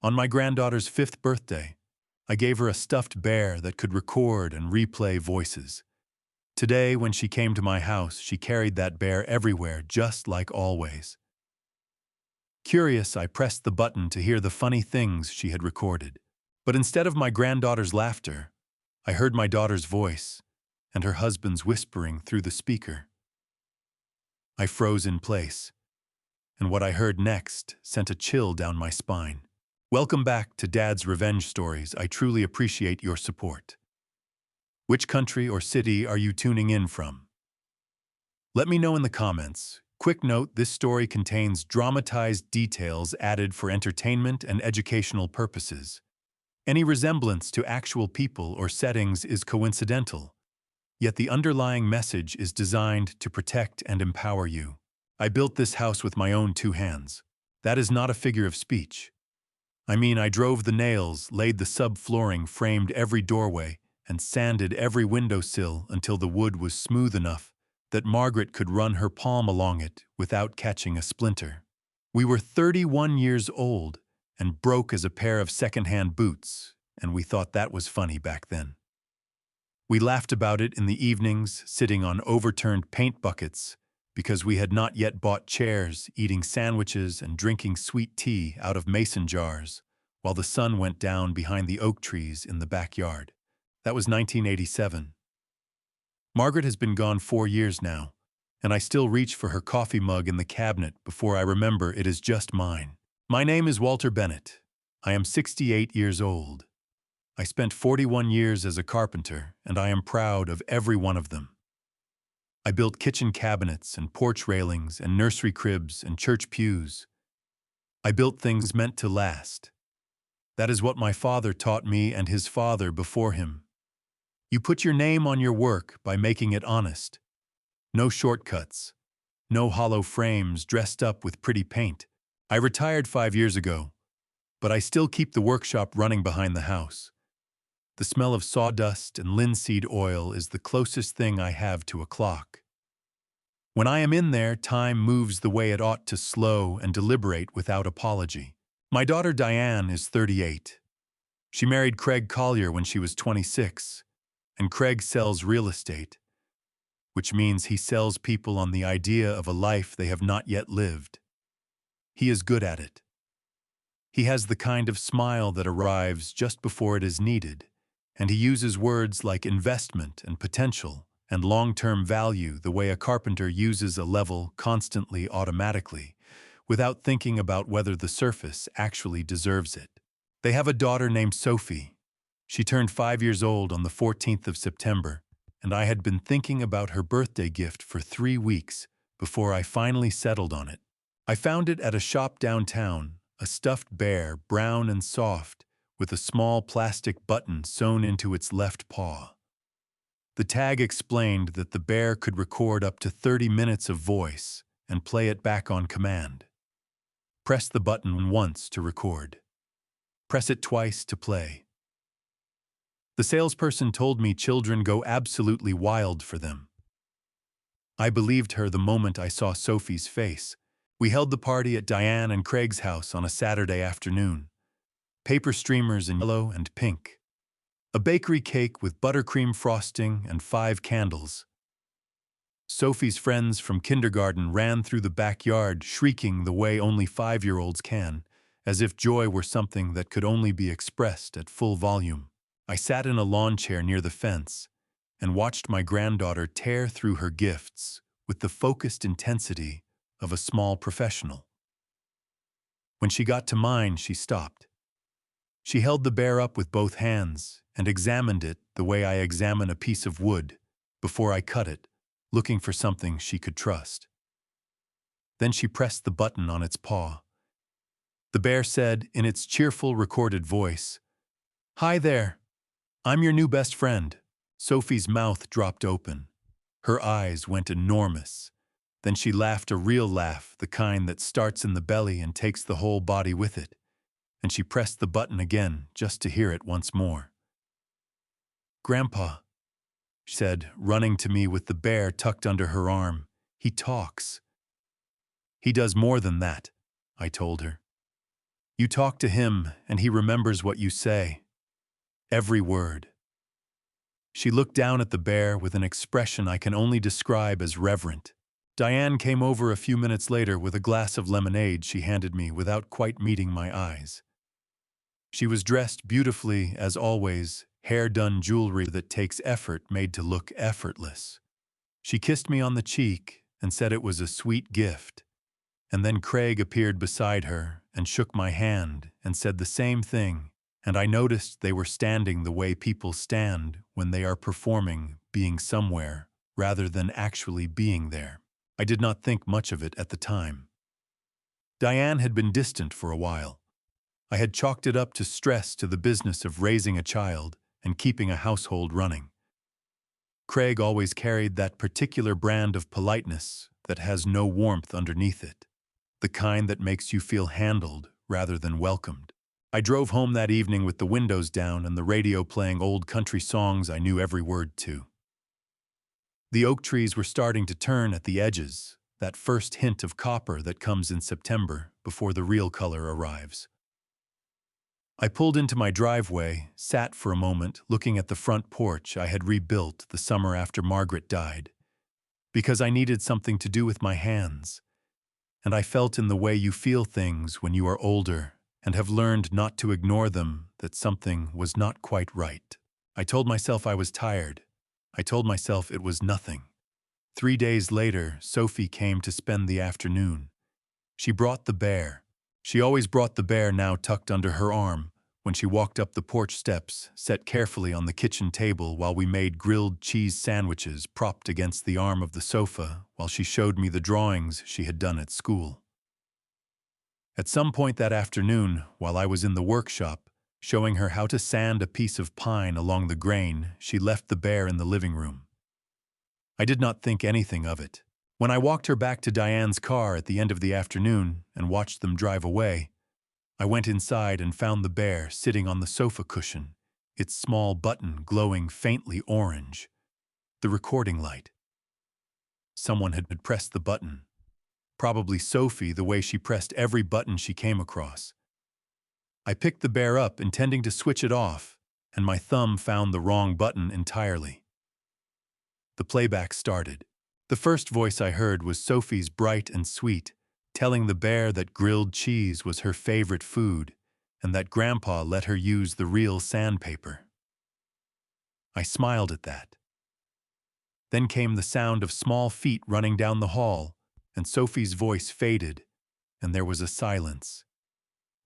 On my granddaughter's 5th birthday, I gave her a stuffed bear that could record and replay voices. Today, when she came to my house, she carried that bear everywhere, just like always. Curious, I pressed the button to hear the funny things she had recorded. But instead of my granddaughter's laughter, I heard my daughter's voice and her husband's whispering through the speaker. I froze in place, and what I heard next sent a chill down my spine. Welcome back to Dad's Revenge Stories. I truly appreciate your support. Which country or city are you tuning in from? Let me know in the comments. Quick note, this story contains dramatized details added for entertainment and educational purposes. Any resemblance to actual people or settings is coincidental, yet the underlying message is designed to protect and empower you. I built this house with my own 2 hands. That is not a figure of speech. I mean, I drove the nails, laid the subflooring, framed every doorway, and sanded every windowsill until the wood was smooth enough that Margaret could run her palm along it without catching a splinter. We were 31 years old and broke as a pair of second-hand boots, and we thought that was funny back then. We laughed about it in the evenings, sitting on overturned paint buckets, because we had not yet bought chairs, eating sandwiches and drinking sweet tea out of mason jars, while the sun went down behind the oak trees in the backyard. That was 1987. Margaret has been gone 4 years now, and I still reach for her coffee mug in the cabinet before I remember it is just mine. My name is Walter Bennett. I am 68 years old. I spent 41 years as a carpenter, and I am proud of every one of them. I built kitchen cabinets and porch railings and nursery cribs and church pews. I built things meant to last. That is what my father taught me and his father before him. You put your name on your work by making it honest. No shortcuts. No hollow frames dressed up with pretty paint. I retired 5 years ago, but I still keep the workshop running behind the house. The smell of sawdust and linseed oil is the closest thing I have to a clock. When I am in there, time moves the way it ought to, slow and deliberate without apology. My daughter Diane is 38. She married Craig Collier when she was 26. And Craig sells real estate, which means he sells people on the idea of a life they have not yet lived. He is good at it. He has the kind of smile that arrives just before it is needed, and he uses words like investment and potential and long-term value the way a carpenter uses a level constantly automatically, without thinking about whether the surface actually deserves it. They have a daughter named Sophie. She turned 5 years old on the 14th of September, and I had been thinking about her birthday gift for 3 weeks before I finally settled on it. I found it at a shop downtown, a stuffed bear, brown and soft, with a small plastic button sewn into its left paw. The tag explained that the bear could record up to 30 minutes of voice and play it back on command. Press the button once to record. Press it twice to play. The salesperson told me children go absolutely wild for them. I believed her the moment I saw Sophie's face. We held the party at Diane and Craig's house on a Saturday afternoon. Paper streamers in yellow and pink. A bakery cake with buttercream frosting and 5 candles. Sophie's friends from kindergarten ran through the backyard shrieking the way only 5-year-olds can, as if joy were something that could only be expressed at full volume. I sat in a lawn chair near the fence and watched my granddaughter tear through her gifts with the focused intensity of a small professional. When she got to mine, she stopped. She held the bear up with both hands and examined it the way I examine a piece of wood before I cut it, looking for something she could trust. Then she pressed the button on its paw. The bear said in its cheerful recorded voice, "Hi there. I'm your new best friend." Sophie's mouth dropped open. Her eyes went enormous. Then she laughed a real laugh, the kind that starts in the belly and takes the whole body with it. And she pressed the button again just to hear it once more. "Grandpa," she said, running to me with the bear tucked under her arm, "he talks." "He does more than that," I told her. You talk to him, and he remembers what you say. Every word. She looked down at the bear with an expression I can only describe as reverent. Diane came over a few minutes later with a glass of lemonade she handed me without quite meeting my eyes. She was dressed beautifully, as always, hair-done jewelry that takes effort made to look effortless. She kissed me on the cheek and said it was a sweet gift. And then Craig appeared beside her and shook my hand and said the same thing, and I noticed they were standing the way people stand when they are performing being somewhere rather than actually being there. I did not think much of it at the time. Diane had been distant for a while. I had chalked it up to stress to the business of raising a child and keeping a household running. Craig always carried that particular brand of politeness that has no warmth underneath it, the kind that makes you feel handled rather than welcomed. I drove home that evening with the windows down and the radio playing old country songs I knew every word to. The oak trees were starting to turn at the edges, that first hint of copper that comes in September before the real color arrives. I pulled into my driveway, sat for a moment looking at the front porch I had rebuilt the summer after Margaret died, because I needed something to do with my hands. And I felt in the way you feel things when you are older and have learned not to ignore them that something was not quite right. I told myself I was tired. I told myself it was nothing. 3 days later, Sophie came to spend the afternoon. She brought the bear. She always brought the bear now tucked under her arm when she walked up the porch steps, set carefully on the kitchen table while we made grilled cheese sandwiches propped against the arm of the sofa while she showed me the drawings she had done at school. At some point that afternoon, while I was in the workshop, showing her how to sand a piece of pine along the grain, she left the bear in the living room. I did not think anything of it. When I walked her back to Diane's car at the end of the afternoon and watched them drive away, I went inside and found the bear sitting on the sofa cushion, its small button glowing faintly orange. The recording light. Someone had pressed the button. Probably Sophie, the way she pressed every button she came across. I picked the bear up, intending to switch it off, and my thumb found the wrong button entirely. The playback started. The first voice I heard was Sophie's, bright and sweet, telling the bear that grilled cheese was her favorite food and that Grandpa let her use the real sandpaper. I smiled at that. Then came the sound of small feet running down the hall, and Sophie's voice faded, and there was a silence.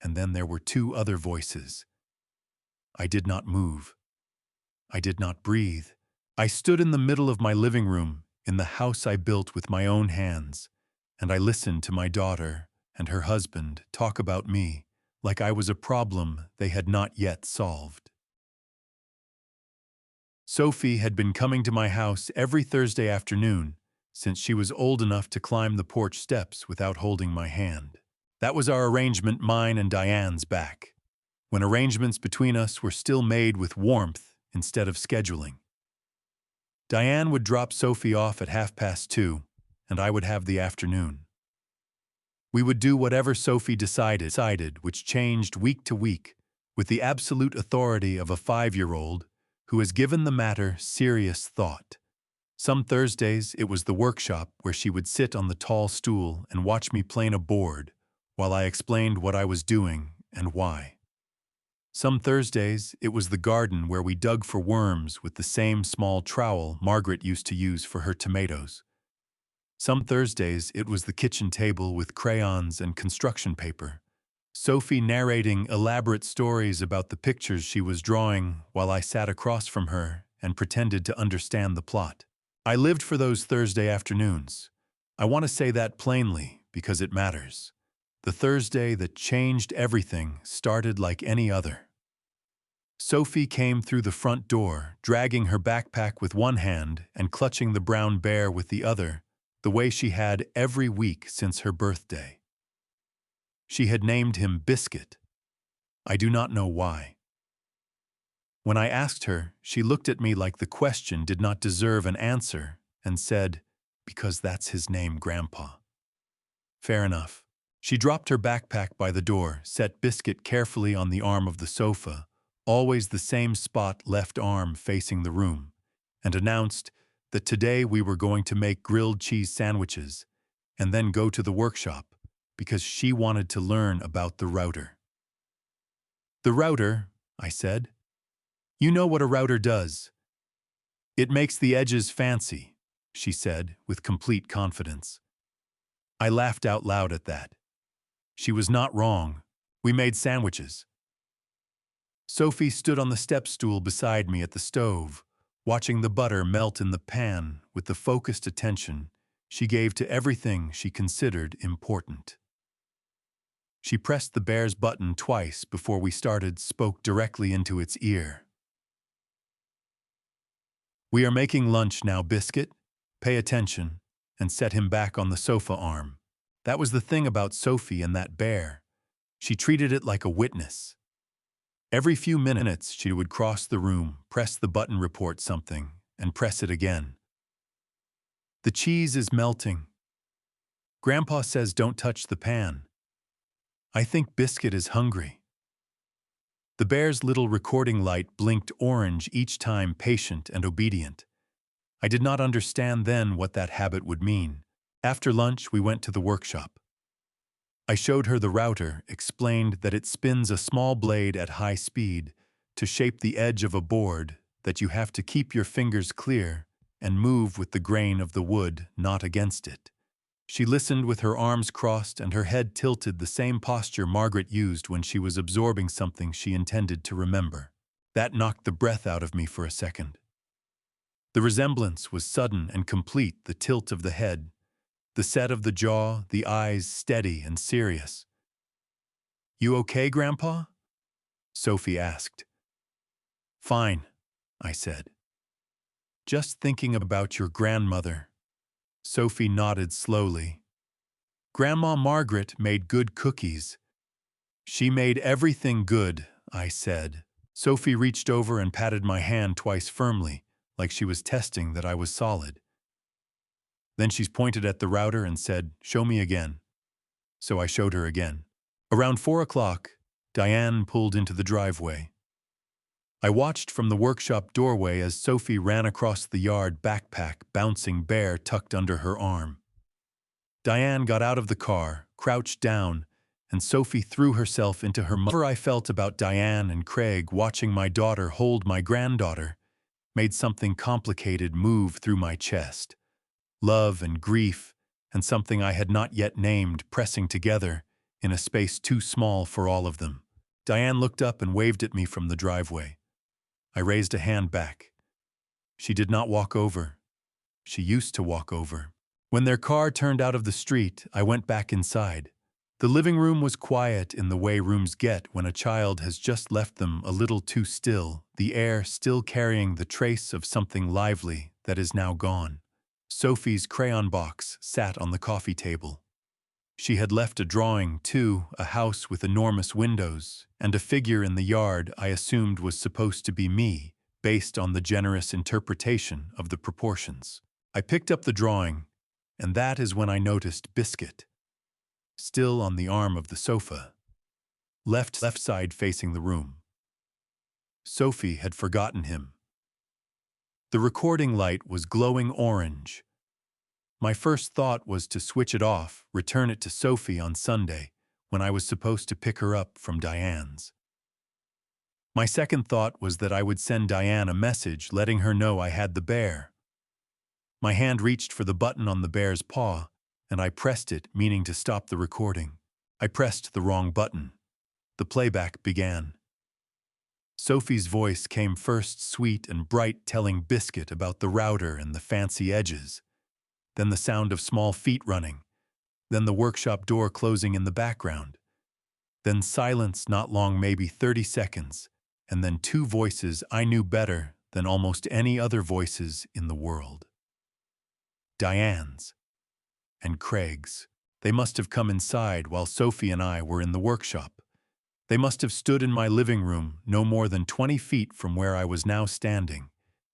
And then there were 2 other voices. I did not move. I did not breathe. I stood in the middle of my living room, in the house I built with my own hands, and I listened to my daughter and her husband talk about me like I was a problem they had not yet solved. Sophie had been coming to my house every Thursday afternoon since she was old enough to climb the porch steps without holding my hand. That was our arrangement, mine and Diane's back, when arrangements between us were still made with warmth instead of scheduling. Diane would drop Sophie off at 2:30, and I would have the afternoon. We would do whatever Sophie decided, which changed week to week, with the absolute authority of a 5-year-old who has given the matter serious thought. Some Thursdays it was the workshop where she would sit on the tall stool and watch me plane a board while I explained what I was doing and why. Some Thursdays it was the garden where we dug for worms with the same small trowel Margaret used to use for her tomatoes. Some Thursdays it was the kitchen table with crayons and construction paper, Sophie narrating elaborate stories about the pictures she was drawing while I sat across from her and pretended to understand the plot. I lived for those Thursday afternoons. I want to say that plainly because it matters. The Thursday that changed everything started like any other. Sophie came through the front door, dragging her backpack with one hand and clutching the brown bear with the other, the way she had every week since her birthday. She had named him Biscuit. I do not know why. When I asked her, she looked at me like the question did not deserve an answer and said, "Because that's his name, Grandpa." Fair enough. She dropped her backpack by the door, set Biscuit carefully on the arm of the sofa, always the same spot, left arm facing the room, and announced that today we were going to make grilled cheese sandwiches and then go to the workshop because she wanted to learn about the router. The router, I said. You know what a router does. It makes the edges fancy, she said with complete confidence. I laughed out loud at that. She was not wrong. We made sandwiches. Sophie stood on the step stool beside me at the stove, watching the butter melt in the pan with the focused attention she gave to everything she considered important. She pressed the bear's button twice before we started, spoke directly into its ear. We are making lunch now, Biscuit. Pay attention, and set him back on the sofa arm. That was the thing about Sophie and that bear. She treated it like a witness. Every few minutes she would cross the room, press the button, report something, and press it again. The cheese is melting. Grandpa says don't touch the pan. I think Biscuit is hungry. The bear's little recording light blinked orange each time, patient and obedient. I did not understand then what that habit would mean. After lunch, we went to the workshop. I showed her the router, explained that it spins a small blade at high speed to shape the edge of a board, that you have to keep your fingers clear and move with the grain of the wood, not against it. She listened with her arms crossed and her head tilted, the same posture Margaret used when she was absorbing something she intended to remember. That knocked the breath out of me for a second. The resemblance was sudden and complete, the tilt of the head, the set of the jaw, the eyes steady and serious. You okay, Grandpa? Sophie asked. Fine, I said. Just thinking about your grandmother. Sophie nodded slowly. Grandma Margaret made good cookies. She made everything good, I said. Sophie reached over and patted my hand twice firmly, like she was testing that I was solid. Then she pointed at the router and said, "Show me again." So I showed her again. Around 4 o'clock, Diane pulled into the driveway. I watched from the workshop doorway as Sophie ran across the yard, backpack, bouncing bear tucked under her arm. Diane got out of the car, crouched down, and Sophie threw herself into her mother. I felt about Diane and Craig watching my daughter hold my granddaughter made something complicated move through my chest. Love and grief, and something I had not yet named, pressing together in a space too small for all of them. Diane looked up and waved at me from the driveway. I raised a hand back. She did not walk over. She used to walk over. When their car turned out of the street, I went back inside. The living room was quiet in the way rooms get when a child has just left them, a little too still, the air still carrying the trace of something lively that is now gone. Sophie's crayon box sat on the coffee table. She had left a drawing, too, a house with enormous windows, and a figure in the yard I assumed was supposed to be me, based on the generous interpretation of the proportions. I picked up the drawing, and that is when I noticed Biscuit, still on the arm of the sofa, left side facing the room. Sophie had forgotten him. The recording light was glowing orange. My first thought was to switch it off, return it to Sophie on Sunday, when I was supposed to pick her up from Diane's. My second thought was that I would send Diane a message letting her know I had the bear. My hand reached for the button on the bear's paw, and I pressed it, meaning to stop the recording. I pressed the wrong button. The playback began. Sophie's voice came first, sweet and bright, telling Biscuit about the router and the fancy edges. Then the sound of small feet running. Then the workshop door closing in the background. Then silence, not long, maybe 30 seconds, and then two voices I knew better than almost any other voices in the world. Diane's and Craig's. They must have come inside while Sophie and I were in the workshop. They must have stood in my living room, no more than 20 feet from where I was now standing,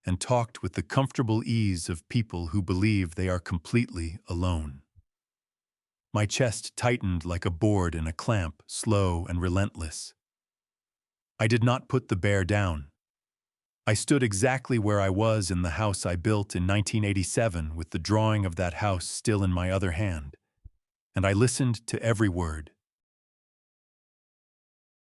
and talked with the comfortable ease of people who believe they are completely alone. My chest tightened like a board in a clamp, slow and relentless. I did not put the bear down. I stood exactly where I was in the house I built in 1987 with the drawing of that house still in my other hand, and I listened to every word.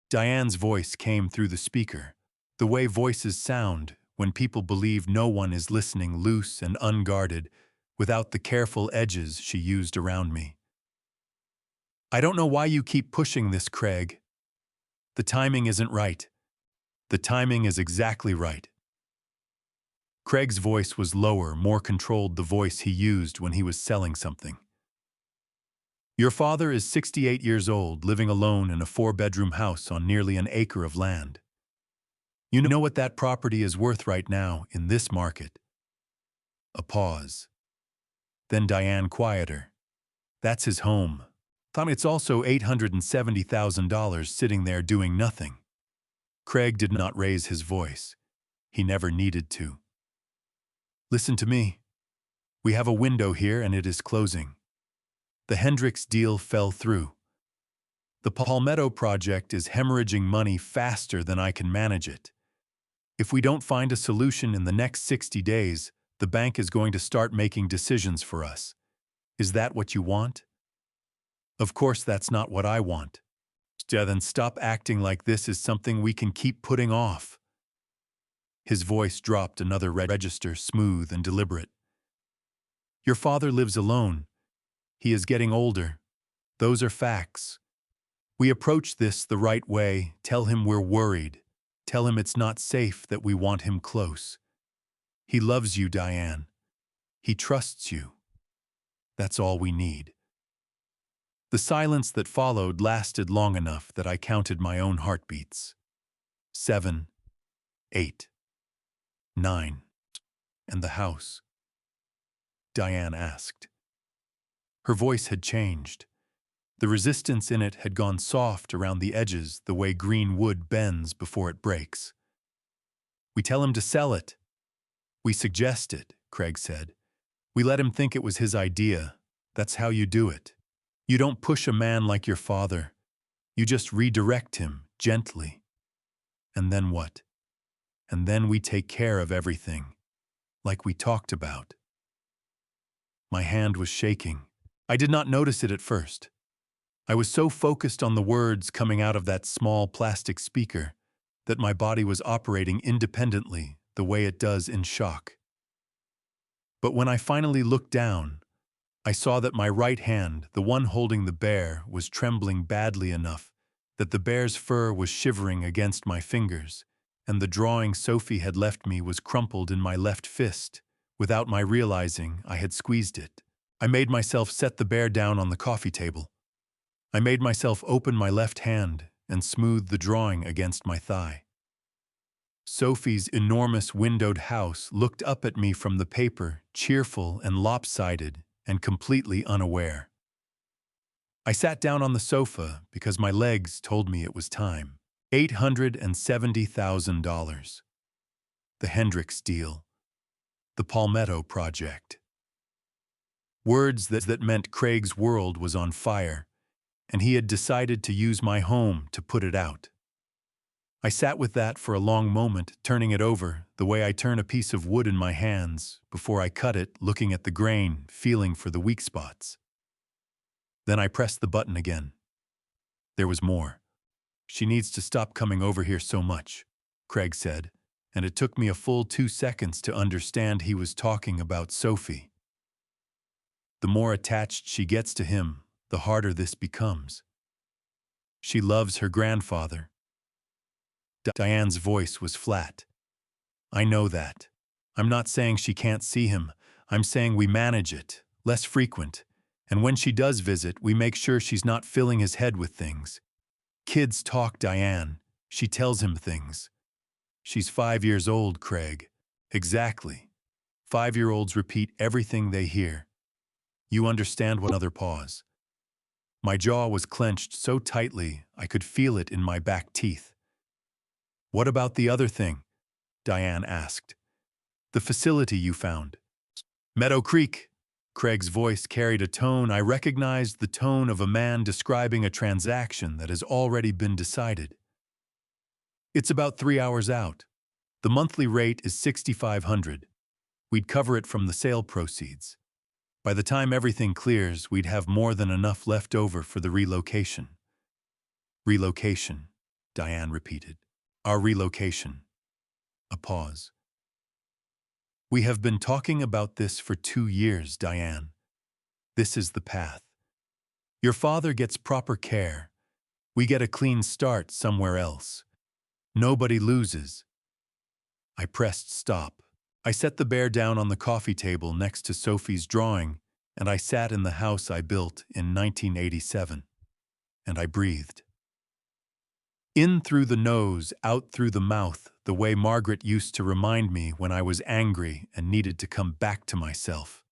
Diane's voice came through the speaker, the way voices sound when people believe no one is listening, loose and unguarded, without the careful edges she used around me. I don't know why you keep pushing this, Craig. The timing isn't right. The timing is exactly right. Craig's voice was lower, more controlled, the voice he used when he was selling something. Your father is 68 years old, living alone in a 4-bedroom house on nearly an acre of land. You know what that property is worth right now in this market? A pause. Then Diane quieter. That's his home. It's also $870,000 sitting there doing nothing. Craig did not raise his voice. He never needed to. Listen to me. We have a window here and it is closing. The Hendricks deal fell through. The Palmetto project is hemorrhaging money faster than I can manage it. If we don't find a solution in the next 60 days, the bank is going to start making decisions for us. Is that what you want? Of course that's not what I want. Then stop acting like this is something we can keep putting off. His voice dropped another register, smooth and deliberate. Your father lives alone. He is getting older. Those are facts. We approach this the right way, tell him we're worried. Tell him it's not safe, that we want him close. He loves you, Diane. He trusts you. That's all we need. The silence that followed lasted long enough that I counted my own heartbeats. 7, 8, 9. And the house? Diane asked. Her voice had changed. The resistance in it had gone soft around the edges, the way green wood bends before it breaks. We tell him to sell it. We suggest it, Craig said. We let him think it was his idea. That's how you do it. You don't push a man like your father. You just redirect him, gently. And then what? And then we take care of everything, like we talked about. My hand was shaking. I did not notice it at first. I was so focused on the words coming out of that small plastic speaker that my body was operating independently the way it does in shock. But when I finally looked down, I saw that my right hand, the one holding the bear, was trembling badly enough that the bear's fur was shivering against my fingers, and the drawing Sophie had left me was crumpled in my left fist. Without my realizing, I had squeezed it. I made myself set the bear down on the coffee table. I made myself open my left hand and smooth the drawing against my thigh. Sophie's enormous windowed house looked up at me from the paper, cheerful and lopsided and completely unaware. I sat down on the sofa because my legs told me it was time. $870,000. The Hendricks deal. The Palmetto project. Words that meant Craig's world was on fire, and he had decided to use my home to put it out. I sat with that for a long moment, turning it over, the way I turn a piece of wood in my hands, before I cut it, looking at the grain, feeling for the weak spots. Then I pressed the button again. There was more. She needs to stop coming over here so much, Craig said, and it took me a full 2 seconds to understand he was talking about Sophie. The more attached she gets to him, the harder this becomes. She loves her grandfather. Diane's voice was flat. I know that. I'm not saying she can't see him. I'm saying we manage it, less frequent. And when she does visit, we make sure she's not filling his head with things. Kids talk, Diane. She tells him things. She's 5 years old, Craig. Exactly. 5-year-olds repeat everything they hear. You understand what? Another pause. My jaw was clenched so tightly I could feel it in my back teeth. What about the other thing? Diane asked. The facility you found. Meadow Creek. Craig's voice carried a tone I recognized, the tone of a man describing a transaction that has already been decided. It's about 3 hours out. The monthly rate is $6,500. We'd cover it from the sale proceeds. By the time everything clears, we'd have more than enough left over for the relocation. Relocation, Diane repeated. Our relocation. A pause. We have been talking about this for 2 years, Diane. This is the path. Your father gets proper care. We get a clean start somewhere else. Nobody loses. I pressed stop. I set the bear down on the coffee table next to Sophie's drawing, and I sat in the house I built in 1987. And I breathed. In through the nose, out through the mouth, the way Margaret used to remind me when I was angry and needed to come back to myself.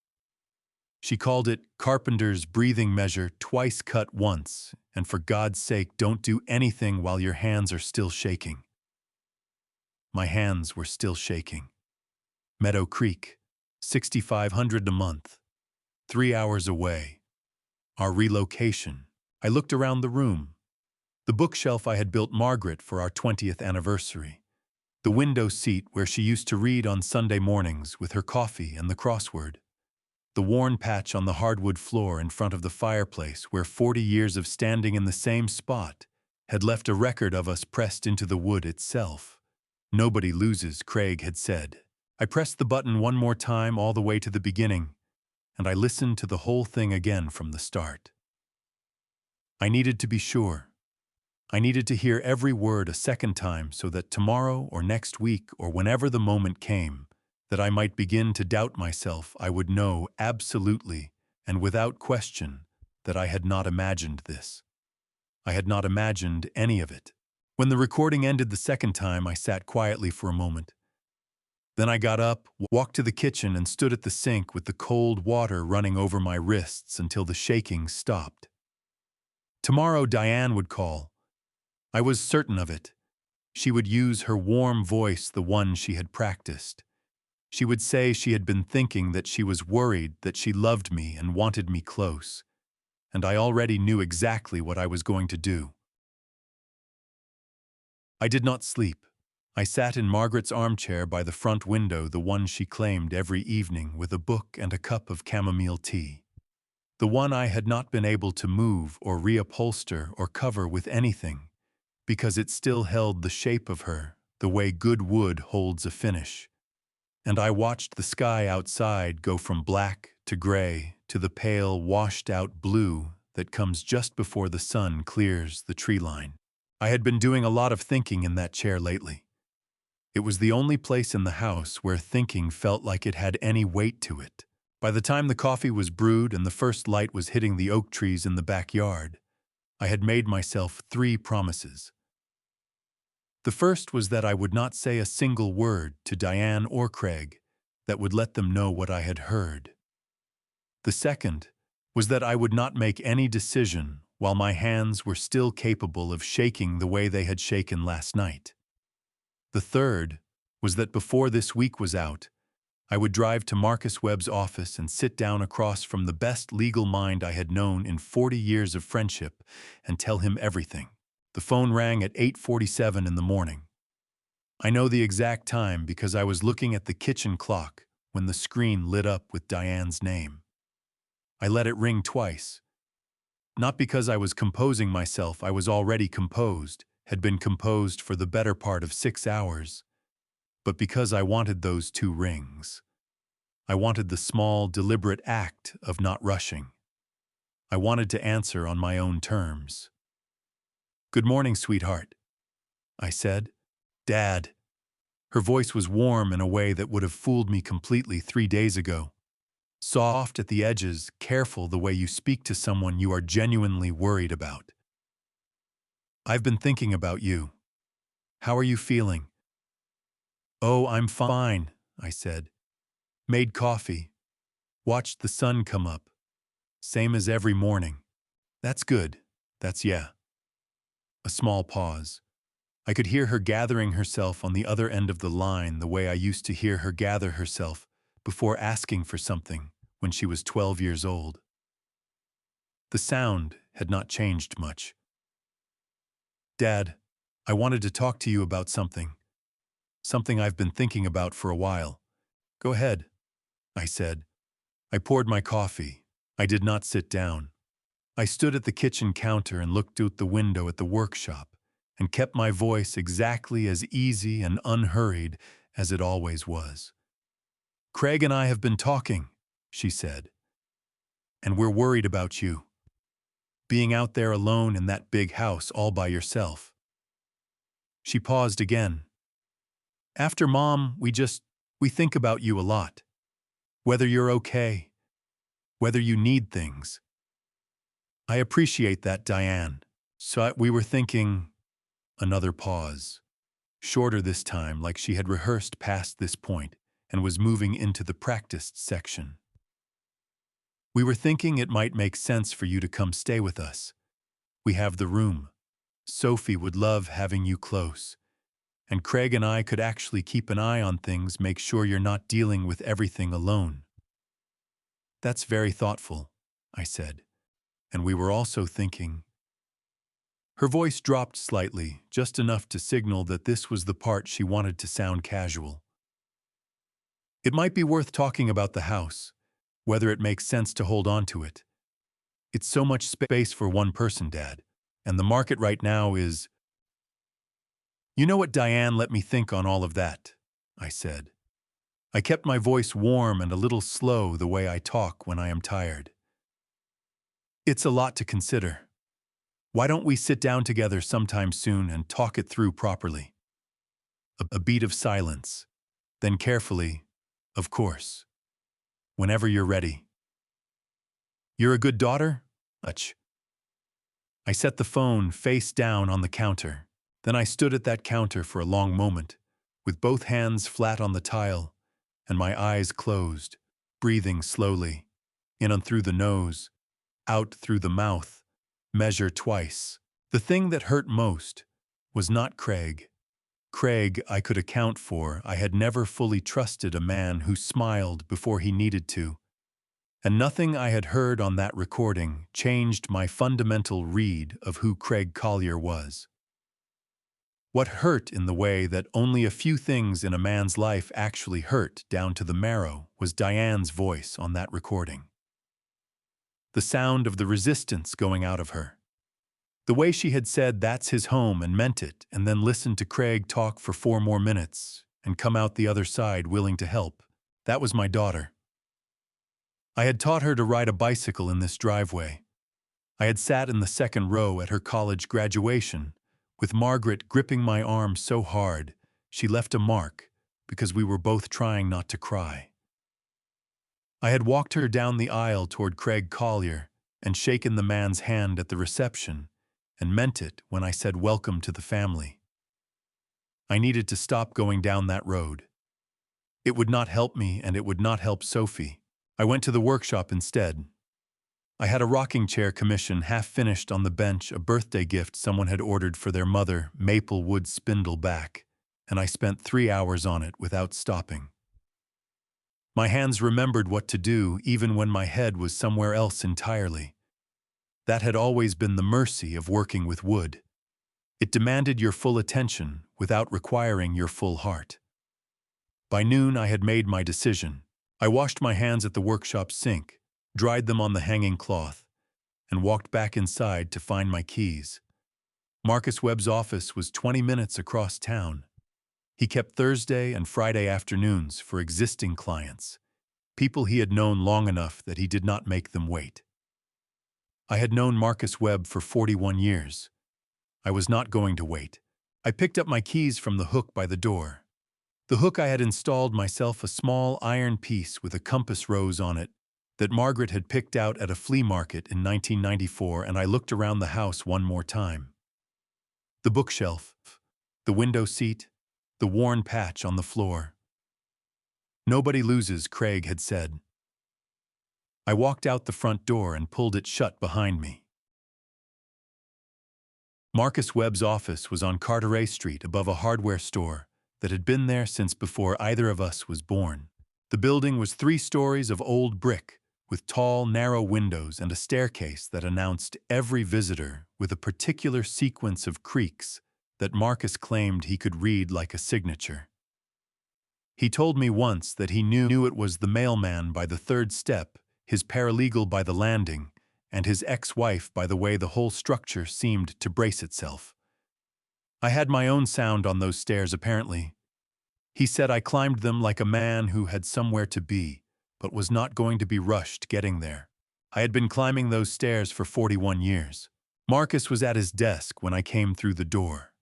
She called it Carpenter's breathing measure, twice cut once, and for God's sake, don't do anything while your hands are still shaking. My hands were still shaking. Meadow Creek, $6,500 a month, 3 hours away. Our relocation. I looked around the room. The bookshelf I had built Margaret for our 20th anniversary. The window seat where she used to read on Sunday mornings with her coffee and the crossword. The worn patch on the hardwood floor in front of the fireplace where 40 years of standing in the same spot had left a record of us pressed into the wood itself. Nobody loses, Craig had said. I pressed the button one more time all the way to the beginning, and I listened to the whole thing again from the start. I needed to be sure. I needed to hear every word a second time so that tomorrow or next week or whenever the moment came, that I might begin to doubt myself, I would know absolutely and without question that I had not imagined this. I had not imagined any of it. When the recording ended the second time, I sat quietly for a moment. Then I got up, walked to the kitchen, and stood at the sink with the cold water running over my wrists until the shaking stopped. Tomorrow Diane would call. I was certain of it. She would use her warm voice, the one she had practiced. She would say she had been thinking, that she was worried, that she loved me and wanted me close. And I already knew exactly what I was going to do. I did not sleep. I sat in Margaret's armchair by the front window, the one she claimed every evening, with a book and a cup of chamomile tea. The one I had not been able to move or reupholster or cover with anything, because it still held the shape of her, the way good wood holds a finish. And I watched the sky outside go from black to gray to the pale, washed-out blue that comes just before the sun clears the tree line. I had been doing a lot of thinking in that chair lately. It was the only place in the house where thinking felt like it had any weight to it. By the time the coffee was brewed and the first light was hitting the oak trees in the backyard, I had made myself 3 promises. The first was that I would not say a single word to Diane or Craig that would let them know what I had heard. The second was that I would not make any decision while my hands were still capable of shaking the way they had shaken last night. The third was that before this week was out, I would drive to Marcus Webb's office and sit down across from the best legal mind I had known in 40 years of friendship and tell him everything. The phone rang at 8:47 in the morning. I know the exact time because I was looking at the kitchen clock when the screen lit up with Diane's name. I let it ring twice. Not because I was composing myself, I was already composed, had been composed for the better part of 6 hours, but because I wanted those 2 rings. I wanted the small, deliberate act of not rushing. I wanted to answer on my own terms. "Good morning, sweetheart," I said. "Dad." Her voice was warm in a way that would have fooled me completely 3 days ago. Soft at the edges, careful the way you speak to someone you are genuinely worried about. "I've been thinking about you. How are you feeling?" "Oh, I'm fine," I said. "Made coffee. Watched the sun come up. Same as every morning." "That's good. That's yeah." A small pause. I could hear her gathering herself on the other end of the line the way I used to hear her gather herself before asking for something, when she was 12 years old. The sound had not changed much. "Dad, I wanted to talk to you about something I've been thinking about for a while." "Go ahead," I said. I poured my coffee. I did not sit down. I stood at the kitchen counter and looked out the window at the workshop and kept my voice exactly as easy and unhurried as it always was. "Craig and I have been talking," she said, "and we're worried about you. Being out there alone in that big house all by yourself." She paused again. "After Mom, we think about you a lot. Whether you're okay, whether you need things." "I appreciate that, Diane. So we were thinking—" Another pause. Shorter this time, like she had rehearsed past this point and was moving into the practiced section. "We were thinking it might make sense for you to come stay with us. We have the room. Sophie would love having you close. And Craig and I could actually keep an eye on things, make sure you're not dealing with everything alone." "That's very thoughtful," I said. "And we were also thinking—" Her voice dropped slightly, just enough to signal that this was the part she wanted to sound casual. "It might be worth talking about the house, whether it makes sense to hold on to it. It's so much space for one person, Dad, and the market right now is—" "You know what, Diane, let me think on all of that," I said. I kept my voice warm and a little slow the way I talk when I am tired. "It's a lot to consider. Why don't we sit down together sometime soon and talk it through properly?" A beat of silence. Then carefully, "Of course. Whenever you're ready." "You're a good daughter?" Much. I set the phone face down on the counter. Then I stood at that counter for a long moment, with both hands flat on the tile and my eyes closed, breathing slowly, in and through the nose, out through the mouth, measure twice. The thing that hurt most was not Craig. Craig I could account for. I had never fully trusted a man who smiled before he needed to. And nothing I had heard on that recording changed my fundamental read of who Craig Collier was. What hurt in the way that only a few things in a man's life actually hurt down to the marrow was Diane's voice on that recording. The sound of the resistance going out of her. The way she had said that's his home and meant it, and then listened to Craig talk for 4 more minutes and come out the other side willing to help. That was my daughter. I had taught her to ride a bicycle in this driveway. I had sat in the second row at her college graduation, with Margaret gripping my arm so hard she left a mark because we were both trying not to cry. I had walked her down the aisle toward Craig Collier and shaken the man's hand at the reception and meant it when I said welcome to the family. I needed to stop going down that road. It would not help me and it would not help Sophie. I went to the workshop instead. I had a rocking chair commission half finished on the bench, a birthday gift someone had ordered for their mother, maple wood spindle back, and I spent 3 hours on it without stopping. My hands remembered what to do even when my head was somewhere else entirely. That had always been the mercy of working with wood. It demanded your full attention without requiring your full heart. By noon I had made my decision. I washed my hands at the workshop sink, dried them on the hanging cloth, and walked back inside to find my keys. Marcus Webb's office was 20 minutes across town. He kept Thursday and Friday afternoons for existing clients, people he had known long enough that he did not make them wait. I had known Marcus Webb for 41 years. I was not going to wait. I picked up my keys from the hook by the door. The hook I had installed myself a small iron piece with a compass rose on it that Margaret had picked out at a flea market in 1994, and I looked around the house one more time. The bookshelf, the window seat, the worn patch on the floor. "Nobody loses," Craig had said. I walked out the front door and pulled it shut behind me. Marcus Webb's office was on Carteret Street above a hardware store that had been there since before either of us was born. The building was 3 stories of old brick, with tall, narrow windows and a staircase that announced every visitor with a particular sequence of creaks that Marcus claimed he could read like a signature. He told me once that he knew it was the mailman by the third step, his paralegal by the landing, and his ex-wife by the way the whole structure seemed to brace itself. I had my own sound on those stairs, apparently. He said I climbed them like a man who had somewhere to be, but was not going to be rushed getting there. I had been climbing those stairs for 41 years. Marcus was at his desk when I came through the door.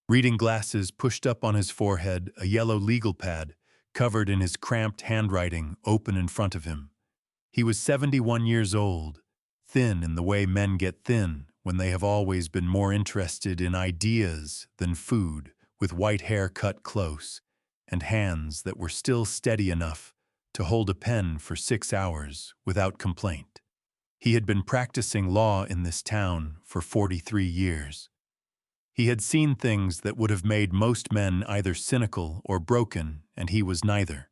Reading glasses pushed up on his forehead, a yellow legal pad, covered in his cramped handwriting, open in front of him. He was 71 years old, thin in the way men get thin when they have always been more interested in ideas than food, with white hair cut close, and hands that were still steady enough to hold a pen for 6 hours without complaint. He had been practicing law in this town for 43 years. He had seen things that would have made most men either cynical or broken, and he was neither.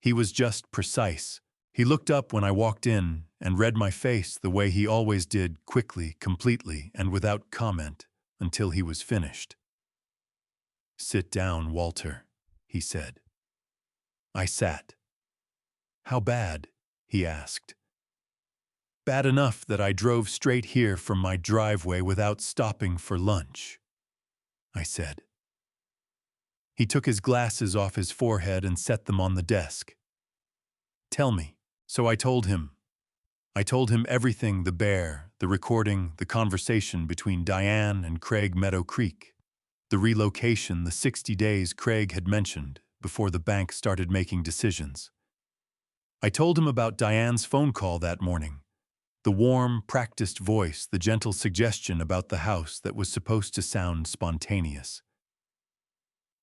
He was just precise. He looked up when I walked in and read my face the way he always did, quickly, completely, and without comment, until he was finished. "Sit down, Walter," he said. I sat. "How bad?" he asked. "Bad enough that I drove straight here from my driveway without stopping for lunch," I said. He took his glasses off his forehead and set them on the desk. "Tell me." So I told him. I told him everything: the bear, the recording, the conversation between Diane and Craig Meadow Creek, the relocation, the 60 days Craig had mentioned before the bank started making decisions. I told him about Diane's phone call that morning, the warm, practiced voice, the gentle suggestion about the house that was supposed to sound spontaneous.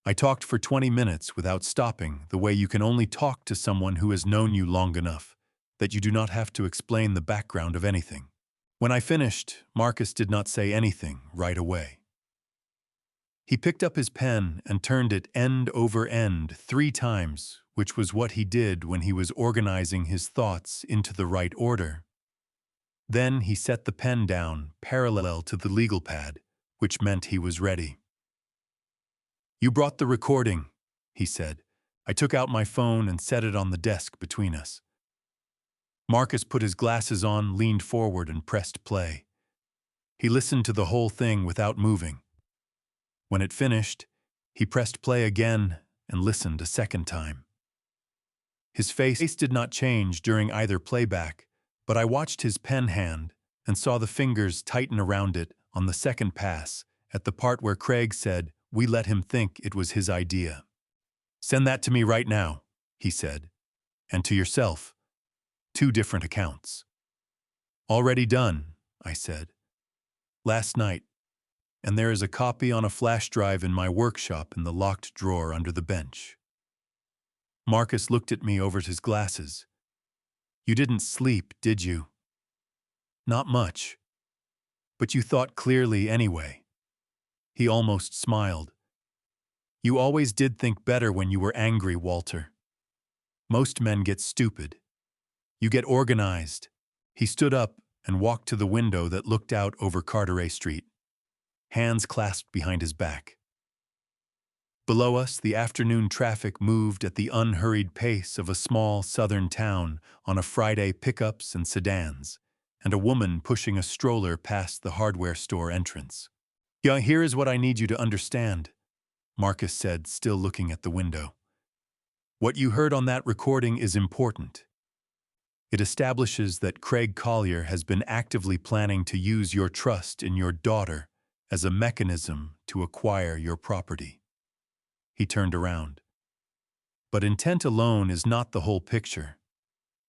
I talked for 20 minutes without stopping, the way you can only talk to someone who has known you long enough that you do not have to explain the background of anything. When I finished, Marcus did not say anything right away. He picked up his pen and turned it end over end 3 times, which was what he did when he was organizing his thoughts into the right order. Then he set the pen down parallel to the legal pad, which meant he was ready. "You brought the recording," he said. I took out my phone and set it on the desk between us. Marcus put his glasses on, leaned forward, and pressed play. He listened to the whole thing without moving. When it finished, he pressed play again and listened a second time. His face did not change during either playback, but I watched his pen hand and saw the fingers tighten around it on the second pass at the part where Craig said, "We let him think it was his idea." "Send that to me right now," he said, "and to yourself. 2 different accounts." "Already done," I said. "Last night. And there is a copy on a flash drive in my workshop in the locked drawer under the bench." Marcus looked at me over his glasses. "You didn't sleep, did you?" "Not much. But you thought clearly anyway." He almost smiled. "You always did think better when you were angry, Walter. Most men get stupid. You get organized." He stood up and walked to the window that looked out over Carteret Street, hands clasped behind his back. Below us, the afternoon traffic moved at the unhurried pace of a small southern town on a Friday: pickups and sedans, and a woman pushing a stroller past the hardware store entrance. "Yeah, here is what I need you to understand," Marcus said, still looking at the window. "What you heard on that recording is important. It establishes that Craig Collier has been actively planning to use your trust in your daughter as a mechanism to acquire your property." He turned around. "But intent alone is not the whole picture.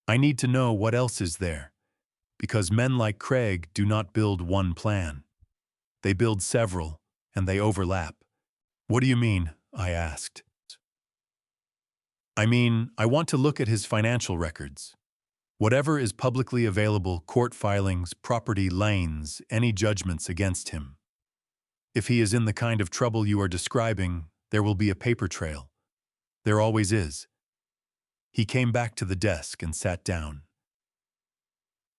I need to know what else is there, because men like Craig do not build one plan. They build several, and they overlap." "What do you mean?" I asked. "I mean, I want to look at his financial records. Whatever is publicly available: court filings, property lanes, any judgments against him. If he is in the kind of trouble you are describing, there will be a paper trail. There always is." He came back to the desk and sat down.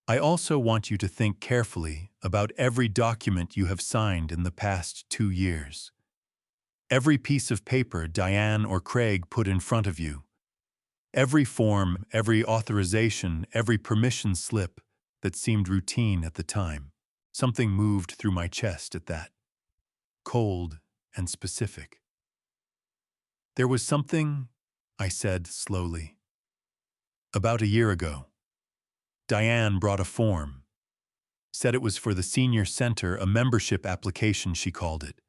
I also want you to think carefully about every document you have signed in the past 2 years. Every piece of paper Diane or Craig put in front of you. Every form, every authorization, every permission slip that seemed routine at the time. Something moved through my chest at that. Cold and specific. There was something, I said slowly. About a year ago, Diane brought a form. Said it was for the senior center, a membership application she called it.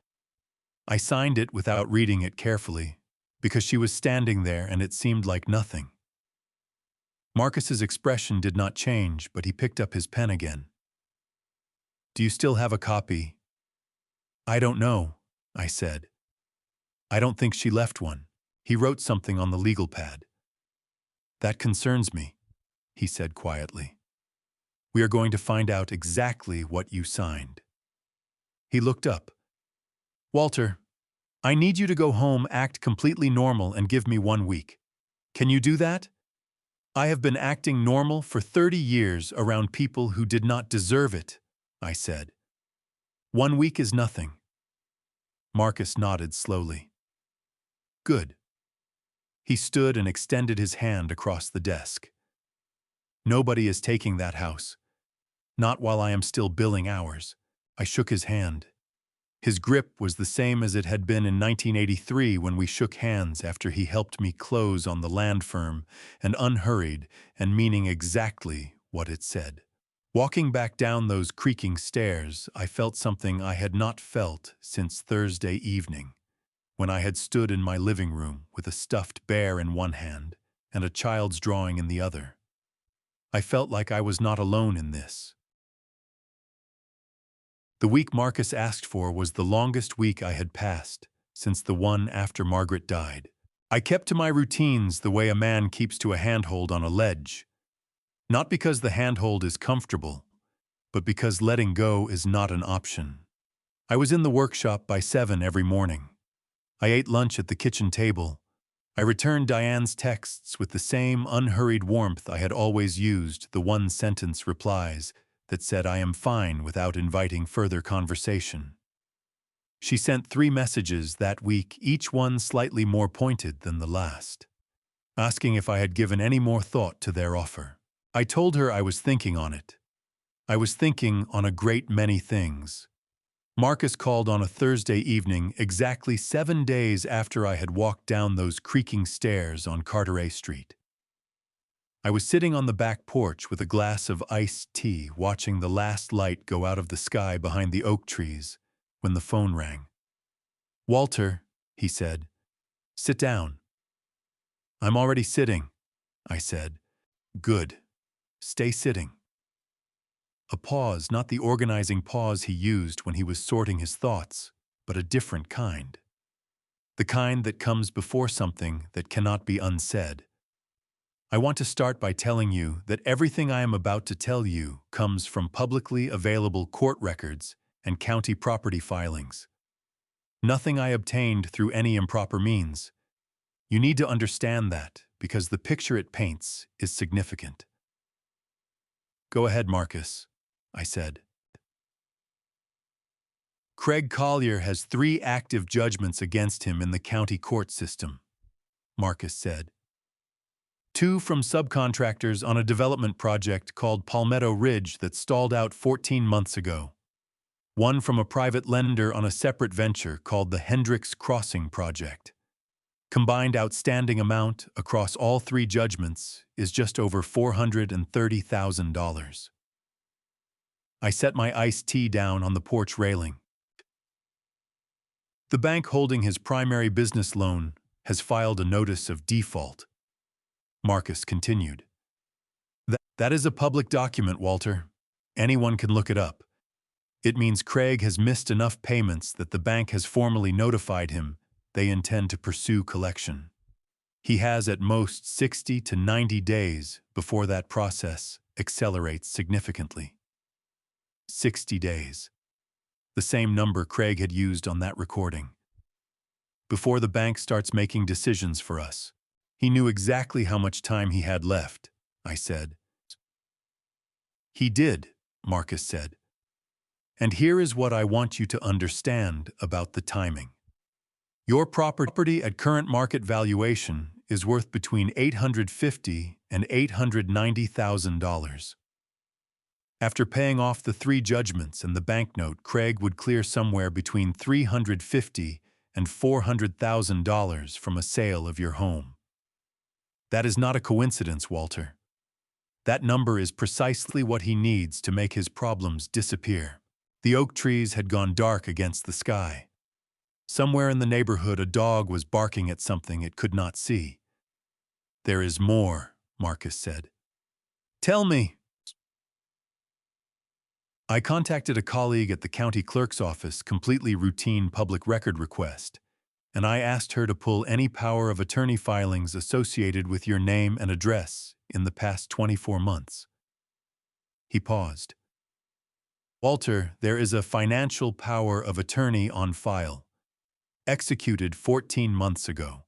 I signed it without reading it carefully, because she was standing there and it seemed like nothing. Marcus's expression did not change, but he picked up his pen again. Do you still have a copy? I don't know, I said. I don't think she left one. He wrote something on the legal pad. That concerns me, he said quietly. We are going to find out exactly what you signed. He looked up. Walter, I need you to go home, act completely normal, and give me 1 week. Can you do that? I have been acting normal for 30 years around people who did not deserve it, I said. 1 week is nothing. Marcus nodded slowly. Good. He stood and extended his hand across the desk. Nobody is taking that house. Not while I am still billing hours. I shook his hand. His grip was the same as it had been in 1983 when we shook hands after he helped me close on the land firm, and unhurried and meaning exactly what it said. Walking back down those creaking stairs, I felt something I had not felt since Thursday evening, when I had stood in my living room with a stuffed bear in one hand and a child's drawing in the other. I felt like I was not alone in this. The week Marcus asked for was the longest week I had passed since the one after Margaret died. I kept to my routines the way a man keeps to a handhold on a ledge. Not because the handhold is comfortable, but because letting go is not an option. I was in the workshop by 7 every morning. I ate lunch at the kitchen table. I returned Diane's texts with the same unhurried warmth I had always used, the one-sentence replies that said I am fine without inviting further conversation. She sent 3 messages that week, each one slightly more pointed than the last, asking if I had given any more thought to their offer. I told her I was thinking on it. I was thinking on a great many things. Marcus called on a Thursday evening, exactly 7 days after I had walked down those creaking stairs on Carteret Street. I was sitting on the back porch with a glass of iced tea, watching the last light go out of the sky behind the oak trees, when the phone rang. Walter, he said, sit down. I'm already sitting, I said. Good. Stay sitting. A pause, not the organizing pause he used when he was sorting his thoughts, but a different kind. The kind that comes before something that cannot be unsaid. I want to start by telling you that everything I am about to tell you comes from publicly available court records and county property filings. Nothing I obtained through any improper means. You need to understand that, because the picture it paints is significant. Go ahead, Marcus, I said. Craig Collier has 3 active judgments against him in the county court system, Marcus said. 2 from subcontractors on a development project called Palmetto Ridge that stalled out 14 months ago. 1 from a private lender on a separate venture called the Hendricks Crossing Project. Combined outstanding amount across all 3 judgments is just over $430,000. I set my iced tea down on the porch railing. The bank holding his primary business loan has filed a notice of default, Marcus continued. That is a public document, Walter. Anyone can look it up. It means Craig has missed enough payments that the bank has formally notified him they intend to pursue collection. He has at most 60 to 90 days before that process accelerates significantly. 60 days. The same number Craig had used on that recording. Before the bank starts making decisions for us. He knew exactly how much time he had left, I said. He did, Marcus said. And here is what I want you to understand about the timing. Your property at current market valuation is worth between $850,000 and $890,000. After paying off the 3 judgments and the banknote, Craig would clear somewhere between $350,000 and $400,000 from a sale of your home. That is not a coincidence, Walter. That number is precisely what he needs to make his problems disappear. The oak trees had gone dark against the sky. Somewhere in the neighborhood, a dog was barking at something it could not see. There is more, Marcus said. Tell me. I contacted a colleague at the county clerk's office, completely routine public record request, and I asked her to pull any power of attorney filings associated with your name and address in the past 24 months. He paused. Walter, there is a financial power of attorney on file, executed 14 months ago.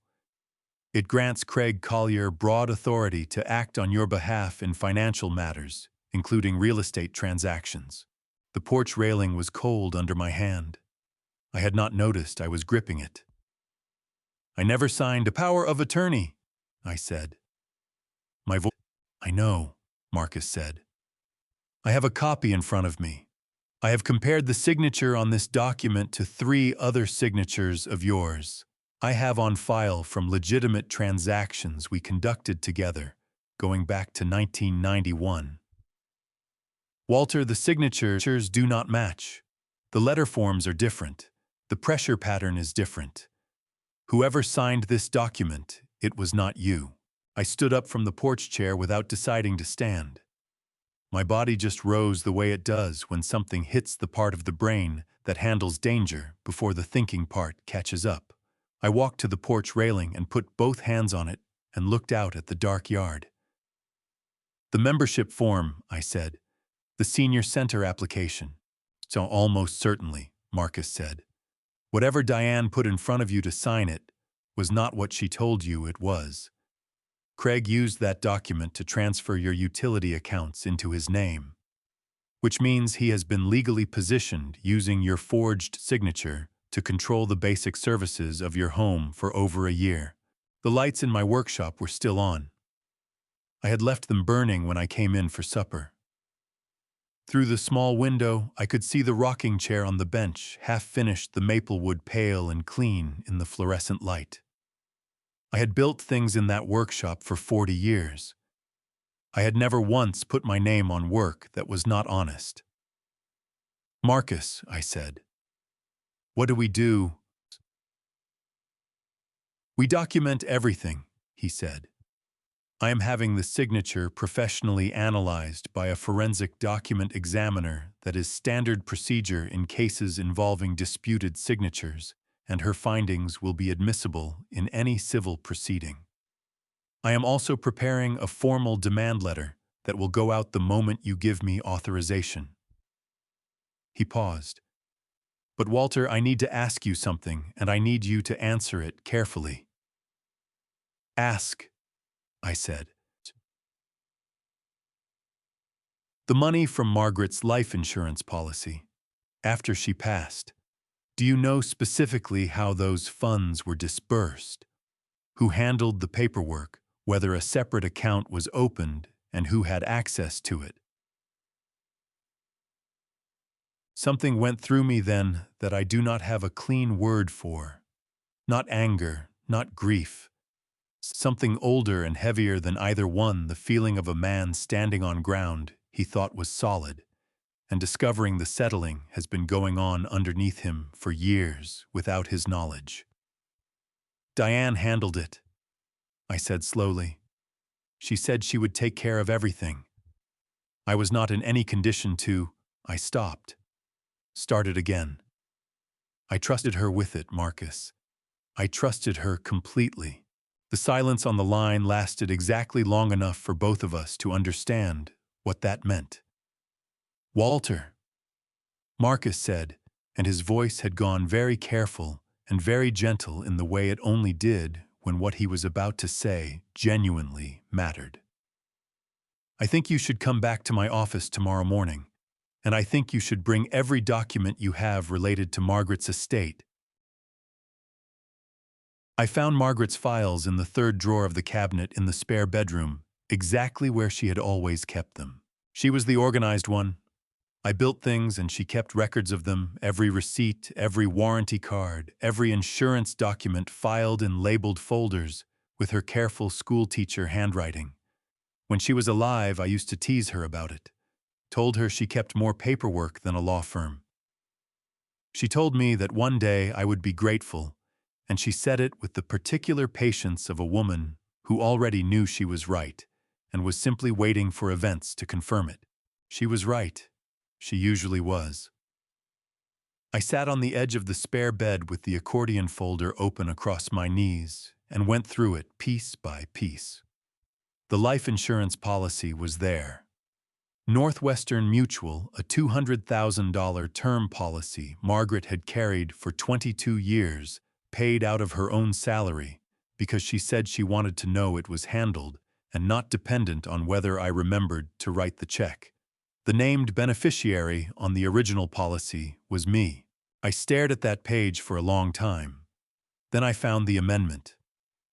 It grants Craig Collier broad authority to act on your behalf in financial matters, including real estate transactions. The porch railing was cold under my hand. I had not noticed I was gripping it. I never signed a power of attorney, I said. My voice. I know, Marcus said. I have a copy in front of me. I have compared the signature on this document to 3 other signatures of yours. I have on file from legitimate transactions we conducted together, going back to 1991. Walter, the signatures do not match. The letter forms are different. The pressure pattern is different. Whoever signed this document, it was not you. I stood up from the porch chair without deciding to stand. My body just rose the way it does when something hits the part of the brain that handles danger before the thinking part catches up. I walked to the porch railing and put both hands on it and looked out at the dark yard. The membership form, I said. The senior center application. So almost certainly, Marcus said. Whatever Diane put in front of you to sign it was not what she told you it was. Craig used that document to transfer your utility accounts into his name, which means he has been legally positioned using your forged signature to control the basic services of your home for over a year. The lights in my workshop were still on. I had left them burning when I came in for supper. Through the small window, I could see the rocking chair on the bench, half finished, the maple wood pale and clean in the fluorescent light. I had built things in that workshop for 40 years. I had never once put my name on work that was not honest. Marcus, I said. What do we do? We document everything, he said. I am having the signature professionally analyzed by a forensic document examiner that is standard procedure in cases involving disputed signatures, and her findings will be admissible in any civil proceeding. I am also preparing a formal demand letter that will go out the moment you give me authorization. He paused. But Walter, I need to ask you something, and I need you to answer it carefully. Ask, I said. The money from Margaret's life insurance policy, after she passed, do you know specifically how those funds were disbursed? Who handled the paperwork, whether a separate account was opened, and who had access to it? Something went through me then that I do not have a clean word for. Not anger, not grief. Something older and heavier than either one, the feeling of a man standing on ground he thought was solid, and discovering the settling has been going on underneath him for years without his knowledge. Diane handled it, I said slowly. She said she would take care of everything. I was not in any condition to. I stopped. Started again. I trusted her with it, Marcus. I trusted her completely. The silence on the line lasted exactly long enough for both of us to understand what that meant. Walter, Marcus said, and his voice had gone very careful and very gentle in the way it only did when what he was about to say genuinely mattered. I think you should come back to my office tomorrow morning, and I think you should bring every document you have related to Margaret's estate. I found Margaret's files in the third drawer of the cabinet in the spare bedroom, exactly where she had always kept them. She was the organized one. I built things and she kept records of them, every receipt, every warranty card, every insurance document filed in labeled folders with her careful schoolteacher handwriting. When she was alive, I used to tease her about it, told her she kept more paperwork than a law firm. She told me that one day I would be grateful, and she said it with the particular patience of a woman who already knew she was right and was simply waiting for events to confirm it. She was right. She usually was. I sat on the edge of the spare bed with the accordion folder open across my knees and went through it piece by piece. The life insurance policy was there. Northwestern Mutual, a $200,000 term policy Margaret had carried for 22 years, paid out of her own salary because she said she wanted to know it was handled and not dependent on whether I remembered to write the check. The named beneficiary on the original policy was me. I stared at that page for a long time. Then I found the amendment,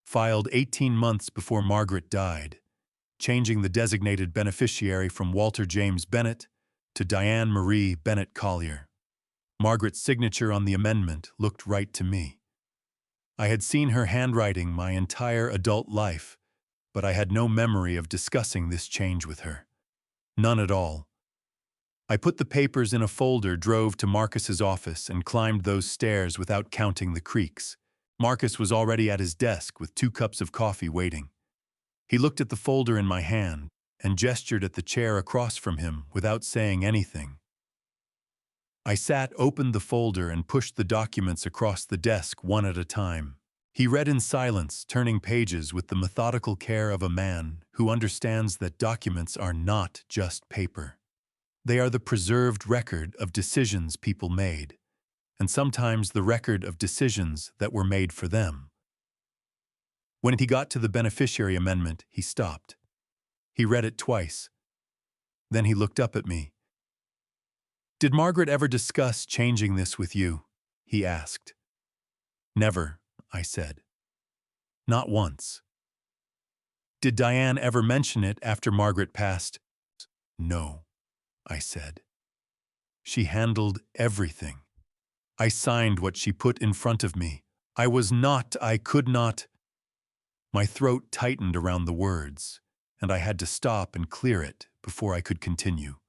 filed 18 months before Margaret died, changing the designated beneficiary from Walter James Bennett to Diane Marie Bennett Collier. Margaret's signature on the amendment looked right to me. I had seen her handwriting my entire adult life, but I had no memory of discussing this change with her. None at all. I put the papers in a folder, drove to Marcus's office, and climbed those stairs without counting the creaks. Marcus was already at his desk with 2 cups of coffee waiting. He looked at the folder in my hand and gestured at the chair across from him without saying anything. I sat, opened the folder, and pushed the documents across the desk one at a time. He read in silence, turning pages with the methodical care of a man who understands that documents are not just paper. They are the preserved record of decisions people made, and sometimes the record of decisions that were made for them. When he got to the beneficiary amendment, he stopped. He read it twice. Then he looked up at me. "Did Margaret ever discuss changing this with you?" he asked. "Never," I said. "Not once." "Did Diane ever mention it after Margaret passed?" "No," I said. "She handled everything. I signed what she put in front of me. I could not." My throat tightened around the words, and I had to stop and clear it before I could continue.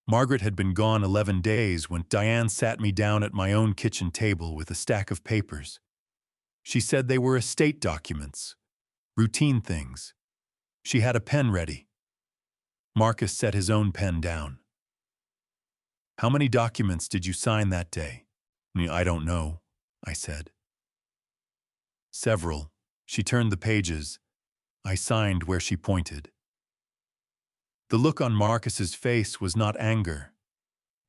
Margaret had been gone 11 days when Diane sat me down at my own kitchen table with a stack of papers. She said they were estate documents, routine things. She had a pen ready. Marcus set his own pen down. "How many documents did you sign that day?" "I don't know," I said. "Several." She turned the pages. I signed where she pointed. The look on Marcus's face was not anger.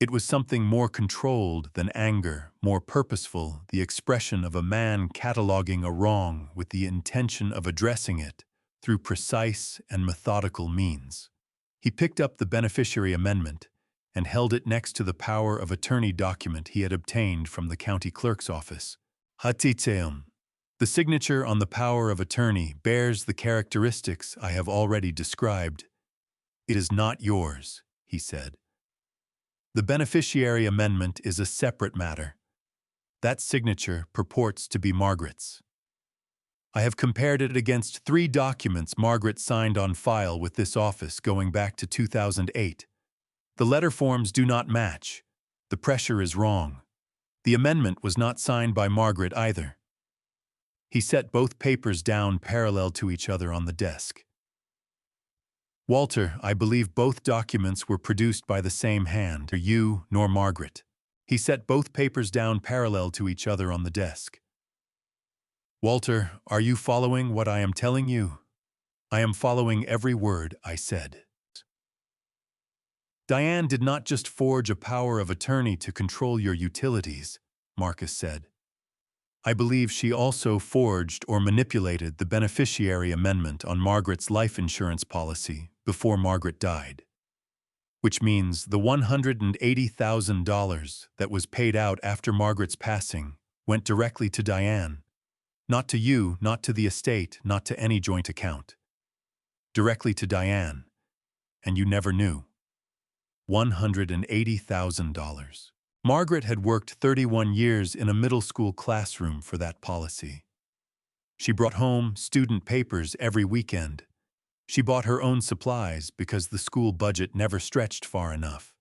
It was something more controlled than anger, more purposeful, the expression of a man cataloging a wrong with the intention of addressing it through precise and methodical means. He picked up the beneficiary amendment and held it next to the power of attorney document he had obtained from the county clerk's office. Hatiteum. The signature on the power of attorney bears the characteristics I have already described. "It is not yours," he said. "The beneficiary amendment is a separate matter. That signature purports to be Margaret's. I have compared it against 3 documents Margaret signed on file with this office going back to 2008. The letter forms do not match. The pressure is wrong. The amendment was not signed by Margaret either." He set both papers down parallel to each other on the desk. "Walter, I believe both documents were produced by the same hand, neither you nor Margaret." He set both papers down parallel to each other on the desk. "Walter, are you following what I am telling you?" "I am following every word," I said. "Diane did not just forge a power of attorney to control your utilities," Marcus said. "I believe she also forged or manipulated the beneficiary amendment on Margaret's life insurance policy before Margaret died, which means the $180,000 that was paid out after Margaret's passing went directly to Diane, not to you, not to the estate, not to any joint account. Directly to Diane, and you never knew. $180,000. Margaret had worked 31 years in a middle school classroom for that policy. She brought home student papers every weekend. She bought her own supplies because the school budget never stretched far enough.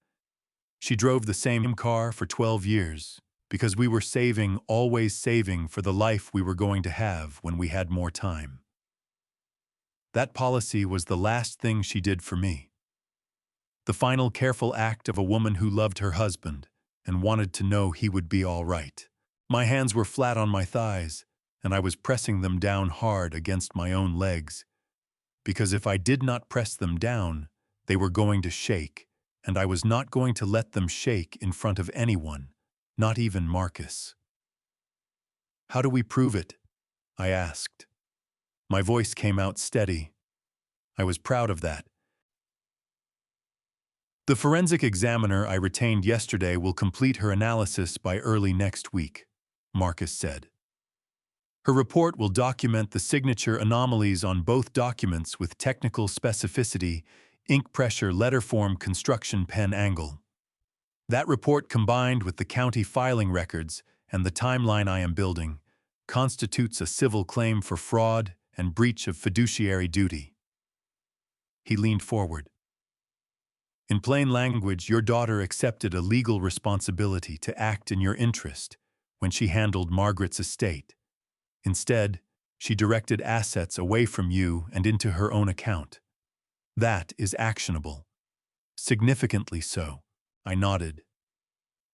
She drove the same car for 12 years because we were saving, always saving for the life we were going to have when we had more time. That policy was the last thing she did for me. The final careful act of a woman who loved her husband and wanted to know he would be all right. My hands were flat on my thighs, and I was pressing them down hard against my own legs, because if I did not press them down, they were going to shake, and I was not going to let them shake in front of anyone, not even Marcus. "How do we prove it?" I asked. My voice came out steady. I was proud of that. "The forensic examiner I retained yesterday will complete her analysis by early next week," Marcus said. "Her report will document the signature anomalies on both documents with technical specificity, ink pressure, letter form, construction, pen angle. That report, combined with the county filing records and the timeline I am building, constitutes a civil claim for fraud and breach of fiduciary duty." He leaned forward. "In plain language, your daughter accepted a legal responsibility to act in your interest when she handled Margaret's estate. Instead, she directed assets away from you and into her own account. That is actionable. Significantly so." I nodded.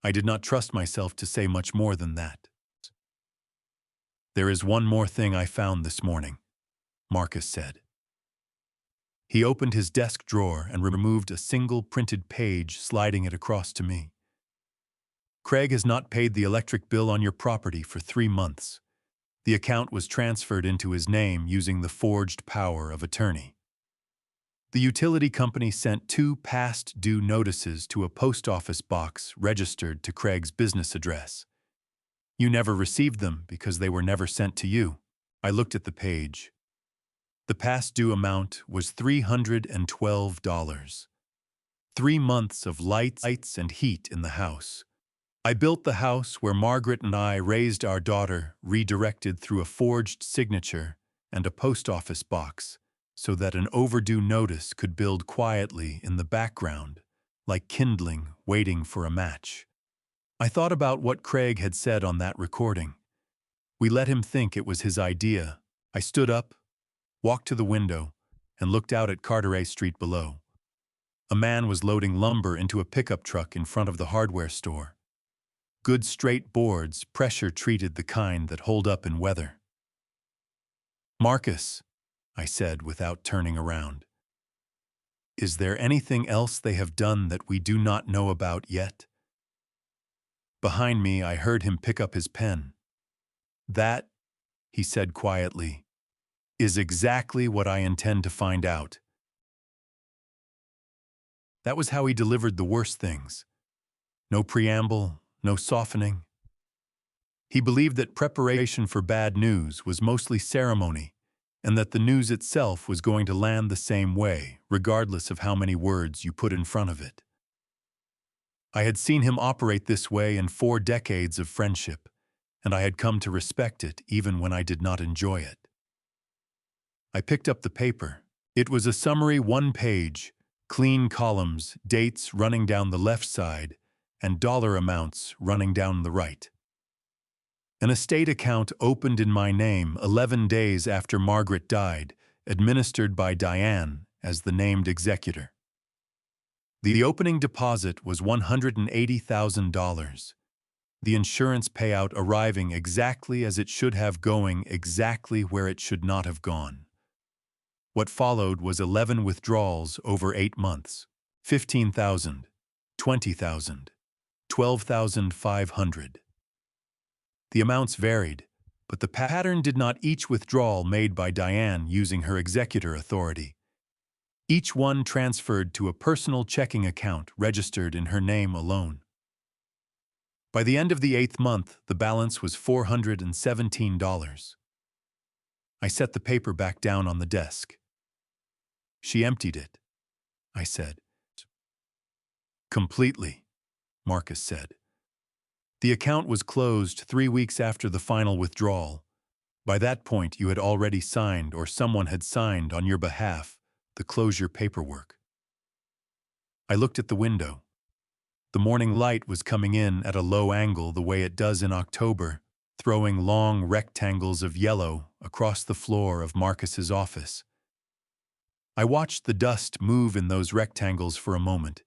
I did not trust myself to say much more than that. "There is one more thing I found this morning," Marcus said. He opened his desk drawer and removed a single printed page, sliding it across to me. "Craig has not paid the electric bill on your property for 3 months. The account was transferred into his name using the forged power of attorney. The utility company sent 2 past due notices to a post office box registered to Craig's business address. You never received them because they were never sent to you." I looked at the page. The past due amount was $312. 3 months of lights and heat in the house. I built the house where Margaret and I raised our daughter, redirected through a forged signature and a post office box, so that an overdue notice could build quietly in the background, like kindling waiting for a match. I thought about what Craig had said on that recording. We let him think it was his idea. I stood up, walked to the window, and looked out at Carteret Street below. A man was loading lumber into a pickup truck in front of the hardware store. Good straight boards, pressure-treated, the kind that hold up in weather. "Marcus," I said without turning around, "is there anything else they have done that we do not know about yet?" Behind me, I heard him pick up his pen. "That," he said quietly, "is exactly what I intend to find out." That was how he delivered the worst things. No preamble, no softening. He believed that preparation for bad news was mostly ceremony, and that the news itself was going to land the same way, regardless of how many words you put in front of it. I had seen him operate this way in 4 decades of friendship, and I had come to respect it even when I did not enjoy it. I picked up the paper. It was a summary 1-page, clean columns, dates running down the left side, and dollar amounts running down the right. An estate account opened in my name 11 days after Margaret died, administered by Diane as the named executor. The opening deposit was $180,000. The insurance payout arriving exactly as it should have, going exactly where it should not have gone. What followed was 11 withdrawals over 8 months. $15,000, $20,000, $12,500. The amounts varied, but the pattern did not: each withdrawal made by Diane using her executor authority. each one transferred to a personal checking account registered in her name alone. By the end of the 8th month, the balance was $417. I set the paper back down on the desk. She emptied it, I said. Completely, Marcus said. The account was closed 3 weeks after the final withdrawal. By that point, you had already signed, or someone had signed on your behalf, the closure paperwork. I looked at the window. The morning light was coming in at a low angle the way it does in October, throwing long rectangles of yellow across the floor of Marcus's office. I watched the dust move in those rectangles for a moment,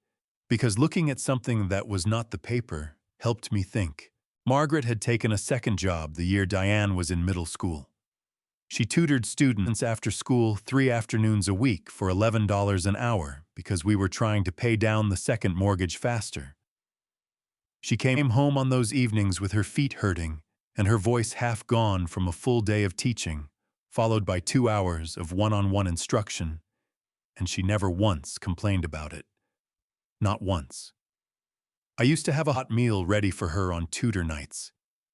because looking at something that was not the paper helped me think. Margaret had taken a second job the year Diane was in middle school. She tutored students after school 3 afternoons a week for $11 an hour because we were trying to pay down the second mortgage faster. She came home on those evenings with her feet hurting and her voice half gone from a full day of teaching, followed by 2 hours of one-on-one instruction, and she never once complained about it. Not once. I used to have a hot meal ready for her on tutor nights.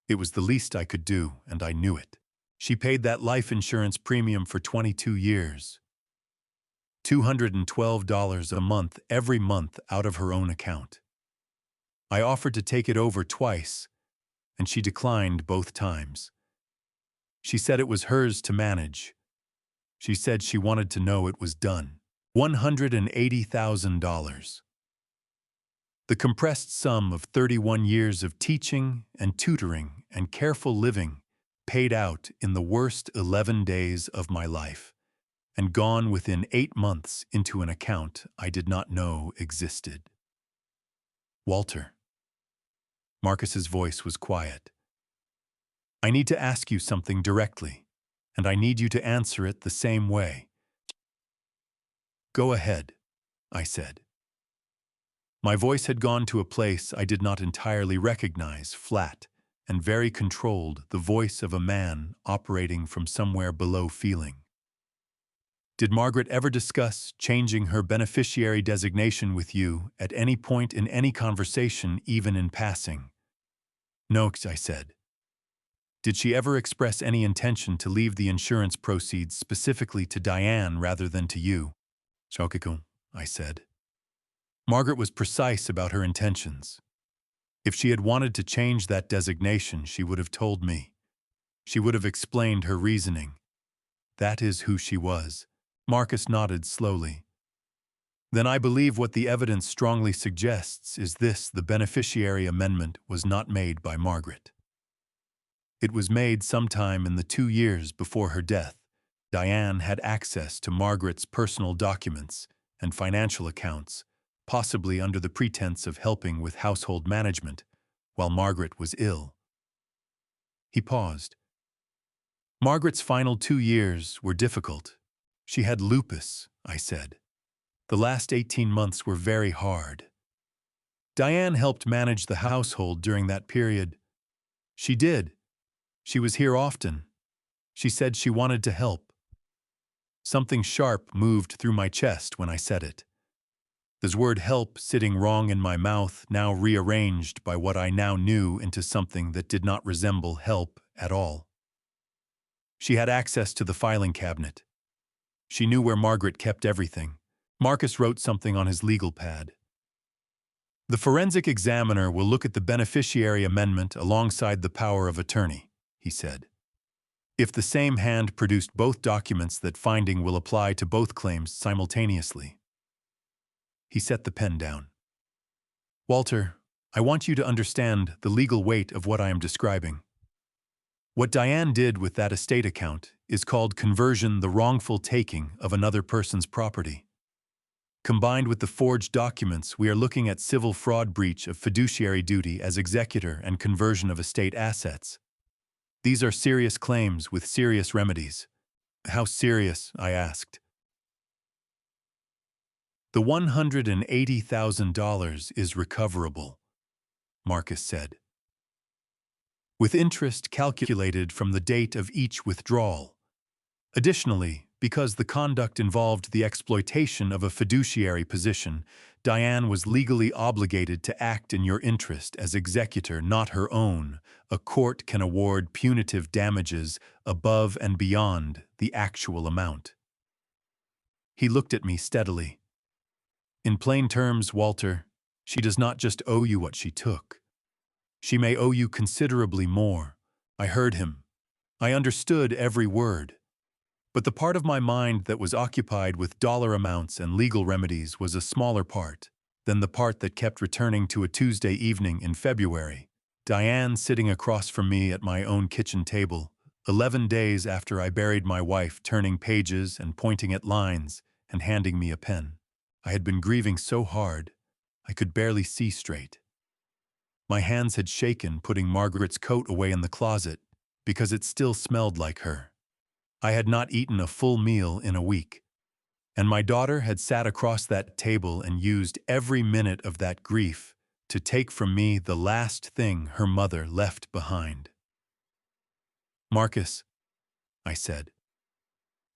It was the least I could do, and I knew it. She paid that life insurance premium for 22 years. $212 a month every month out of her own account. I offered to take it over twice, and she declined both times. She said it was hers to manage. She said she wanted to know it was done. $180,000. The compressed sum of 31 years of teaching and tutoring and careful living paid out in the worst 11 days of my life, and gone within 8 months into an account I did not know existed. Walter. Marcus's voice was quiet. I need to ask you something directly, and I need you to answer it the same way. Go ahead, I said. My voice had gone to a place I did not entirely recognize, flat and very controlled, the voice of a man operating from somewhere below feeling. Did Margaret ever discuss changing her beneficiary designation with you at any point in any conversation, even in passing? No, I said. Did she ever express any intention to leave the insurance proceeds specifically to Diane rather than to you? Chokiko, I said. Margaret was precise about her intentions. If she had wanted to change that designation, she would have told me. She would have explained her reasoning. That is who she was. Marcus nodded slowly. Then I believe what the evidence strongly suggests is this: the beneficiary amendment was not made by Margaret. It was made sometime in the 2 years before her death. Diane had access to Margaret's personal documents and financial accounts, possibly under the pretense of helping with household management, while Margaret was ill. He paused. Margaret's final 2 years were difficult. She had lupus, I said. The last 18 months were very hard. Diane helped manage the household during that period. She did. She was here often. She said she wanted to help. Something sharp moved through my chest when I said it. The word help sitting wrong in my mouth, now rearranged by what I now knew into something that did not resemble help at all. She had access to the filing cabinet. She knew where Margaret kept everything. Marcus wrote something on his legal pad. The forensic examiner will look at the beneficiary amendment alongside the power of attorney, he said. If the same hand produced both documents, that finding will apply to both claims simultaneously. He set the pen down. Walter, I want you to understand the legal weight of what I am describing. What Diane did with that estate account is called conversion, the wrongful taking of another person's property. Combined with the forged documents, we are looking at civil fraud, breach of fiduciary duty as executor, and conversion of estate assets. These are serious claims with serious remedies. How serious? I asked. The $180,000 is recoverable, Marcus said, with interest calculated from the date of each withdrawal. Additionally, Because the conduct involved the exploitation of a fiduciary position, Diane was legally obligated to act in your interest as executor, not her own. A court can award punitive damages above and beyond the actual amount. He looked at me steadily. In plain terms, Walter, she does not just owe you what she took. She may owe you considerably more. I heard him. I understood every word. But the part of my mind that was occupied with dollar amounts and legal remedies was a smaller part than the part that kept returning to a Tuesday evening in February. Diane sitting across from me at my own kitchen table, 11 days after I buried my wife, turning pages and pointing at lines and handing me a pen. I had been grieving so hard, I could barely see straight. My hands had shaken putting Margaret's coat away in the closet because it still smelled like her. I had not eaten a full meal in a week, and my daughter had sat across that table and used every minute of that grief to take from me the last thing her mother left behind. Marcus, I said.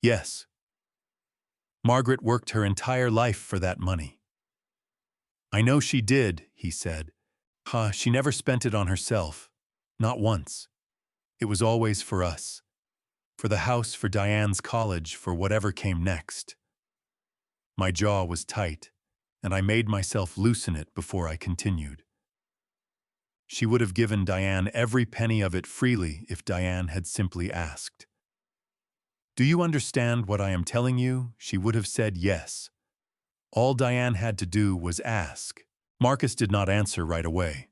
Yes. Margaret worked her entire life for that money. I know she did, he said. She never spent it on herself. Not once. It was always for us. For the house, for Diane's college, for whatever came next. My jaw was tight, and I made myself loosen it before I continued. She would have given Diane every penny of it freely if Diane had simply asked. Do you understand what I am telling you? She would have said yes. All Diane had to do was ask. Marcus did not answer right away.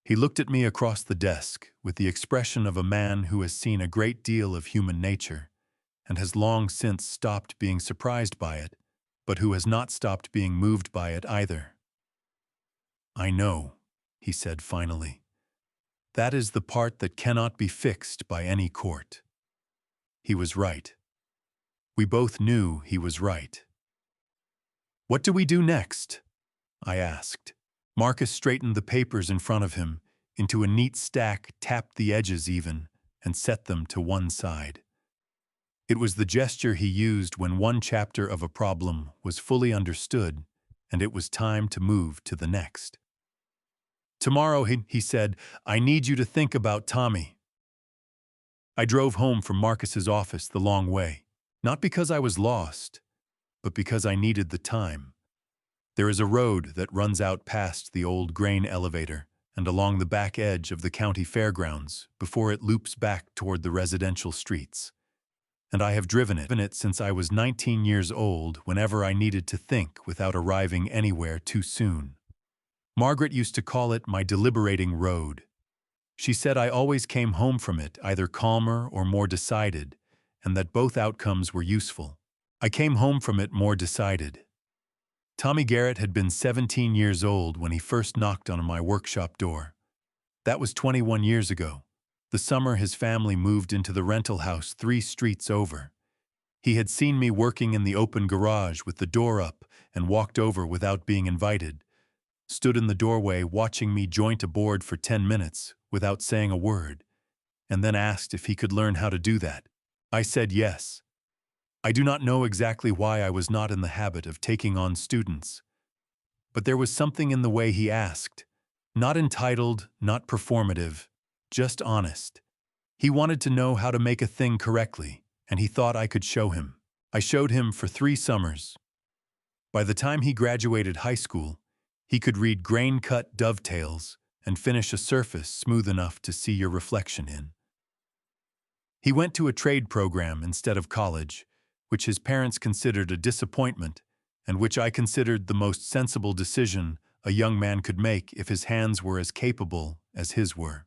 He looked at me across the desk with the expression of a man who has seen a great deal of human nature and has long since stopped being surprised by it, but who has not stopped being moved by it either. I know, he said finally. That is the part that cannot be fixed by any court. He was right. We both knew he was right. What do we do next? I asked. Marcus straightened the papers in front of him into a neat stack, tapped the edges even, and set them to one side. It was the gesture he used when one chapter of a problem was fully understood and it was time to move to the next. Tomorrow, he said, I need you to think about Tommy. I drove home from Marcus's office the long way, not because I was lost, but because I needed the time. There is a road that runs out past the old grain elevator and along the back edge of the county fairgrounds before it loops back toward the residential streets. And I have driven it since I was 19 years old whenever I needed to think without arriving anywhere too soon. Margaret used to call it my deliberating road. She said I always came home from it either calmer or more decided, and that both outcomes were useful. I came home from it more decided. Tommy Garrett had been 17 years old when he first knocked on my workshop door. That was 21 years ago, the summer his family moved into the rental house 3 streets over. He had seen me working in the open garage with the door up and walked over without being invited, stood in the doorway watching me joint a board for 10 minutes without saying a word, and then asked if he could learn how to do that. I said yes. I do not know exactly why I was not in the habit of taking on students, but there was something in the way he asked, not entitled, not performative, just honest. He wanted to know how to make a thing correctly, and he thought I could show him. I showed him for 3 summers. By the time he graduated high school, he could read grain-cut dovetails and finish a surface smooth enough to see your reflection in. He went to a trade program instead of college, which his parents considered a disappointment and which I considered the most sensible decision a young man could make if his hands were as capable as his were.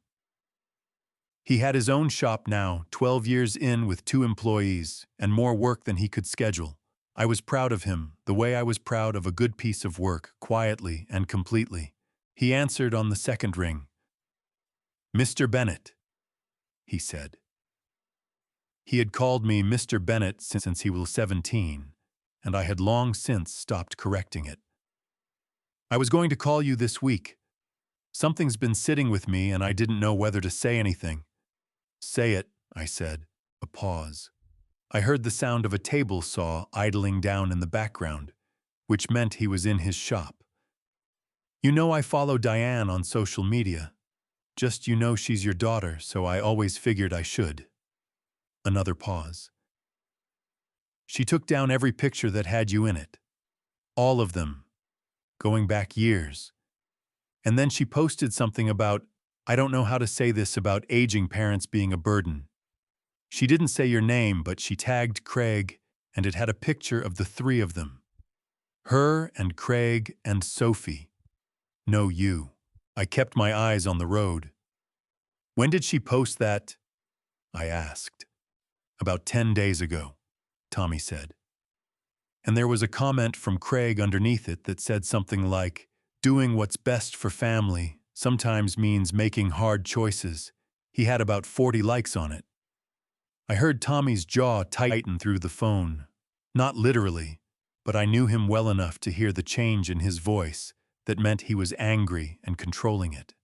He had his own shop now, 12 years in with 2 employees and more work than he could schedule. I was proud of him, the way I was proud of a good piece of work, quietly and completely. He answered on the second ring. Mr. Bennett, he said. He had called me Mr. Bennett since he was 17, and I had long since stopped correcting it. I was going to call you this week. Something's been sitting with me and I didn't know whether to say anything. Say it, I said. A pause. I heard the sound of a table saw idling down in the background, which meant he was in his shop. You know I follow Diane on social media. Just you know she's your daughter, so I always figured I should. Another pause. She took down every picture that had you in it. All of them. Going back years. And then she posted something about, I don't know how to say this, about aging parents being a burden. She didn't say your name, but she tagged Craig, and it had a picture of the three of them. Her and Craig and Sophie. No, you. I kept my eyes on the road. When did she post that? I asked. About 10 days ago, Tommy said. And there was a comment from Craig underneath it that said something like, doing what's best for family sometimes means making hard choices. He had about 40 likes on it. I heard Tommy's jaw tighten through the phone. Not literally, but I knew him well enough to hear the change in his voice that meant he was angry and controlling it.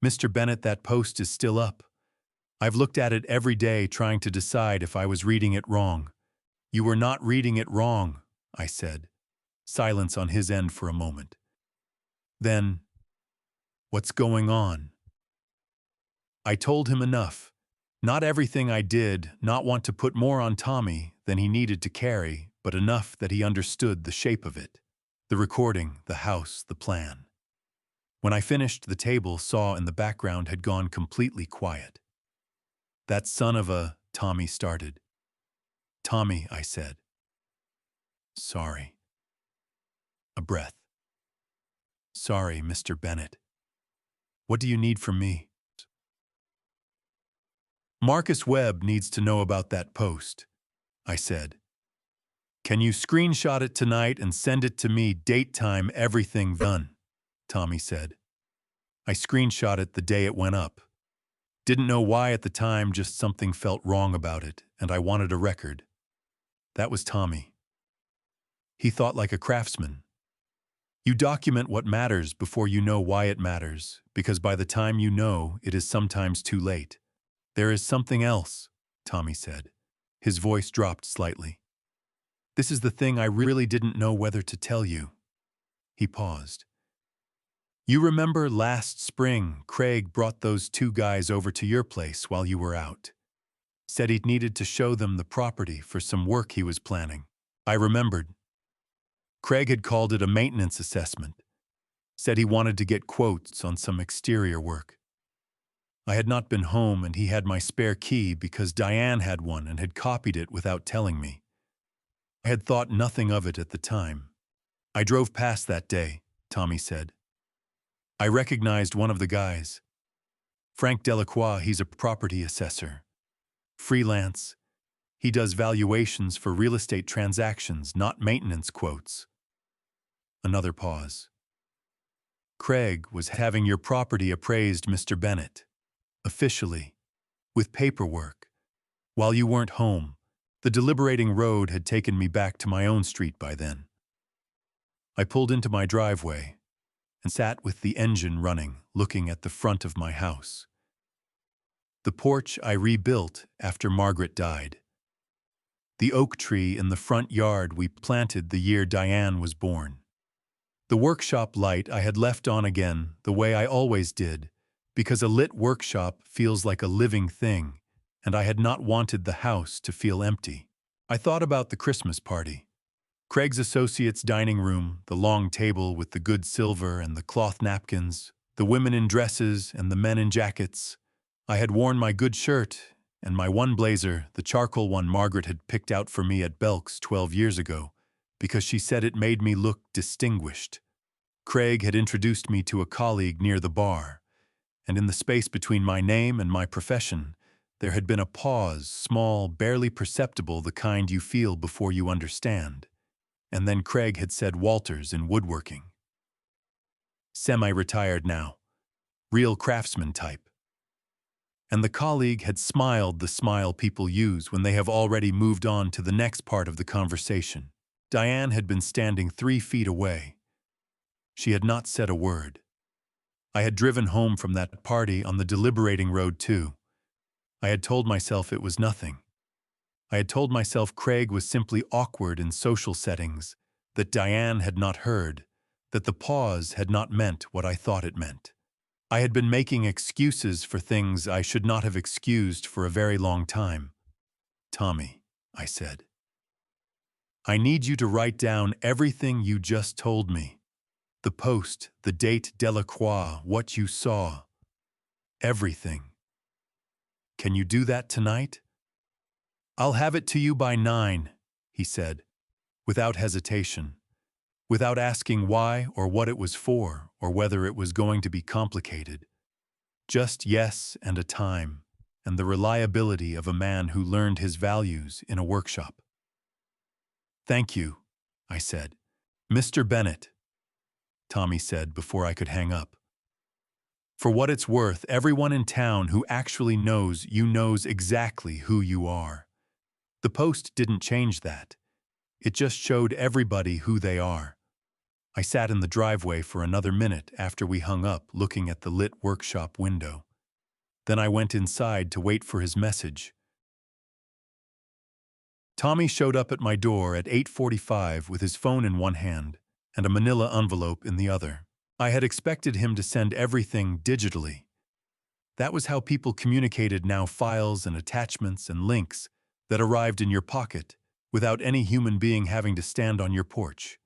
Mr. Bennett, that post is still up. I've looked at it every day trying to decide if I was reading it wrong. You were not reading it wrong, I said. Silence on his end for a moment. Then, what's going on? I told him enough. Not everything I did, not want to put more on Tommy than he needed to carry, but enough that he understood the shape of it. The recording, the house, the plan. When I finished, the table saw in the background had gone completely quiet. That son of a, Tommy started. Tommy, I said. Sorry. A breath. Sorry, Mr. Bennett. What do you need from me? Marcus Webb needs to know about that post, I said. Can you screenshot it tonight and send it to me, date, time, everything done, Tommy said. I screenshot it the day it went up. Didn't know why at the time, just something felt wrong about it, and I wanted a record. That was Tommy. He thought like a craftsman. You document what matters before you know why it matters, because by the time you know, it is sometimes too late. There is something else, Tommy said. His voice dropped slightly. This is the thing I really didn't know whether to tell you. He paused. You remember last spring, Craig brought those two guys over to your place while you were out. Said he needed to show them the property for some work he was planning. I remembered. Craig had called it a maintenance assessment. Said he wanted to get quotes on some exterior work. I had not been home and he had my spare key because Diane had one and had copied it without telling me. I had thought nothing of it at the time. I drove past that day, Tommy said. I recognized one of the guys. Frank Delacroix, he's a property assessor. Freelance. He does valuations for real estate transactions, not maintenance quotes. Another pause. Craig was having your property appraised, Mr. Bennett. Officially. With paperwork. While you weren't home, the deliberating road had taken me back to my own street by then. I pulled into my driveway and sat with the engine running, looking at the front of my house. The porch I rebuilt after Margaret died. The oak tree in the front yard we planted the year Diane was born. The workshop light I had left on again, the way I always did, because a lit workshop feels like a living thing, and I had not wanted the house to feel empty. I thought about the Christmas party. Craig's associates' dining room, the long table with the good silver and the cloth napkins, the women in dresses and the men in jackets. I had worn my good shirt and my one blazer, the charcoal one Margaret had picked out for me at Belk's 12 years ago, because she said it made me look distinguished. Craig had introduced me to a colleague near the bar, and in the space between my name and my profession, there had been a pause, small, barely perceptible, the kind you feel before you understand. And then Craig had said Walters in woodworking. Semi-retired now. Real craftsman type. And the colleague had smiled the smile people use when they have already moved on to the next part of the conversation. Diane had been standing 3 feet away. She had not said a word. I had driven home from that party on the deliberating road too. I had told myself it was nothing. I had told myself Craig was simply awkward in social settings, that Diane had not heard, that the pause had not meant what I thought it meant. I had been making excuses for things I should not have excused for a very long time. Tommy, I said, I need you to write down everything you just told me. The post, the date Delacroix, what you saw. Everything. Can you do that tonight? I'll have it to you by 9, he said, without hesitation, without asking why or what it was for or whether it was going to be complicated. Just yes and a time, and the reliability of a man who learned his values in a workshop. Thank you, I said. Mr. Bennett, Tommy said before I could hang up. For what it's worth, everyone in town who actually knows you knows exactly who you are. The post didn't change that. It just showed everybody who they are. I sat in the driveway for another minute after we hung up, looking at the lit workshop window. Then I went inside to wait for his message. Tommy showed up at my door at 8:45 with his phone in one hand and a manila envelope in the other. I had expected him to send everything digitally. That was how people communicated now, files and attachments and links that arrived in your pocket without any human being having to stand on your porch.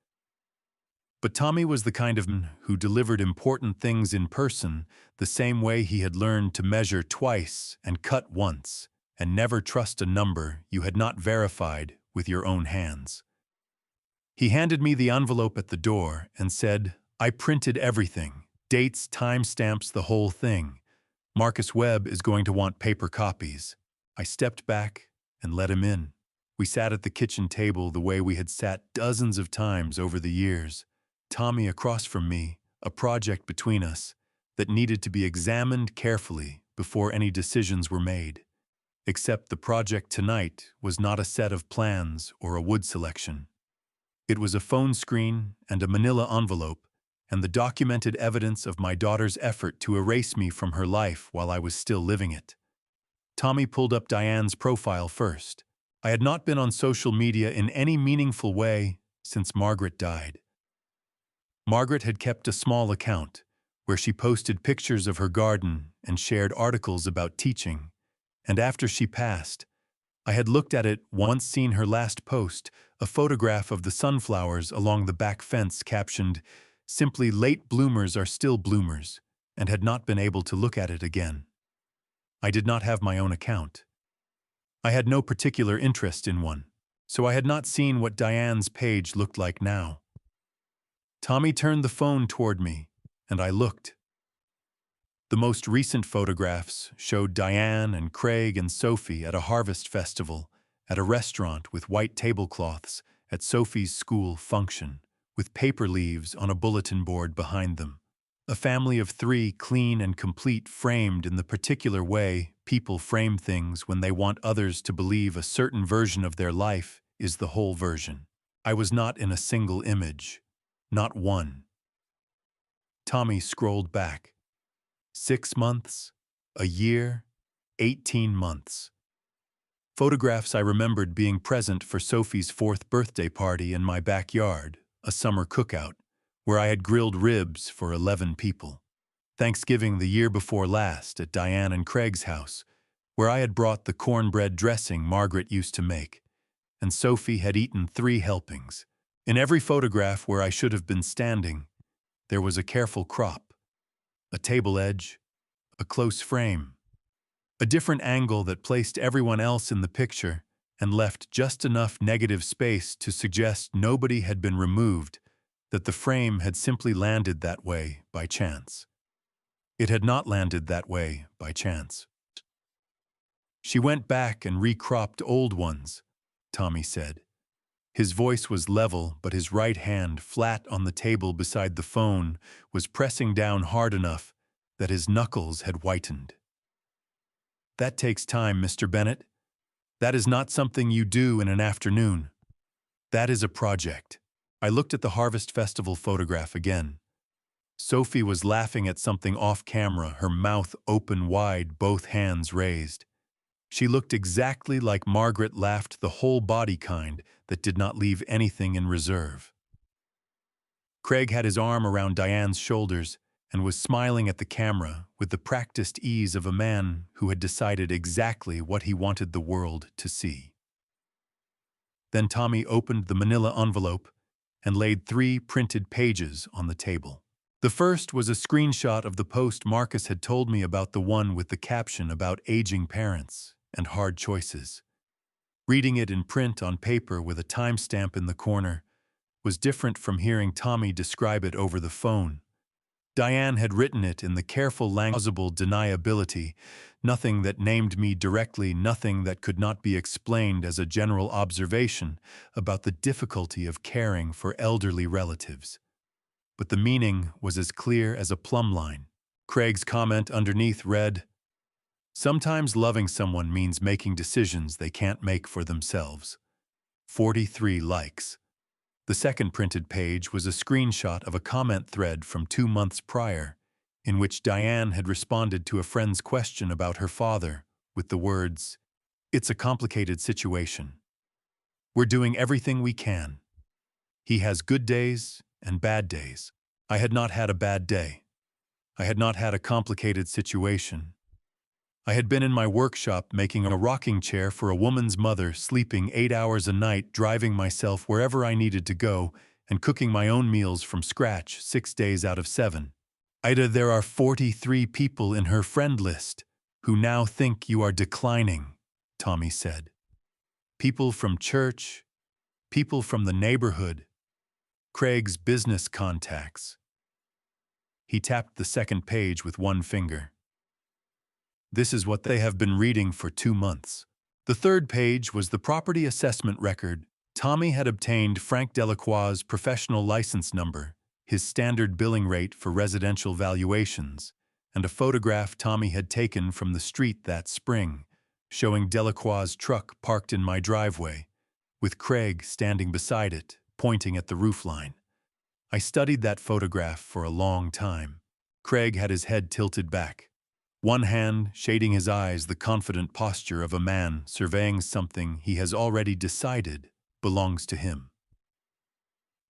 But Tommy was the kind of man who delivered important things in person the same way he had learned to measure twice and cut once, and never trust a number you had not verified with your own hands. He handed me the envelope at the door and said, I printed everything, dates, timestamps, the whole thing. Marcus Webb is going to want paper copies. I stepped back and let him in. We sat at the kitchen table the way we had sat dozens of times over the years. Tommy across from me, a project between us that needed to be examined carefully before any decisions were made. Except the project tonight was not a set of plans or a wood selection. It was a phone screen and a manila envelope and the documented evidence of my daughter's effort to erase me from her life while I was still living it. Tommy pulled up Diane's profile first. I had not been on social media in any meaningful way since Margaret died. Margaret had kept a small account where she posted pictures of her garden and shared articles about teaching, and after she passed, I had looked at it once, seen her last post, a photograph of the sunflowers along the back fence captioned, simply late bloomers are still bloomers, and had not been able to look at it again. I did not have my own account. I had no particular interest in one, so I had not seen what Diane's page looked like now. Tommy turned the phone toward me, and I looked. The most recent photographs showed Diane and Craig and Sophie at a harvest festival, at a restaurant with white tablecloths, at Sophie's school function, with paper leaves on a bulletin board behind them. A family of 3, clean and complete, framed in the particular way people frame things when they want others to believe a certain version of their life is the whole version. I was not in a single image. Not one. Tommy scrolled back. 6 months, a year, 18 months. Photographs I remembered being present for Sophie's 4th birthday party in my backyard, a summer cookout, where I had grilled ribs for 11 people. Thanksgiving the year before last at Diane and Craig's house, where I had brought the cornbread dressing Margaret used to make, and Sophie had eaten 3 helpings. In every photograph where I should have been standing, there was a careful crop, a table edge, a close frame, a different angle that placed everyone else in the picture and left just enough negative space to suggest nobody had been removed, that the frame had simply landed that way by chance. It had not landed that way by chance. She went back and recropped old ones, Tommy said. His voice was level, but his right hand, flat on the table beside the phone, was pressing down hard enough that his knuckles had whitened. That takes time, Mr. Bennett. That is not something you do in an afternoon. That is a project. I looked at the Harvest Festival photograph again. Sophie was laughing at something off camera, her mouth open wide, both hands raised. She looked exactly like Margaret laughed, the whole body kind that did not leave anything in reserve. Craig had his arm around Diane's shoulders and was smiling at the camera with the practiced ease of a man who had decided exactly what he wanted the world to see. Then Tommy opened the manila envelope and laid 3 printed pages on the table. The first was a screenshot of the post Marcus had told me about, the one with the caption about aging parents and hard choices. Reading it in print on paper with a timestamp in the corner was different from hearing Tommy describe it over the phone. Diane had written it in the careful plausible deniability, nothing that named me directly, nothing that could not be explained as a general observation about the difficulty of caring for elderly relatives. But the meaning was as clear as a plumb line. Craig's comment underneath read, "Sometimes loving someone means making decisions they can't make for themselves." 43 likes. The second printed page was a screenshot of a comment thread from 2 months prior, in which Diane had responded to a friend's question about her father with the words, "It's a complicated situation. We're doing everything we can. He has good days and bad days. I had not had a bad day. I had not had a complicated situation. I had been in my workshop making a rocking chair for a woman's mother, sleeping 8 hours a night, driving myself wherever I needed to go, and cooking my own meals from scratch 6 days out of 7. Ida, there are 43 people in her friend list who now think you are declining," Tommy said. "People from church, people from the neighborhood, Craig's business contacts." He tapped the second page with one finger. "This is what they have been reading for 2 months." The third page was the property assessment record. Tommy had obtained Frank Delacroix's professional license number, his standard billing rate for residential valuations, and a photograph Tommy had taken from the street that spring, showing Delacroix's truck parked in my driveway, with Craig standing beside it, pointing at the roofline. I studied that photograph for a long time. Craig had his head tilted back, one hand shading his eyes, the confident posture of a man surveying something he has already decided belongs to him.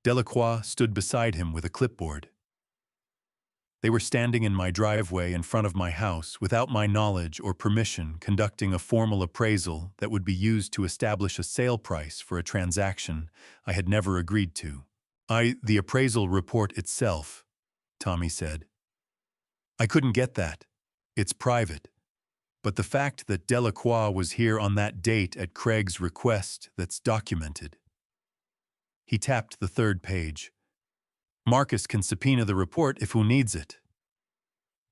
Delacroix stood beside him with a clipboard. They were standing in my driveway in front of my house without my knowledge or permission, conducting a formal appraisal that would be used to establish a sale price for a transaction I had never agreed to. The appraisal report itself," Tommy said. "I couldn't get that. It's private. But the fact that Delacroix was here on that date at Craig's request, that's documented." He tapped the third page. "Marcus can subpoena the report if who needs it."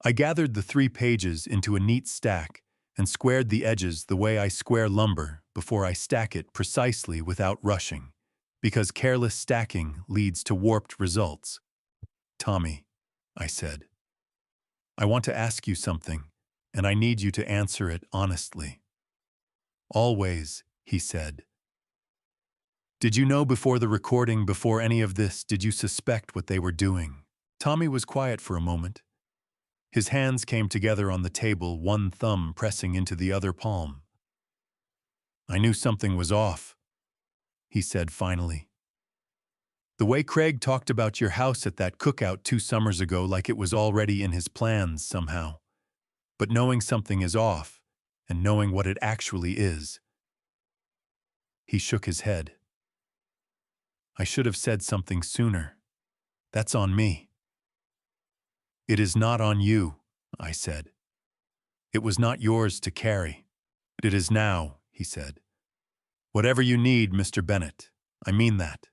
I gathered the 3 pages into a neat stack and squared the edges the way I square lumber before I stack it precisely without rushing, because careless stacking leads to warped results. "Tommy," I said, "I want to ask you something, and I need you to answer it honestly." "Always," he said. "Did you know before the recording, before any of this, did you suspect what they were doing?" Tommy was quiet for a moment. His hands came together on the table, one thumb pressing into the other palm. "I knew something was off," he said finally. "The way Craig talked about your house at that cookout 2 summers ago, like it was already in his plans somehow. But knowing something is off, and knowing what it actually is." He shook his head. "I should have said something sooner. That's on me." "It is not on you," I said. "It was not yours to carry. It is now," he said. "Whatever you need, Mr. Bennett. I mean that."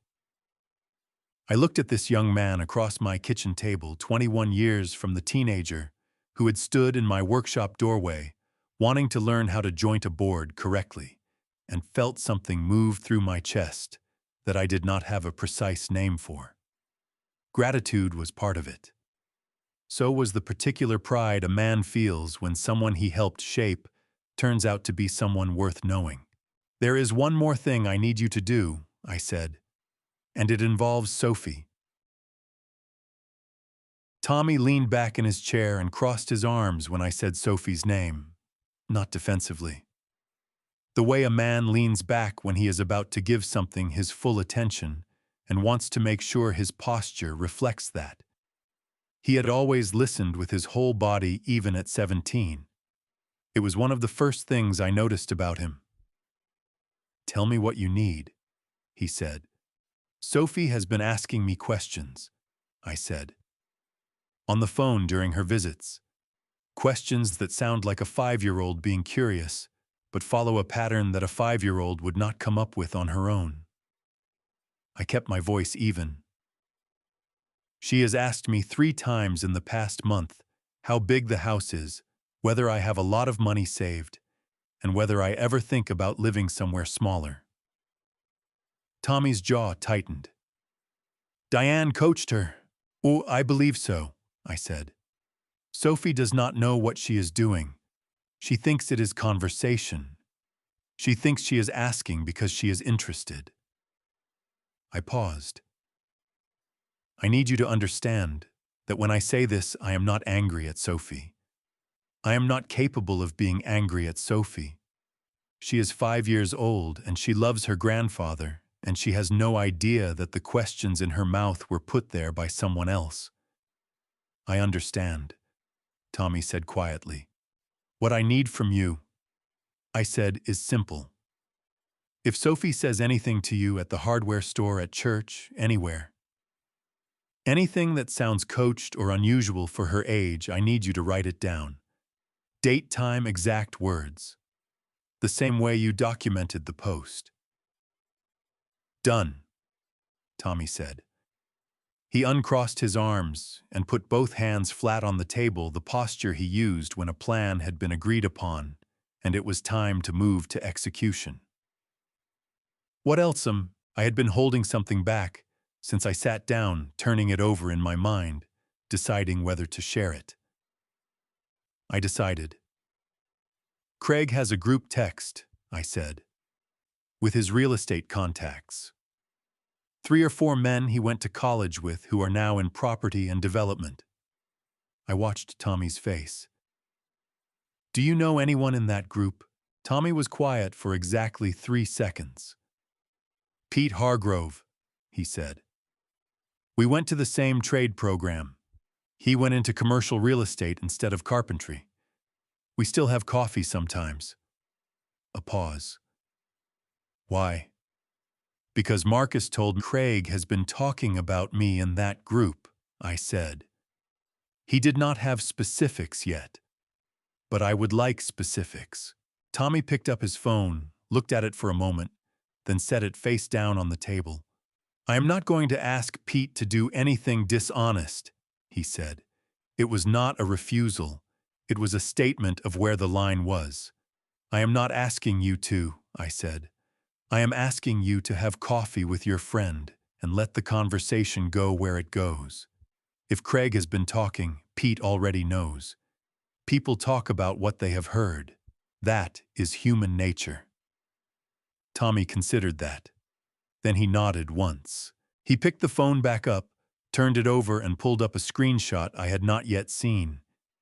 I looked at this young man across my kitchen table, 21 years from the teenager who had stood in my workshop doorway, wanting to learn how to joint a board correctly, and felt something move through my chest that I did not have a precise name for. Gratitude was part of it. So was the particular pride a man feels when someone he helped shape turns out to be someone worth knowing. "There is one more thing I need you to do," I said, "and it involves Sophie." Tommy leaned back in his chair and crossed his arms when I said Sophie's name, not defensively. The way a man leans back when he is about to give something his full attention and wants to make sure his posture reflects that. He had always listened with his whole body even at 17. It was one of the first things I noticed about him. "Tell me what you need," he said. "Sophie has been asking me questions," I said. "On the phone during her visits. Questions that sound like a 5-year-old being curious, but follow a pattern that a 5-year-old would not come up with on her own." I kept my voice even. "She has asked me 3 times in the past month how big the house is, whether I have a lot of money saved, and whether I ever think about living somewhere smaller." Tommy's jaw tightened. "Diane coached her." "Oh, I believe so," I said. "Sophie does not know what she is doing. She thinks it is conversation. She thinks she is asking because she is interested." I paused. "I need you to understand that when I say this, I am not angry at Sophie. I am not capable of being angry at Sophie. She is 5 years old and she loves her grandfather, and she has no idea that the questions in her mouth were put there by someone else." "I understand," Tommy said quietly. "What I need from you," I said, "is simple. If Sophie says anything to you at the hardware store, at church, anywhere, anything that sounds coached or unusual for her age, I need you to write it down. Date, time, exact words. The same way you documented the post." "Done," Tommy said. He uncrossed his arms and put both hands flat on the table, the posture he used when a plan had been agreed upon, and it was time to move to execution. "What else? I had been holding something back since I sat down, turning it over in my mind, deciding whether to share it. I decided. "Craig has a group text," I said, "with his real estate contacts. 3 or 4 men he went to college with who are now in property and development." I watched Tommy's face. "Do you know anyone in that group?" Tommy was quiet for exactly 3 seconds. "Pete Hargrove," he said. "We went to the same trade program. He went into commercial real estate instead of carpentry. We still have coffee sometimes." A pause. "Why?" "Because Marcus told me Craig has been talking about me in that group," I said. "He did not have specifics yet, but I would like specifics." Tommy picked up his phone, looked at it for a moment, then set it face down on the table. "I am not going to ask Pete to do anything dishonest," he said. It was not a refusal. It was a statement of where the line was. "I am not asking you to," I said. "I am asking you to have coffee with your friend and let the conversation go where it goes. If Craig has been talking, Pete already knows. People talk about what they have heard. That is human nature." Tommy considered that. Then he nodded once. He picked the phone back up, turned it over, and pulled up a screenshot I had not yet seen.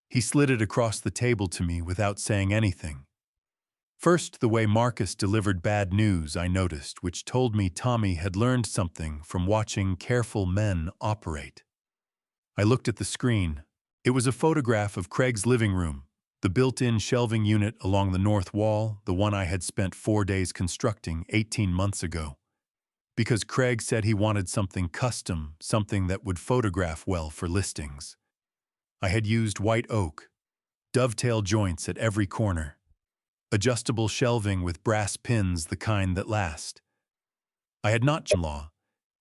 He slid it across the table to me without saying anything. First, the way Marcus delivered bad news I noticed, which told me Tommy had learned something from watching careful men operate. I looked at the screen. It was a photograph of Craig's living room, the built-in shelving unit along the north wall, the one I had spent 4 days constructing 18 months ago. Because Craig said he wanted something custom, something that would photograph well for listings. I had used white oak, dovetail joints at every corner, adjustable shelving with brass pins, the kind that last. I had not changed law,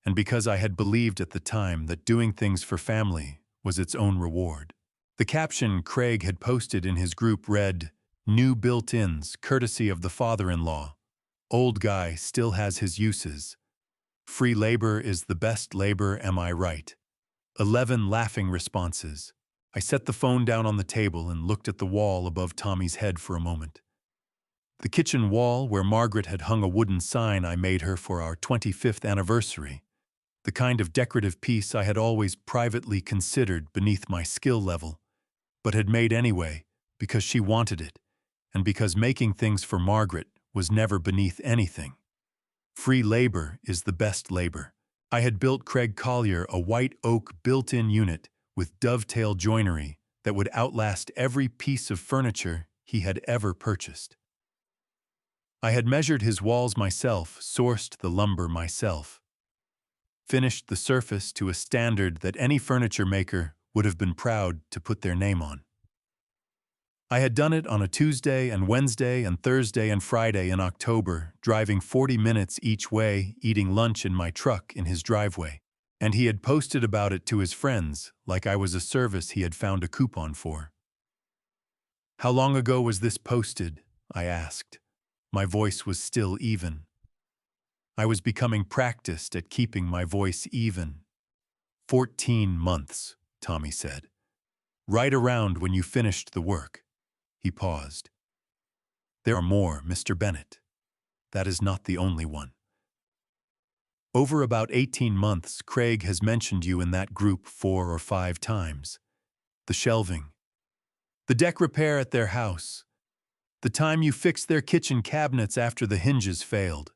and because I had believed at the time that doing things for family was its own reward. The caption Craig had posted in his group read, "New built-ins, courtesy of the father-in-law. Old guy still has his uses. Free labor is the best labor, am I right?" 11 laughing responses. I set the phone down on the table and looked at the wall above Tommy's head for a moment. The kitchen wall where Margaret had hung a wooden sign I made her for our 25th anniversary. The kind of decorative piece I had always privately considered beneath my skill level, but had made anyway because she wanted it, and because making things for Margaret was never beneath anything. Free labor is the best labor. I had built Craig Collier a white oak built-in unit with dovetail joinery that would outlast every piece of furniture he had ever purchased. I had measured his walls myself, sourced the lumber myself, finished the surface to a standard that any furniture maker would have been proud to put their name on. I had done it on a Tuesday and Wednesday and Thursday and Friday in October, driving 40 minutes each way, eating lunch in my truck in his driveway. And he had posted about it to his friends, like I was a service he had found a coupon for. "How long ago was this posted?" I asked. My voice was still even. I was becoming practiced at keeping my voice even. 14 months, Tommy said. "Right around when you finished the work." He paused. "There are more, Mr. Bennett. That is not the only one. Over about 18 months, Craig has mentioned you in that group 4 or 5 times. The shelving. The deck repair at their house. The time you fixed their kitchen cabinets after the hinges failed."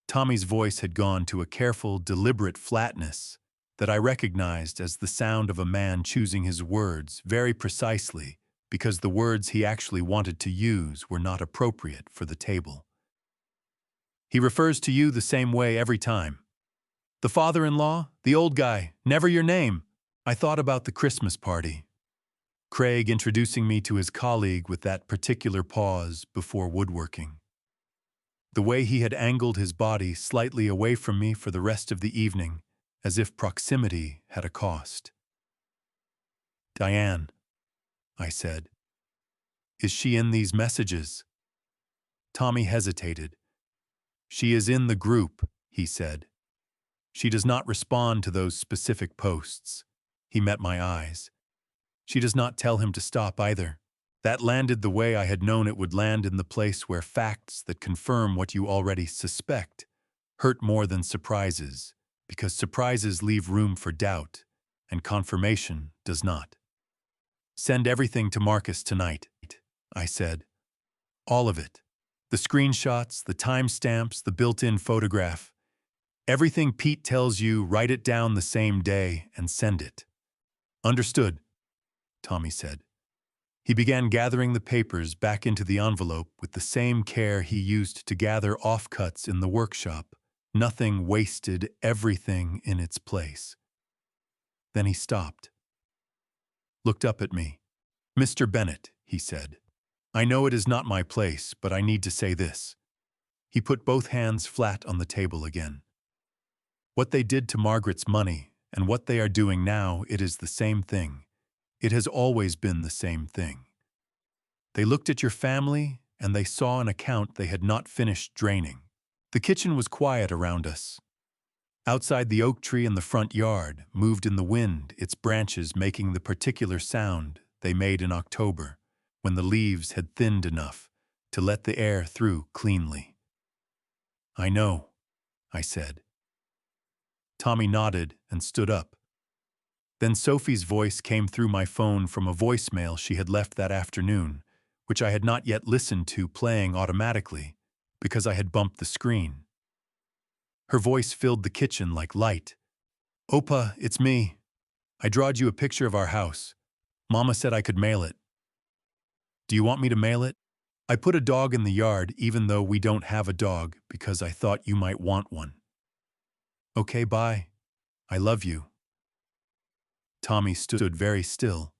Tommy's voice had gone to a careful, deliberate flatness that I recognized as the sound of a man choosing his words very precisely because the words he actually wanted to use were not appropriate for the table. "He refers to you the same way every time. The father-in-law, the old guy, never your name." I thought about the Christmas party. Craig introducing me to his colleague with that particular pause before woodworking. The way he had angled his body slightly away from me for the rest of the evening, as if proximity had a cost. "Diane," I said. "Is she in these messages?" Tommy hesitated. "She is in the group," he said. "She does not respond to those specific posts." He met my eyes. "She does not tell him to stop either." That landed the way I had known it would land, in the place where facts that confirm what you already suspect hurt more than surprises, because surprises leave room for doubt, and confirmation does not. "Send everything to Marcus tonight," I said. "All of it. The screenshots, the timestamps, the built-in photograph. Everything Pete tells you, write it down the same day and send it." "Understood," Tommy said. He began gathering the papers back into the envelope with the same care he used to gather offcuts in the workshop. Nothing wasted, everything in its place. Then he stopped. Looked up at me. "Mr. Bennett," he said. "I know it is not my place, but I need to say this." He put both hands flat on the table again. "What they did to Margaret's money and what they are doing now, it is the same thing. It has always been the same thing. They looked at your family and they saw an account they had not finished draining. The kitchen was quiet around us. Outside, the oak tree in the front yard moved in the wind, its branches making the particular sound they made in October, when the leaves had thinned enough to let the air through cleanly." "I know," I said. Tommy nodded and stood up. Then Sophie's voice came through my phone from a voicemail she had left that afternoon, which I had not yet listened to, playing automatically because I had bumped the screen. Her voice filled the kitchen like light. "Opa, it's me. I drawed you a picture of our house. Mama said I could mail it. Do you want me to mail it? I put a dog in the yard even though we don't have a dog because I thought you might want one. Okay, bye. I love you." Tommy stood very still.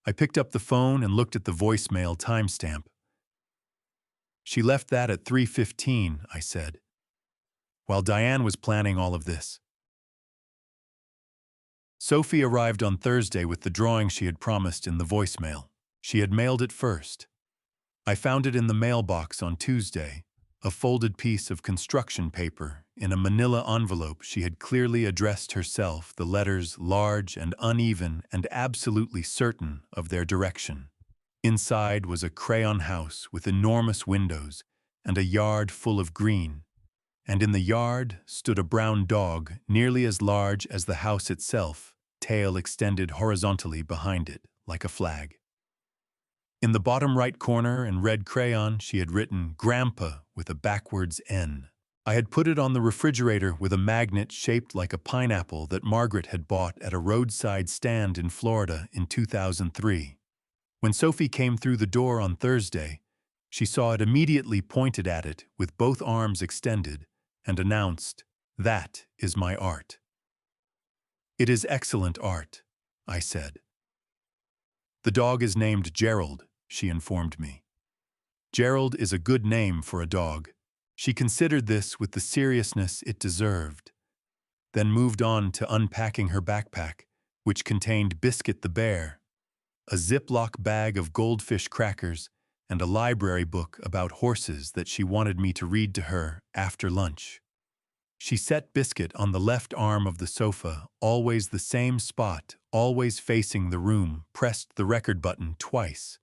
I picked up the phone and looked at the voicemail timestamp. "She left that at 3:15, I said, "while Diane was planning all of this." Sophie arrived on Thursday with the drawing she had promised in the voicemail. She had mailed it first. I found it in the mailbox on Tuesday, a folded piece of construction paper in a manila envelope she had clearly addressed herself, the letters large and uneven and absolutely certain of their direction. Inside was a crayon house with enormous windows and a yard full of green, and in the yard stood a brown dog nearly as large as the house itself, tail extended horizontally behind it like a flag. In the bottom right corner in red crayon, she had written Grandpa with a backwards N. I had put it on the refrigerator with a magnet shaped like a pineapple that Margaret had bought at a roadside stand in Florida in 2003. When Sophie came through the door on Thursday, she saw it immediately, pointed at it with both arms extended, and announced, "That is my art." "It is excellent art," I said. "The dog is named Gerald," she informed me. "Gerald is a good name for a dog." She considered this with the seriousness it deserved, then moved on to unpacking her backpack, which contained Biscuit the bear, a Ziploc bag of goldfish crackers, and a library book about horses that she wanted me to read to her after lunch. She set Biscuit on the left arm of the sofa, always the same spot, always facing the room, pressed the record button twice.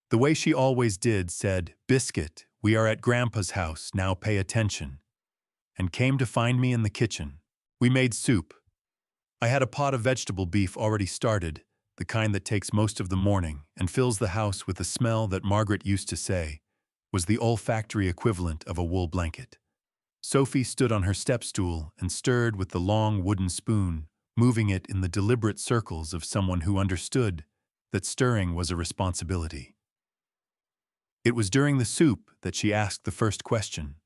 The way she always did, said, "Biscuit, we are at Grandpa's house, now pay attention," and came to find me in the kitchen. We made soup. I had a pot of vegetable beef already started, the kind that takes most of the morning and fills the house with a smell that Margaret used to say was the olfactory equivalent of a wool blanket. Sophie stood on her step stool and stirred with the long wooden spoon, moving it in the deliberate circles of someone who understood that stirring was a responsibility. It was during the soup that she asked the first question.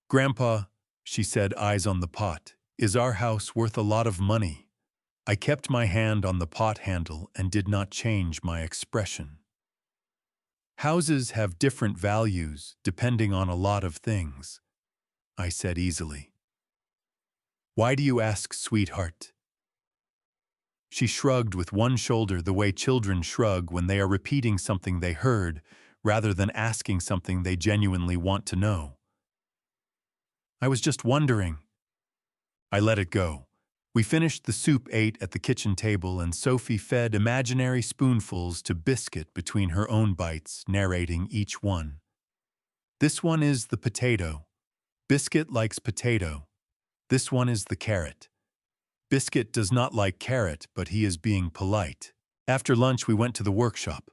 "Grandpa," she said, eyes on the pot, "is our house worth a lot of money?" I kept my hand on the pot handle and did not change my expression. "Houses have different values depending on a lot of things," I said easily. "Why do you ask, sweetheart?" She shrugged with one shoulder the way children shrug when they are repeating something they heard, rather than asking something they genuinely want to know. "I was just wondering." I let it go. We finished the soup, ate at the kitchen table, and Sophie fed imaginary spoonfuls to Biscuit between her own bites, narrating each one. "This one is the potato. Biscuit likes potato. This one is the carrot. Biscuit does not like carrot, but he is being polite." After lunch, we went to the workshop.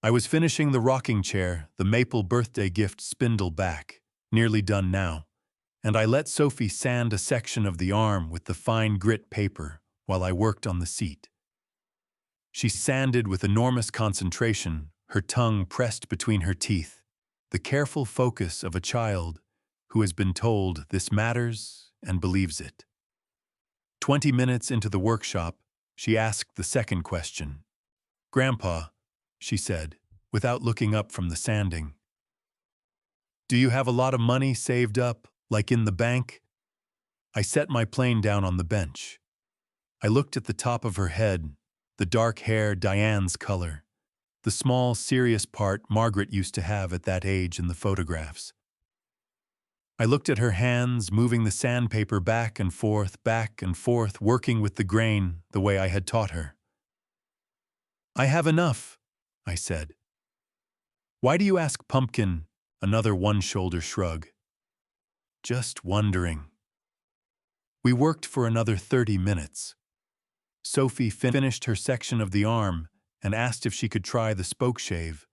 I was finishing the rocking chair, the maple birthday gift spindle back, nearly done now, and I let Sophie sand a section of the arm with the fine grit paper while I worked on the seat. She sanded with enormous concentration, her tongue pressed between her teeth, the careful focus of a child who has been told this matters and believes it. 20 minutes into the workshop, she asked the second question. "Grandpa," she said, without looking up from the sanding, "do you have a lot of money saved up, like in the bank?" I set my plane down on the bench. I looked at the top of her head, the dark hair Diane's color, the small, serious part Margaret used to have at that age in the photographs. I looked at her hands, moving the sandpaper back and forth, working with the grain the way I had taught her. "I have enough," I said. "Why do you ask, pumpkin?" Another one-shoulder shrug. "Just wondering." We worked for another 30 minutes. Sophie finished her section of the arm and asked if she could try the spokeshave,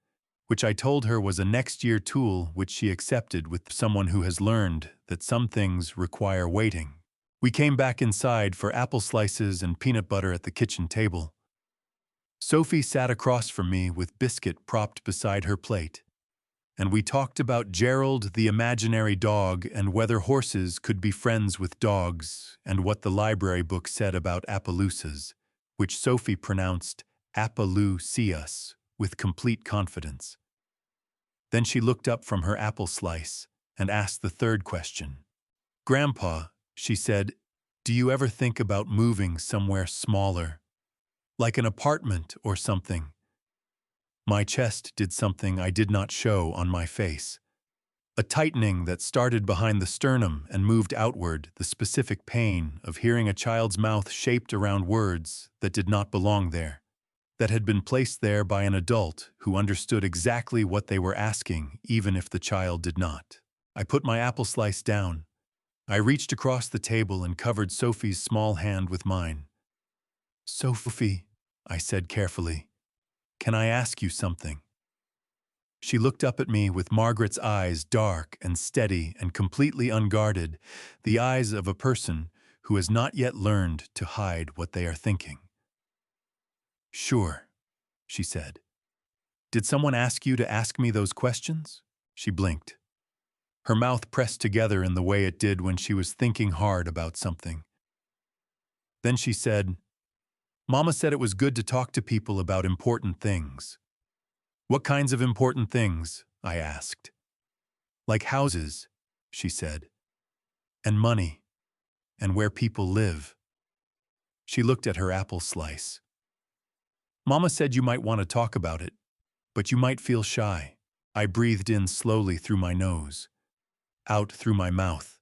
which I told her was a next-year tool which she accepted with someone who has learned that some things require waiting. We came back inside for apple slices and peanut butter at the kitchen table. Sophie sat across from me with Biscuit propped beside her plate, and we talked about Gerald the imaginary dog and whether horses could be friends with dogs and what the library book said about Appaloosas, which Sophie pronounced Appaloo-see-us with complete confidence. Then she looked up from her apple slice and asked the third question. "Grandpa," she said, "do you ever think about moving somewhere smaller, like an apartment or something?" My chest did something I did not show on my face. A tightening that started behind the sternum and moved outward, the specific pain of hearing a child's mouth shaped around words that did not belong there, that had been placed there by an adult who understood exactly what they were asking, even if the child did not. I put my apple slice down. I reached across the table and covered Sophie's small hand with mine. "Sophie," I said carefully, Can I ask you something? She looked up at me with Margaret's eyes dark and steady and completely unguarded, the eyes of a person who has not yet learned to hide what they are thinking. Sure, she said. Did someone ask you to ask me those questions? She blinked. Her mouth pressed together in the way it did when she was thinking hard about something. Then she said, Mama said it was good to talk to people about important things. What kinds of important things? I asked. Like houses, she said, and money, and where people live. She looked at her apple slice. Mama said you might want to talk about it, but you might feel shy. I breathed in slowly through my nose, out through my mouth.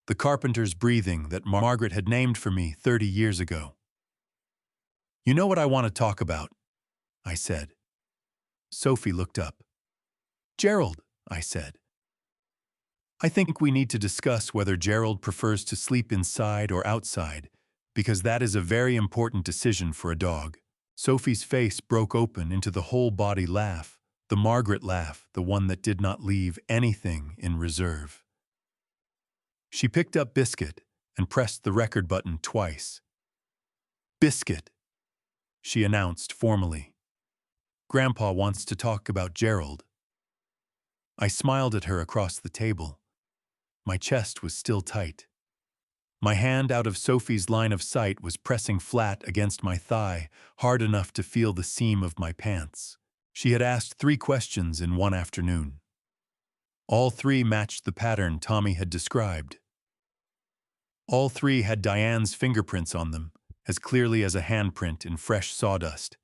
The carpenter's breathing that Margaret had named for me 30 years ago. You know what I want to talk about, I said. Sophie looked up. Gerald, I said. I think we need to discuss whether Gerald prefers to sleep inside or outside, because that is a very important decision for a dog. Sophie's face broke open into the whole-body laugh, the Margaret laugh, the one that did not leave anything in reserve. She picked up Biscuit and pressed the record button twice. Biscuit, she announced formally. Grandpa wants to talk about Gerald. I smiled at her across the table. My chest was still tight. My hand out of Sophie's line of sight was pressing flat against my thigh, hard enough to feel the seam of my pants. She had asked 3 questions in one afternoon. All 3 matched the pattern Tommy had described. All 3 had Diane's fingerprints on them, as clearly as a handprint in fresh sawdust.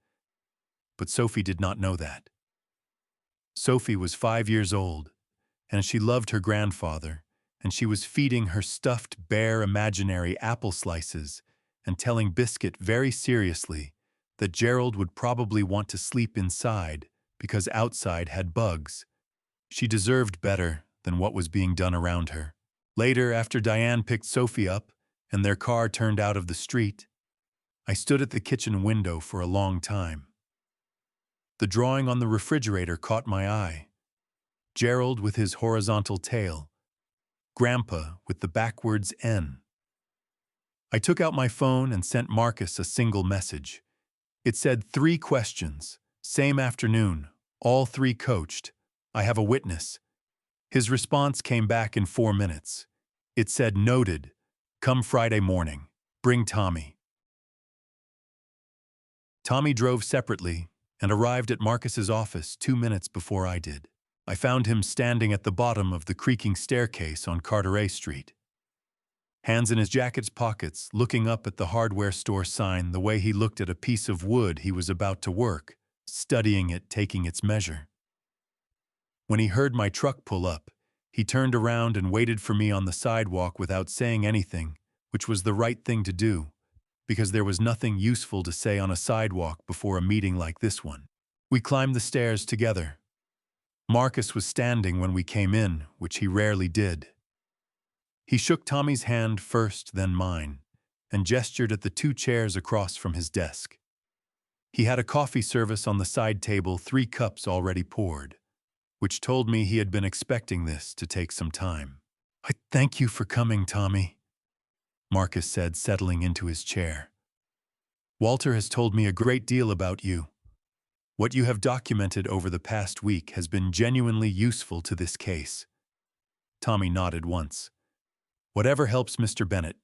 But Sophie did not know that. Sophie was 5 years old, and she loved her grandfather, and she was feeding her stuffed bear imaginary apple slices and telling Biscuit very seriously that Gerald would probably want to sleep inside because outside had bugs. She deserved better than what was being done around her. Later, after Diane picked Sophie up and their car turned out of the street, I stood at the kitchen window for a long time. The drawing on the refrigerator caught my eye. Gerald with his horizontal tail, Grandpa with the backwards N. I took out my phone and sent Marcus a single message. It said 3 questions, same afternoon, all 3 coached. I have a witness. His response came back in 4 minutes. It said, noted, come Friday morning, bring Tommy. Tommy drove separately and arrived at Marcus's office 2 minutes before I did. I found him standing at the bottom of the creaking staircase on Carteret Street. Hands in his jacket's pockets, looking up at the hardware store sign the way he looked at a piece of wood he was about to work, studying it, taking its measure. When he heard my truck pull up, he turned around and waited for me on the sidewalk without saying anything, which was the right thing to do, because there was nothing useful to say on a sidewalk before a meeting like this one. We climbed the stairs together. Marcus was standing when we came in, which he rarely did. He shook Tommy's hand first, then mine, and gestured at the 2 chairs across from his desk. He had a coffee service on the side table, 3 cups already poured, which told me he had been expecting this to take some time. I thank you for coming, Tommy, Marcus said, settling into his chair. Walter has told me a great deal about you. What you have documented over the past week has been genuinely useful to this case. Tommy nodded once. Whatever helps Mr. Bennett.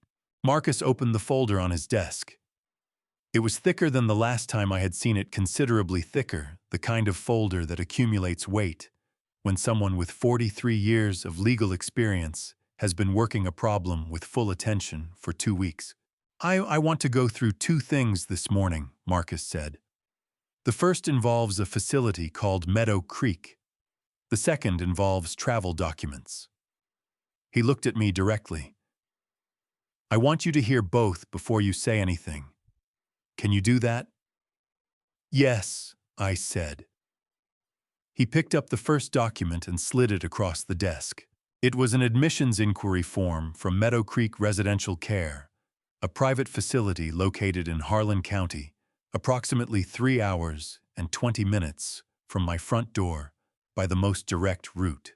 Marcus opened the folder on his desk. It was thicker than the last time I had seen it, considerably thicker, the kind of folder that accumulates weight when someone with 43 years of legal experience has been working a problem with full attention for 2 weeks. I want to go through 2 things this morning, Marcus said. The first involves a facility called Meadow Creek. The second involves travel documents. He looked at me directly. I want you to hear both before you say anything. Can you do that? Yes, I said. He picked up the first document and slid it across the desk. It was an admissions inquiry form from Meadow Creek Residential Care, a private facility located in Harlan County, approximately 3 hours and 20 minutes from my front door by the most direct route.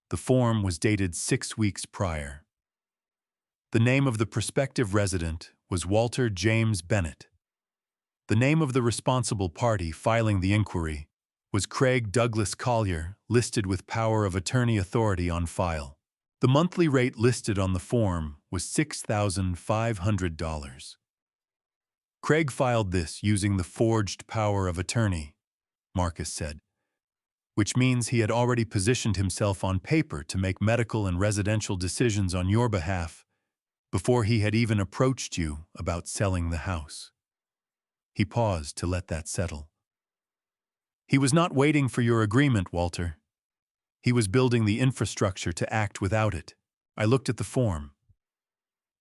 The form was dated 6 weeks prior. The name of the prospective resident was Walter James Bennett. The name of the responsible party filing the inquiry was Craig Douglas Collier, listed with power of attorney authority on file. The monthly rate listed on the form was $6,500. Craig filed this using the forged power of attorney, Marcus said, which means he had already positioned himself on paper to make medical and residential decisions on your behalf before he had even approached you about selling the house. He paused to let that settle. He was not waiting for your agreement, Walter. He was building the infrastructure to act without it. I looked at the form.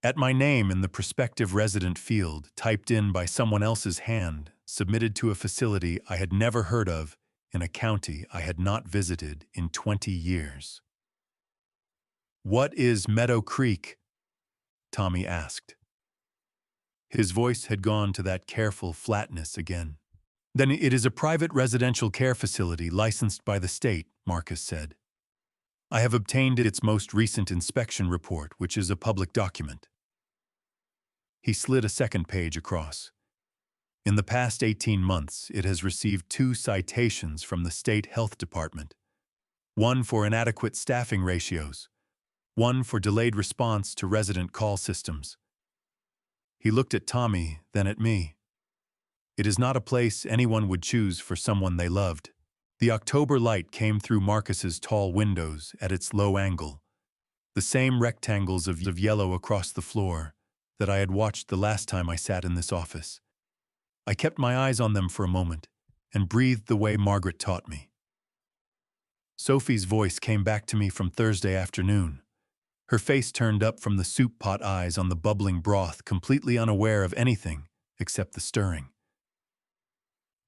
At my name in the prospective resident field, typed in by someone else's hand, submitted to a facility I had never heard of in a county I had not visited in 20 years. "What is Meadow Creek?" Tommy asked. His voice had gone to that careful flatness again. "Then it is a private residential care facility licensed by the state," Marcus said. "I have obtained its most recent inspection report, which is a public document." He slid a second page across. In the past 18 months, it has received 2 citations from the state health department. One for inadequate staffing ratios, one for delayed response to resident call systems. He looked at Tommy, then at me. It is not a place anyone would choose for someone they loved. The October light came through Marcus's tall windows at its low angle, the same rectangles of yellow across the floor that I had watched the last time I sat in this office. I kept my eyes on them for a moment and breathed the way Margaret taught me. Sophie's voice came back to me from Thursday afternoon. Her face turned up from the soup pot eyes on the bubbling broth, completely unaware of anything except the stirring.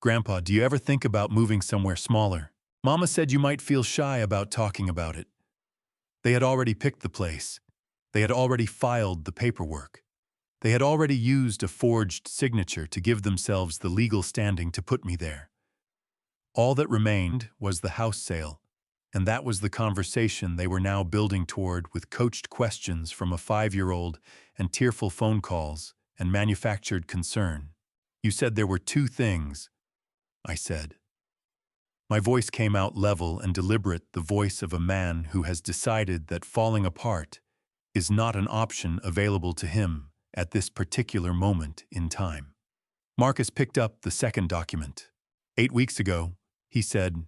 "Grandpa, do you ever think about moving somewhere smaller? Mama said you might feel shy about talking about it." They had already picked the place. They had already filed the paperwork. They had already used a forged signature to give themselves the legal standing to put me there. All that remained was the house sale, and that was the conversation they were now building toward with coached questions from a 5-year-old and tearful phone calls and manufactured concern. "You said there were 2 things," I said. My voice came out level and deliberate, the voice of a man who has decided that falling apart is not an option available to him at this particular moment in time. Marcus picked up the second document. 8 weeks ago, he said,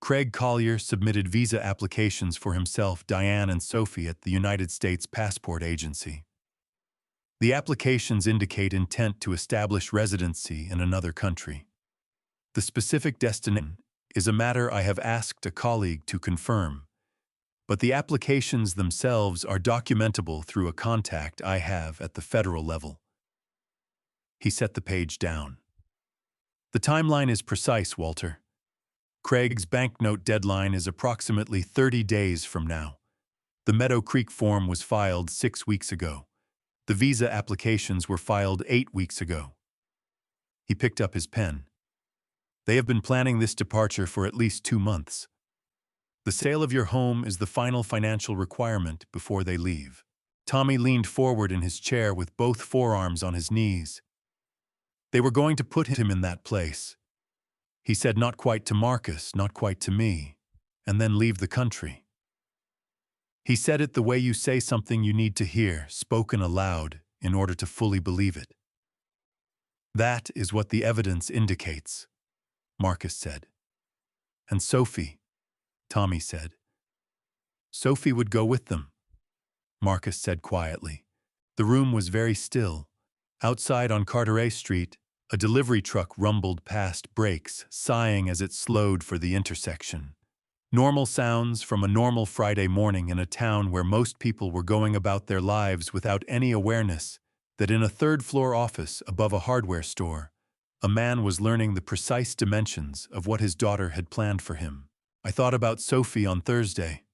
Craig Collier submitted visa applications for himself, Diane, and Sophie at the United States Passport Agency. The applications indicate intent to establish residency in another country. The specific destination is a matter I have asked a colleague to confirm, but the applications themselves are documentable through a contact I have at the federal level. He set the page down. "The timeline is precise, Walter. Craig's banknote deadline is approximately 30 days from now. The Meadow Creek form was filed 6 weeks ago. The visa applications were filed 8 weeks ago." He picked up his pen. "They have been planning this departure for at least 2 months. The sale of your home is the final financial requirement before they leave." Tommy leaned forward in his chair with both forearms on his knees. "They were going to put him in that place," he said, "not quite to Marcus, not quite to me, and then leave the country." He said it the way you say something you need to hear, spoken aloud, in order to fully believe it. "That is what the evidence indicates," Marcus said. "And Sophie," Tommy said. "Sophie would go with them," Marcus said quietly. The room was very still. Outside on Carteret Street, a delivery truck rumbled past brakes, sighing as it slowed for the intersection. Normal sounds from a normal Friday morning in a town where most people were going about their lives without any awareness that in a third-floor office above a hardware store, a man was learning the precise dimensions of what his daughter had planned for him. I thought about Sophie on Thursday,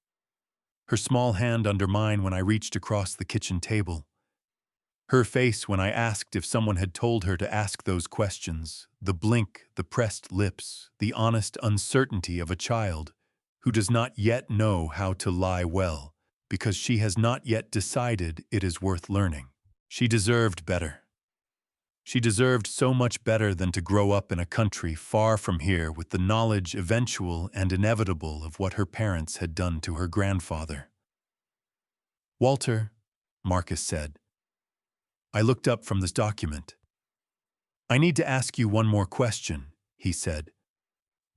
her small hand under mine when I reached across the kitchen table. Her face when I asked if someone had told her to ask those questions, the blink, the pressed lips, the honest uncertainty of a child who does not yet know how to lie well, because she has not yet decided it is worth learning. She deserved better. She deserved so much better than to grow up in a country far from here with the knowledge eventual and inevitable of what her parents had done to her grandfather. "Walter," Marcus said. I looked up from this document. "I need to ask you one more question," he said.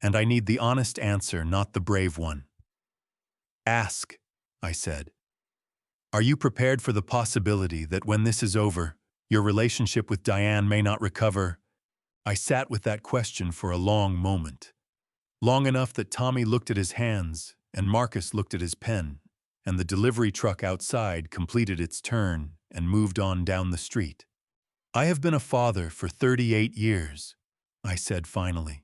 "And I need the honest answer, not the brave one." "Ask," I said. "Are you prepared for the possibility that when this is over, your relationship with Diane may not recover?" I sat with that question for a long moment. Long enough that Tommy looked at his hands, and Marcus looked at his pen, and the delivery truck outside completed its turn and moved on down the street. "I have been a father for 38 years, I said finally.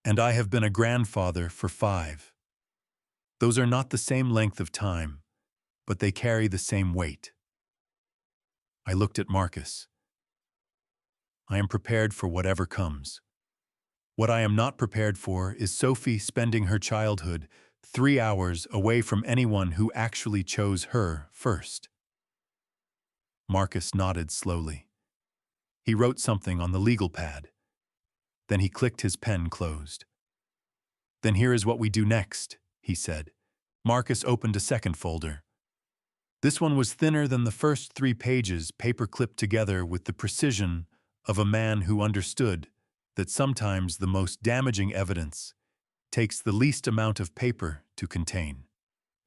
"And I have been a grandfather for 5. Those are not the same length of time, but they carry the same weight." I looked at Marcus. I am prepared for whatever comes. What I am not prepared for is Sophie spending her childhood 3 hours away from anyone who actually chose her first. Marcus nodded slowly. He wrote something on the legal pad. Then he clicked his pen closed. "Then here is what we do next," he said. Marcus opened a second folder. This one was thinner than the first 3 pages, paper clipped together with the precision of a man who understood that sometimes the most damaging evidence takes the least amount of paper to contain.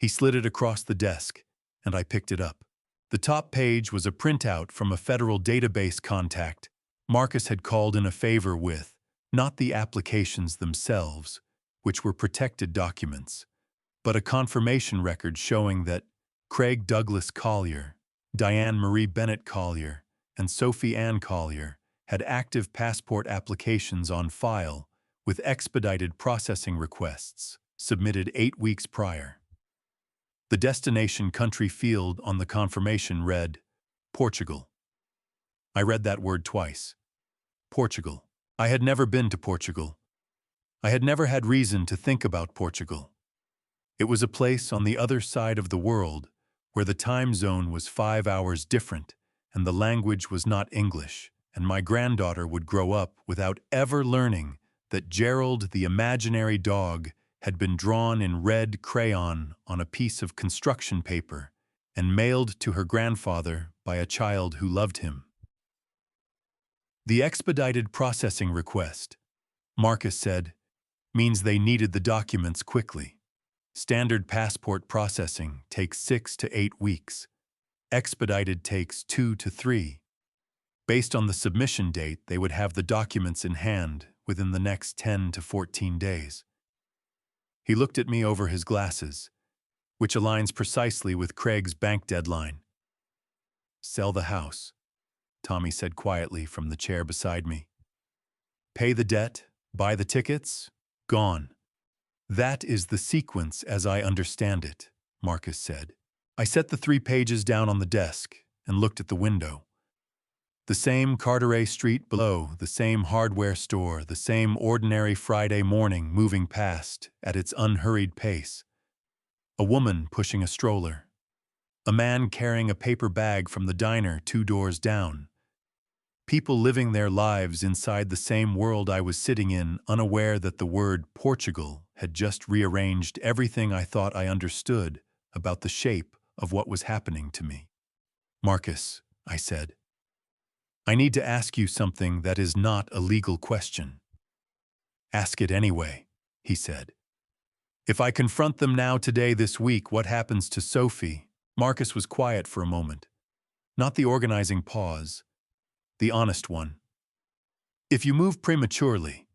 He slid it across the desk, and I picked it up. The top page was a printout from a federal database contact Marcus had called in a favor with, not the applications themselves, which were protected documents, but a confirmation record showing that Craig Douglas Collier, Diane Marie Bennett Collier, and Sophie Ann Collier had active passport applications on file with expedited processing requests submitted 8 weeks prior. The destination country field on the confirmation read, Portugal. I read that word twice. Portugal. I had never been to Portugal. I had never had reason to think about Portugal. It was a place on the other side of the world where the time zone was 5 hours different and the language was not English, and my granddaughter would grow up without ever learning that Gerald the imaginary dog had been drawn in red crayon on a piece of construction paper and mailed to her grandfather by a child who loved him. The expedited processing request, Marcus said, means they needed the documents quickly. Standard passport processing takes 6 to 8 weeks. Expedited takes 2 to 3. Based on the submission date, they would have the documents in hand within the next 10 to 14 days. He looked at me over his glasses, which aligns precisely with Craig's bank deadline. "Sell the house," Tommy said quietly from the chair beside me. "Pay the debt, buy the tickets, gone. That is the sequence as I understand it," Marcus said. I set the 3 pages down on the desk and looked at the window. The same Carteret Street below, the same hardware store, the same ordinary Friday morning moving past at its unhurried pace. A woman pushing a stroller. A man carrying a paper bag from the diner 2 doors down. People living their lives inside the same world I was sitting in, unaware that the word Portugal had just rearranged everything I thought I understood about the shape of what was happening to me. "Marcus," I said, "I need to ask you something that is not a legal question." "Ask it anyway," he said. "If I confront them now today this week, what happens to Sophie?" Marcus was quiet for a moment. Not the organizing pause, the honest one. "If you move prematurely,"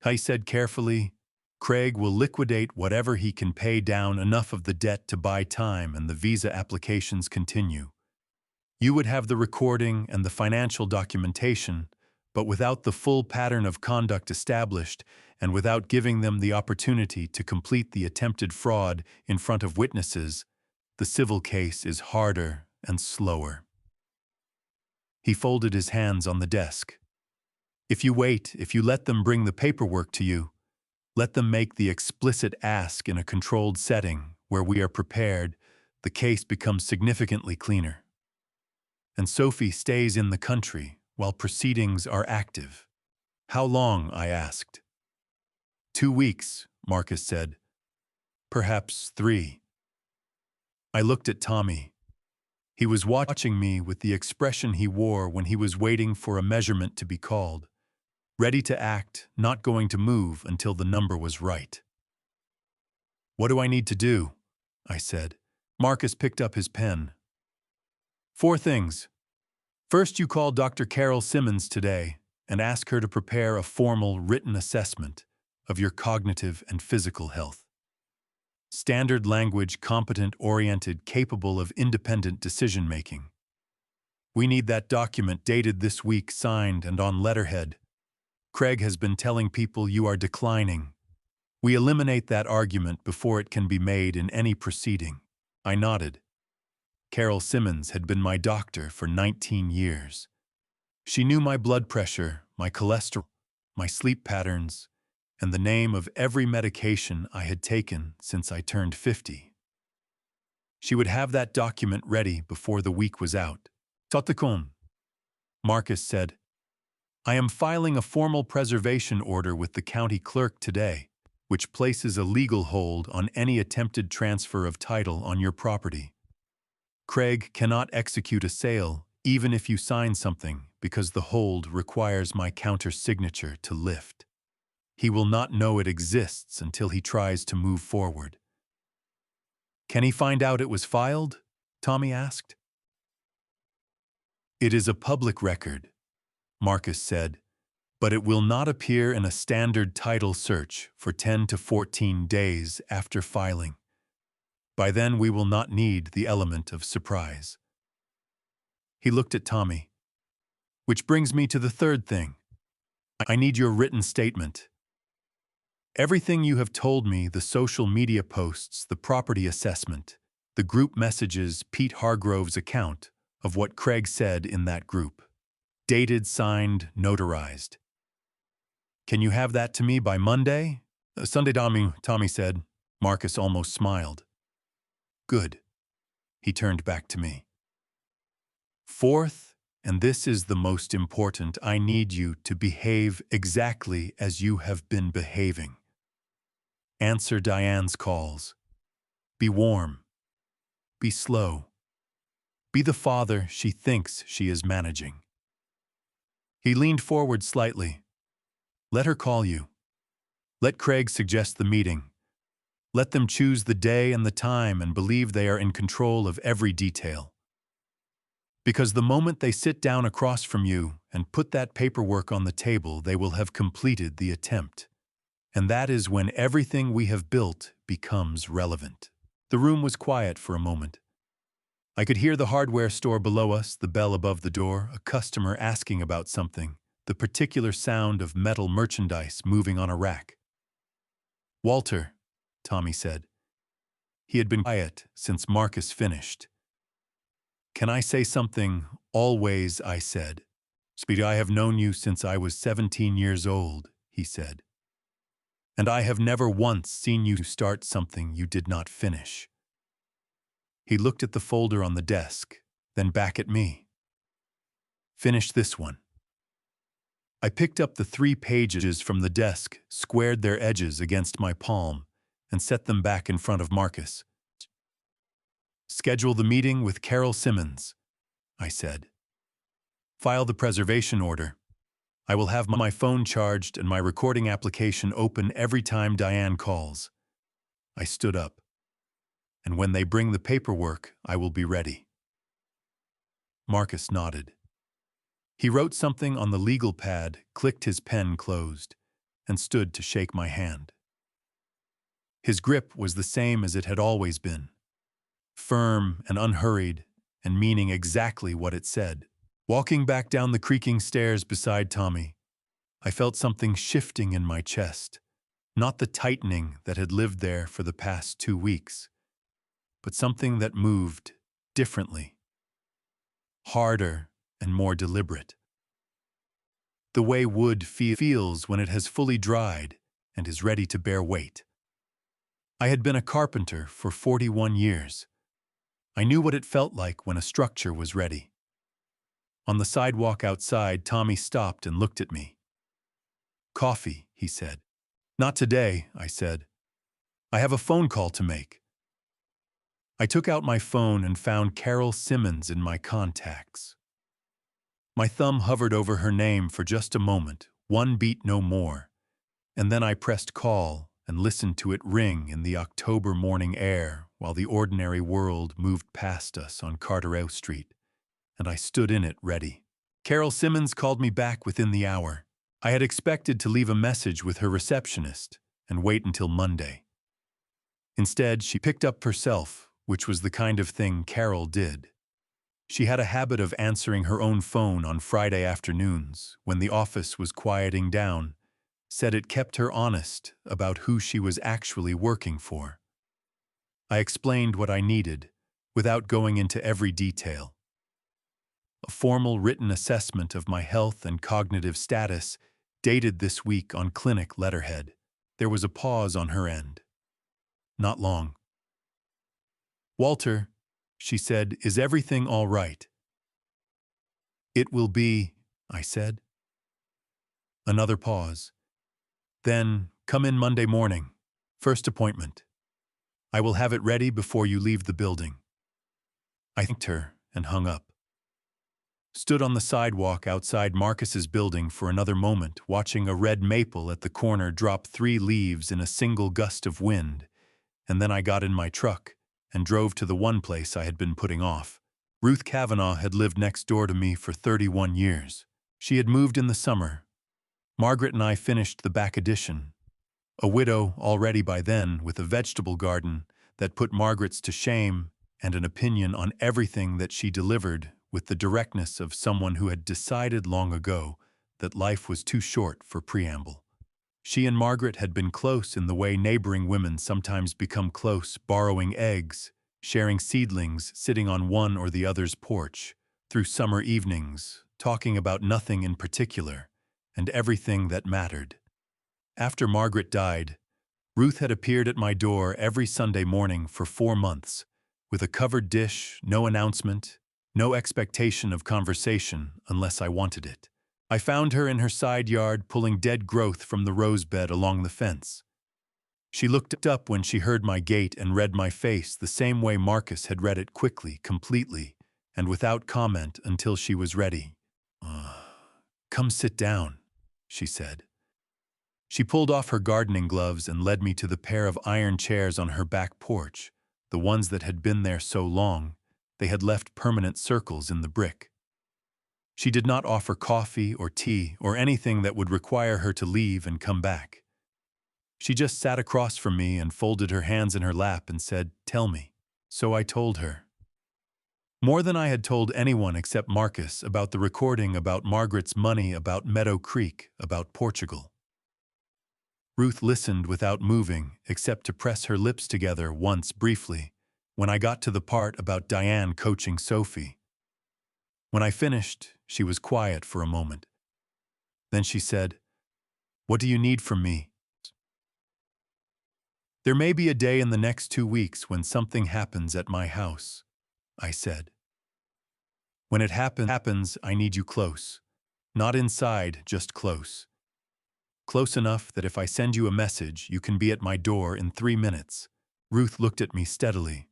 I said carefully, "Craig will liquidate whatever he can, pay down enough of the debt to buy time, and the visa applications continue. You would have the recording and the financial documentation, but without the full pattern of conduct established and without giving them the opportunity to complete the attempted fraud in front of witnesses, the civil case is harder and slower." He folded his hands on the desk. If you wait, if you let them bring the paperwork to you, let them make the explicit ask in a controlled setting where we are prepared, the case becomes significantly cleaner. And Sophie stays in the country while proceedings are active. How long? I asked. 2 weeks, Marcus said. Perhaps 3. I looked at Tommy. He was watching me with the expression he wore when he was waiting for a measurement to be called. Ready to act, not going to move until the number was right. What do I need to do? I said. Marcus picked up his pen. 4 things. First, you call Dr. Carol Simmons today and ask her to prepare a formal written assessment of your cognitive and physical health. Standard language, competent, oriented, capable of independent decision-making. We need that document dated this week, signed and on letterhead. Craig has been telling people you are declining. We eliminate that argument before it can be made in any proceeding. I nodded. Carol Simmons had been my doctor for 19 years. She knew my blood pressure, my cholesterol, my sleep patterns, and the name of every medication I had taken since I turned 50. She would have that document ready before the week was out. Totakon, Marcus said. I am filing a formal preservation order with the county clerk today, which places a legal hold on any attempted transfer of title on your property. Craig cannot execute a sale even if you sign something because the hold requires my counter-signature to lift. He will not know it exists until he tries to move forward. Can he find out it was filed? Tommy asked. It is a public record, Marcus said, but it will not appear in a standard title search for 10 to 14 days after filing. By then, we will not need the element of surprise. He looked at Tommy. Which brings me to the third thing. I need your written statement. Everything you have told me, the social media posts, the property assessment, the group messages, Pete Hargrove's account of what Craig said in that group. Dated, signed, notarized. Can you have that to me by Monday? Sunday, Tommy said. Marcus almost smiled. Good. He turned back to me. Fourth, and this is the most important, I need you to behave exactly as you have been behaving. Answer Diane's calls. Be warm. Be slow. Be the father she thinks she is managing. He leaned forward slightly. Let her call you. Let Craig suggest the meeting. Let them choose the day and the time and believe they are in control of every detail. Because the moment they sit down across from you and put that paperwork on the table, they will have completed the attempt. And that is when everything we have built becomes relevant. The room was quiet for a moment. I could hear the hardware store below us, the bell above the door, a customer asking about something, the particular sound of metal merchandise moving on a rack. Walter, Tommy said. He had been quiet since Marcus finished. Can I say something? Always, I said. Speedy, I have known you since I was 17 years old, he said. And I have never once seen you start something you did not finish. He looked at the folder on the desk, then back at me. Finish this one. I picked up the 3 pages from the desk, squared their edges against my palm, and set them back in front of Marcus. Schedule the meeting with Carol Simmons, I said. File the preservation order. I will have my phone charged and my recording application open every time Diane calls. I stood up. And when they bring the paperwork, I will be ready. Marcus nodded. He wrote something on the legal pad, clicked his pen closed, and stood to shake my hand. His grip was the same as it had always been. Firm and unhurried, and meaning exactly what it said. Walking back down the creaking stairs beside Tommy, I felt something shifting in my chest, not the tightening that had lived there for the past 2 weeks, but something that moved differently, harder and more deliberate. The way wood feels when it has fully dried and is ready to bear weight. I had been a carpenter for 41 years. I knew what it felt like when a structure was ready. On the sidewalk outside, Tommy stopped and looked at me. "Coffee," he said. "Not today," I said. "I have a phone call to make." I took out my phone and found Carol Simmons in my contacts. My thumb hovered over her name for just a moment, one beat no more, and then I pressed call and listened to it ring in the October morning air while the ordinary world moved past us on Carteret Street, and I stood in it ready. Carol Simmons called me back within the hour. I had expected to leave a message with her receptionist and wait until Monday. Instead, she picked up herself, which was the kind of thing Carol did. She had a habit of answering her own phone on Friday afternoons when the office was quieting down, said it kept her honest about who she was actually working for. I explained what I needed, without going into every detail. A formal written assessment of my health and cognitive status, dated this week on clinic letterhead. There was a pause on her end. Not long. "Walter," she said, "is everything all right?" "It will be," I said. Another pause. Then, "Come in Monday morning. First appointment. I will have it ready before you leave the building." I thanked her and hung up. Stood on the sidewalk outside Marcus's building for another moment, watching a red maple at the corner drop 3 leaves in a single gust of wind, and then I got in my truck and drove to the one place I had been putting off. Ruth Kavanaugh had lived next door to me for 31 years. She had moved in the summer. Margaret and I finished the back addition. A widow already by then, with a vegetable garden that put Margaret's to shame, and an opinion on everything that she delivered with the directness of someone who had decided long ago that life was too short for preamble. She and Margaret had been close in the way neighboring women sometimes become close, borrowing eggs, sharing seedlings, sitting on one or the other's porch, through summer evenings, talking about nothing in particular, and everything that mattered. After Margaret died, Ruth had appeared at my door every Sunday morning for 4 months, with a covered dish, no announcement, no expectation of conversation unless I wanted it. I found her in her side yard pulling dead growth from the rose bed along the fence. She looked up when she heard my gait and read my face the same way Marcus had read it, quickly, completely, and without comment until she was ready. "Come sit down," she said. She pulled off her gardening gloves and led me to the pair of iron chairs on her back porch, the ones that had been there so long, they had left permanent circles in the brick. She did not offer coffee or tea or anything that would require her to leave and come back. She just sat across from me and folded her hands in her lap and said, "Tell me." So I told her. More than I had told anyone except Marcus about the recording, about Margaret's money, about Meadow Creek, about Portugal. Ruth listened without moving, except to press her lips together once briefly, when I got to the part about Diane coaching Sophie. When I finished, she was quiet for a moment. Then she said, "What do you need from me?" "There may be a day in the next 2 weeks when something happens at my house," I said. "When it happens, I need you close. Not inside, just close. Close enough that if I send you a message, you can be at my door in 3 minutes." Ruth looked at me steadily.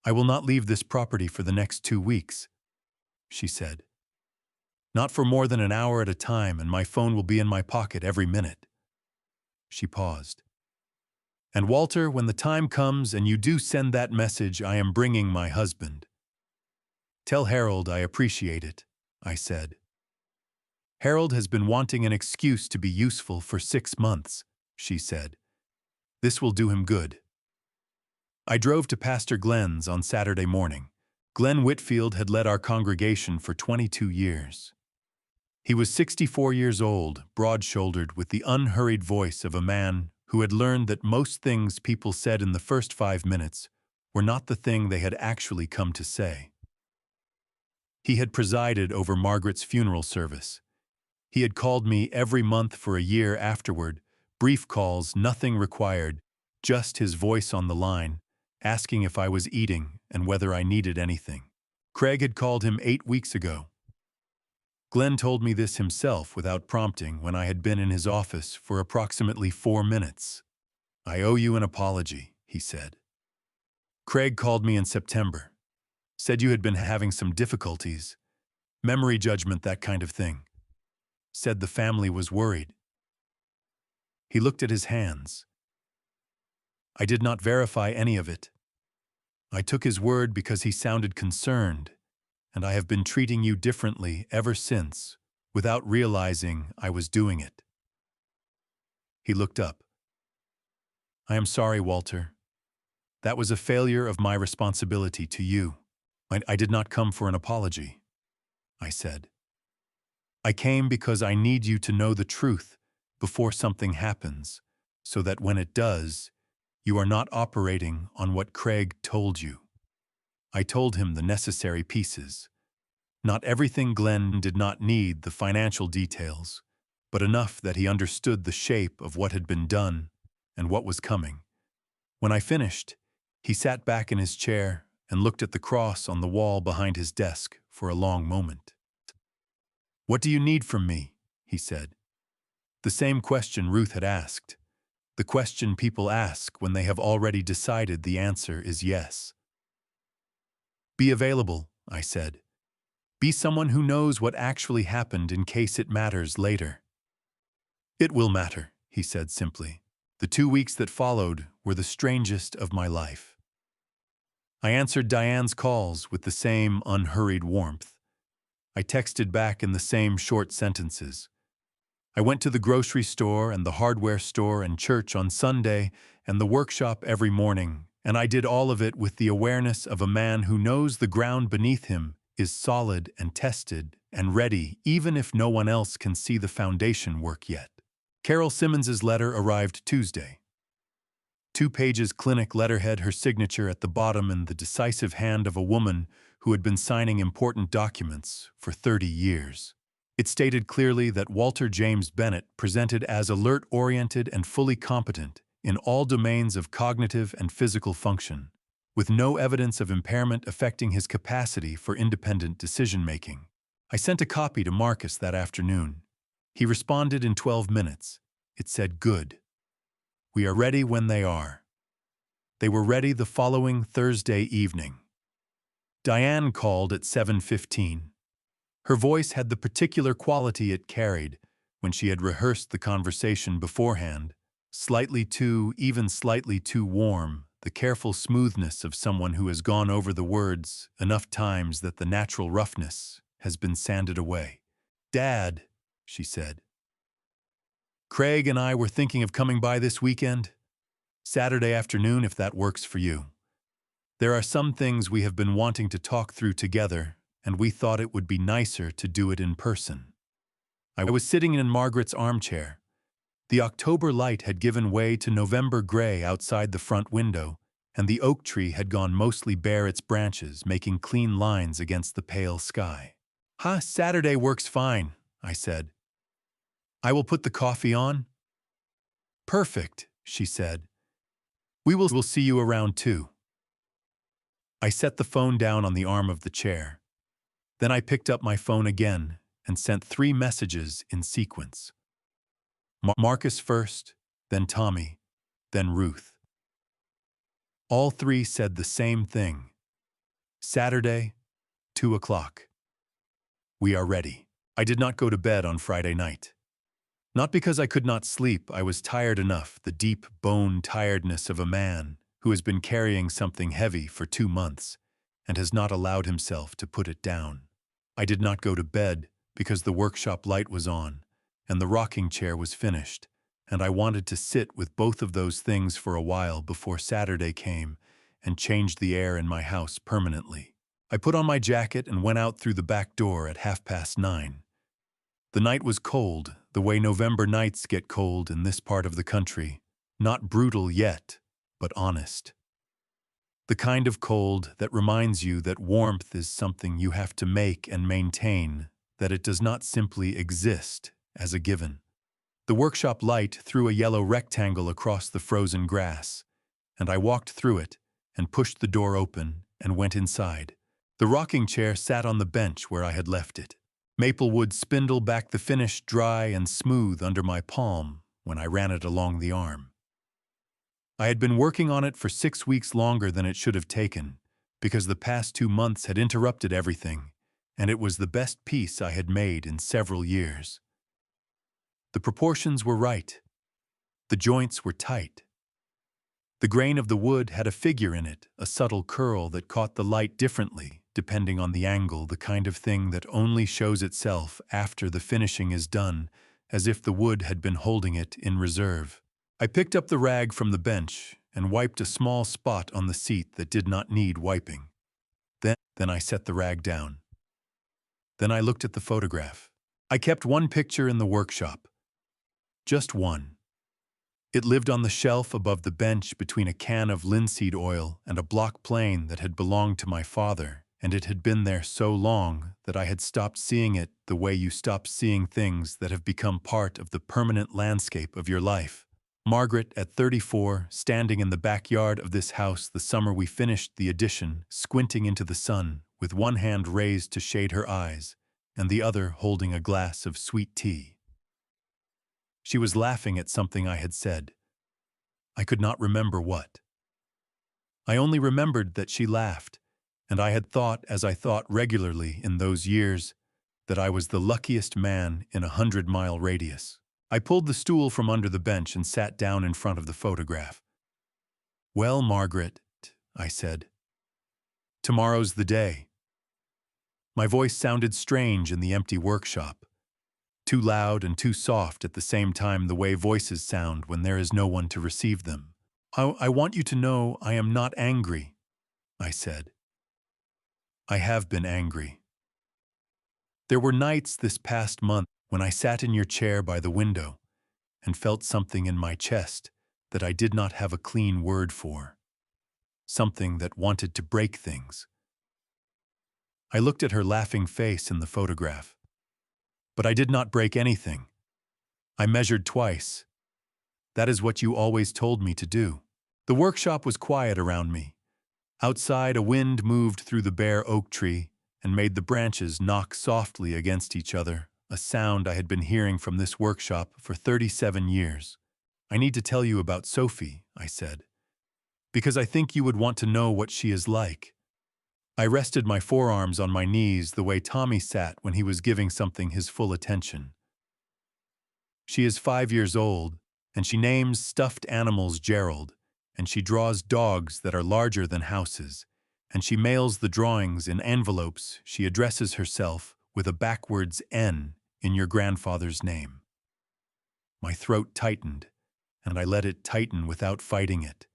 "I will not leave this property for the next 2 weeks," she said. "Not for more than an hour at a time, and my phone will be in my pocket every minute." She paused. "And Walter, when the time comes and you do send that message, I am bringing my husband. Tell Harold I appreciate it," I said. "Harold has been wanting an excuse to be useful for 6 months," she said. "This will do him good." I drove to Pastor Glenn's on Saturday morning. Glenn Whitfield had led our congregation for 22 years. He was 64 years old, broad-shouldered, with the unhurried voice of a man who had learned that most things people said in the first 5 minutes were not the thing they had actually come to say. He had presided over Margaret's funeral service. He had called me every month for a year afterward, brief calls, nothing required, just his voice on the line, asking if I was eating and whether I needed anything. Craig had called him 8 weeks ago. Glenn told me this himself without prompting when I had been in his office for approximately 4 minutes. "I owe you an apology," he said. "Craig called me in September. Said you had been having some difficulties. Memory judgment, that kind of thing. Said the family was worried." He looked at his hands. "I did not verify any of it. I took his word because he sounded concerned, and I have been treating you differently ever since, without realizing I was doing it." He looked up. "I am sorry, Walter. That was a failure of my responsibility to you. I did not come for an apology," I said. "I came because I need you to know the truth before something happens, so that when it does, you are not operating on what Craig told you." I told him the necessary pieces. Not everything. Glenn did not need the financial details, but enough that he understood the shape of what had been done and what was coming. When I finished, he sat back in his chair and looked at the cross on the wall behind his desk for a long moment. "What do you need from me?" he said. The same question Ruth had asked. The question people ask when they have already decided the answer is yes. "Be available," I said. "Be someone who knows what actually happened in case it matters later." "It will matter," he said simply. The 2 weeks that followed were the strangest of my life. I answered Diane's calls with the same unhurried warmth. I texted back in the same short sentences. I went to the grocery store and the hardware store and church on Sunday and the workshop every morning, and I did all of it with the awareness of a man who knows the ground beneath him is solid and tested and ready even if no one else can see the foundation work yet. Carol Simmons's letter arrived Tuesday. 2 pages, clinic letterhead, her signature at the bottom, and the decisive hand of a woman who had been signing important documents for 30 years. It stated clearly that Walter James Bennett presented as alert-oriented and fully competent in all domains of cognitive and physical function, with no evidence of impairment affecting his capacity for independent decision-making. I sent a copy to Marcus that afternoon. He responded in 12 minutes. It said, "Good. We are ready when they are." They were ready the following Thursday evening. Diane called at 7:15. Her voice had the particular quality it carried when she had rehearsed the conversation beforehand, even slightly too warm, the careful smoothness of someone who has gone over the words enough times that the natural roughness has been sanded away. "Dad," she said. "Craig and I were thinking of coming by this weekend. Saturday afternoon, if that works for you. There are some things we have been wanting to talk through together, and we thought it would be nicer to do it in person." I was sitting in Margaret's armchair. The October light had given way to November gray outside the front window, and the oak tree had gone mostly bare, its branches making clean lines against the pale sky. "Saturday works fine," I said. "I will put the coffee on." "Perfect," she said. We'll see you around 2. I set the phone down on the arm of the chair. Then I picked up my phone again and sent 3 messages in sequence. Marcus first, then Tommy, then Ruth. All 3 said the same thing. Saturday, 2 o'clock. We are ready. I did not go to bed on Friday night. Not because I could not sleep. I was tired enough, the deep bone tiredness of a man who has been carrying something heavy for 2 months and has not allowed himself to put it down. I did not go to bed because the workshop light was on and the rocking chair was finished, and I wanted to sit with both of those things for a while before Saturday came and changed the air in my house permanently. I put on my jacket and went out through the back door at 9:30. The night was cold, the way November nights get cold in this part of the country. Not brutal yet, but honest. The kind of cold that reminds you that warmth is something you have to make and maintain, that it does not simply exist as a given. The workshop light threw a yellow rectangle across the frozen grass, and I walked through it and pushed the door open and went inside. The rocking chair sat on the bench where I had left it. Maplewood spindle backed the finish dry and smooth under my palm when I ran it along the arm. I had been working on it for 6 weeks longer than it should have taken, because the past 2 months had interrupted everything, and it was the best piece I had made in several years. The proportions were right. The joints were tight. The grain of the wood had a figure in it, a subtle curl that caught the light differently, depending on the angle, the kind of thing that only shows itself after the finishing is done, as if the wood had been holding it in reserve. I picked up the rag from the bench and wiped a small spot on the seat that did not need wiping. Then I set the rag down. Then I looked at the photograph. I kept one picture in the workshop. Just one. It lived on the shelf above the bench between a can of linseed oil and a block plane that had belonged to my father, and it had been there so long that I had stopped seeing it the way you stop seeing things that have become part of the permanent landscape of your life. Margaret, at 34, standing in the backyard of this house the summer we finished the addition, squinting into the sun, with one hand raised to shade her eyes, and the other holding a glass of sweet tea. She was laughing at something I had said. I could not remember what. I only remembered that she laughed, and I had thought, as I thought regularly in those years, that I was the luckiest man in a 100-mile radius. I pulled the stool from under the bench and sat down in front of the photograph. "Well, Margaret," I said, "tomorrow's the day." My voice sounded strange in the empty workshop, too loud and too soft at the same time, the way voices sound when there is no one to receive them. I want you to know I am not angry," I said. "I have been angry. There were nights this past month when I sat in your chair by the window and felt something in my chest that I did not have a clean word for, something that wanted to break things." I looked at her laughing face in the photograph. "But I did not break anything. I measured twice. That is what you always told me to do." The workshop was quiet around me. Outside, a wind moved through the bare oak tree and made the branches knock softly against each other, a sound I had been hearing from this workshop for 37 years. "I need to tell you about Sophie," I said, "because I think you would want to know what she is like." I rested my forearms on my knees the way Tommy sat when he was giving something his full attention. "She is 5 years old, and she names stuffed animals Gerald, and she draws dogs that are larger than houses, and she mails the drawings in envelopes. She addresses herself with a backwards N in your grandfather's name." My throat tightened, and I let it tighten without fighting it.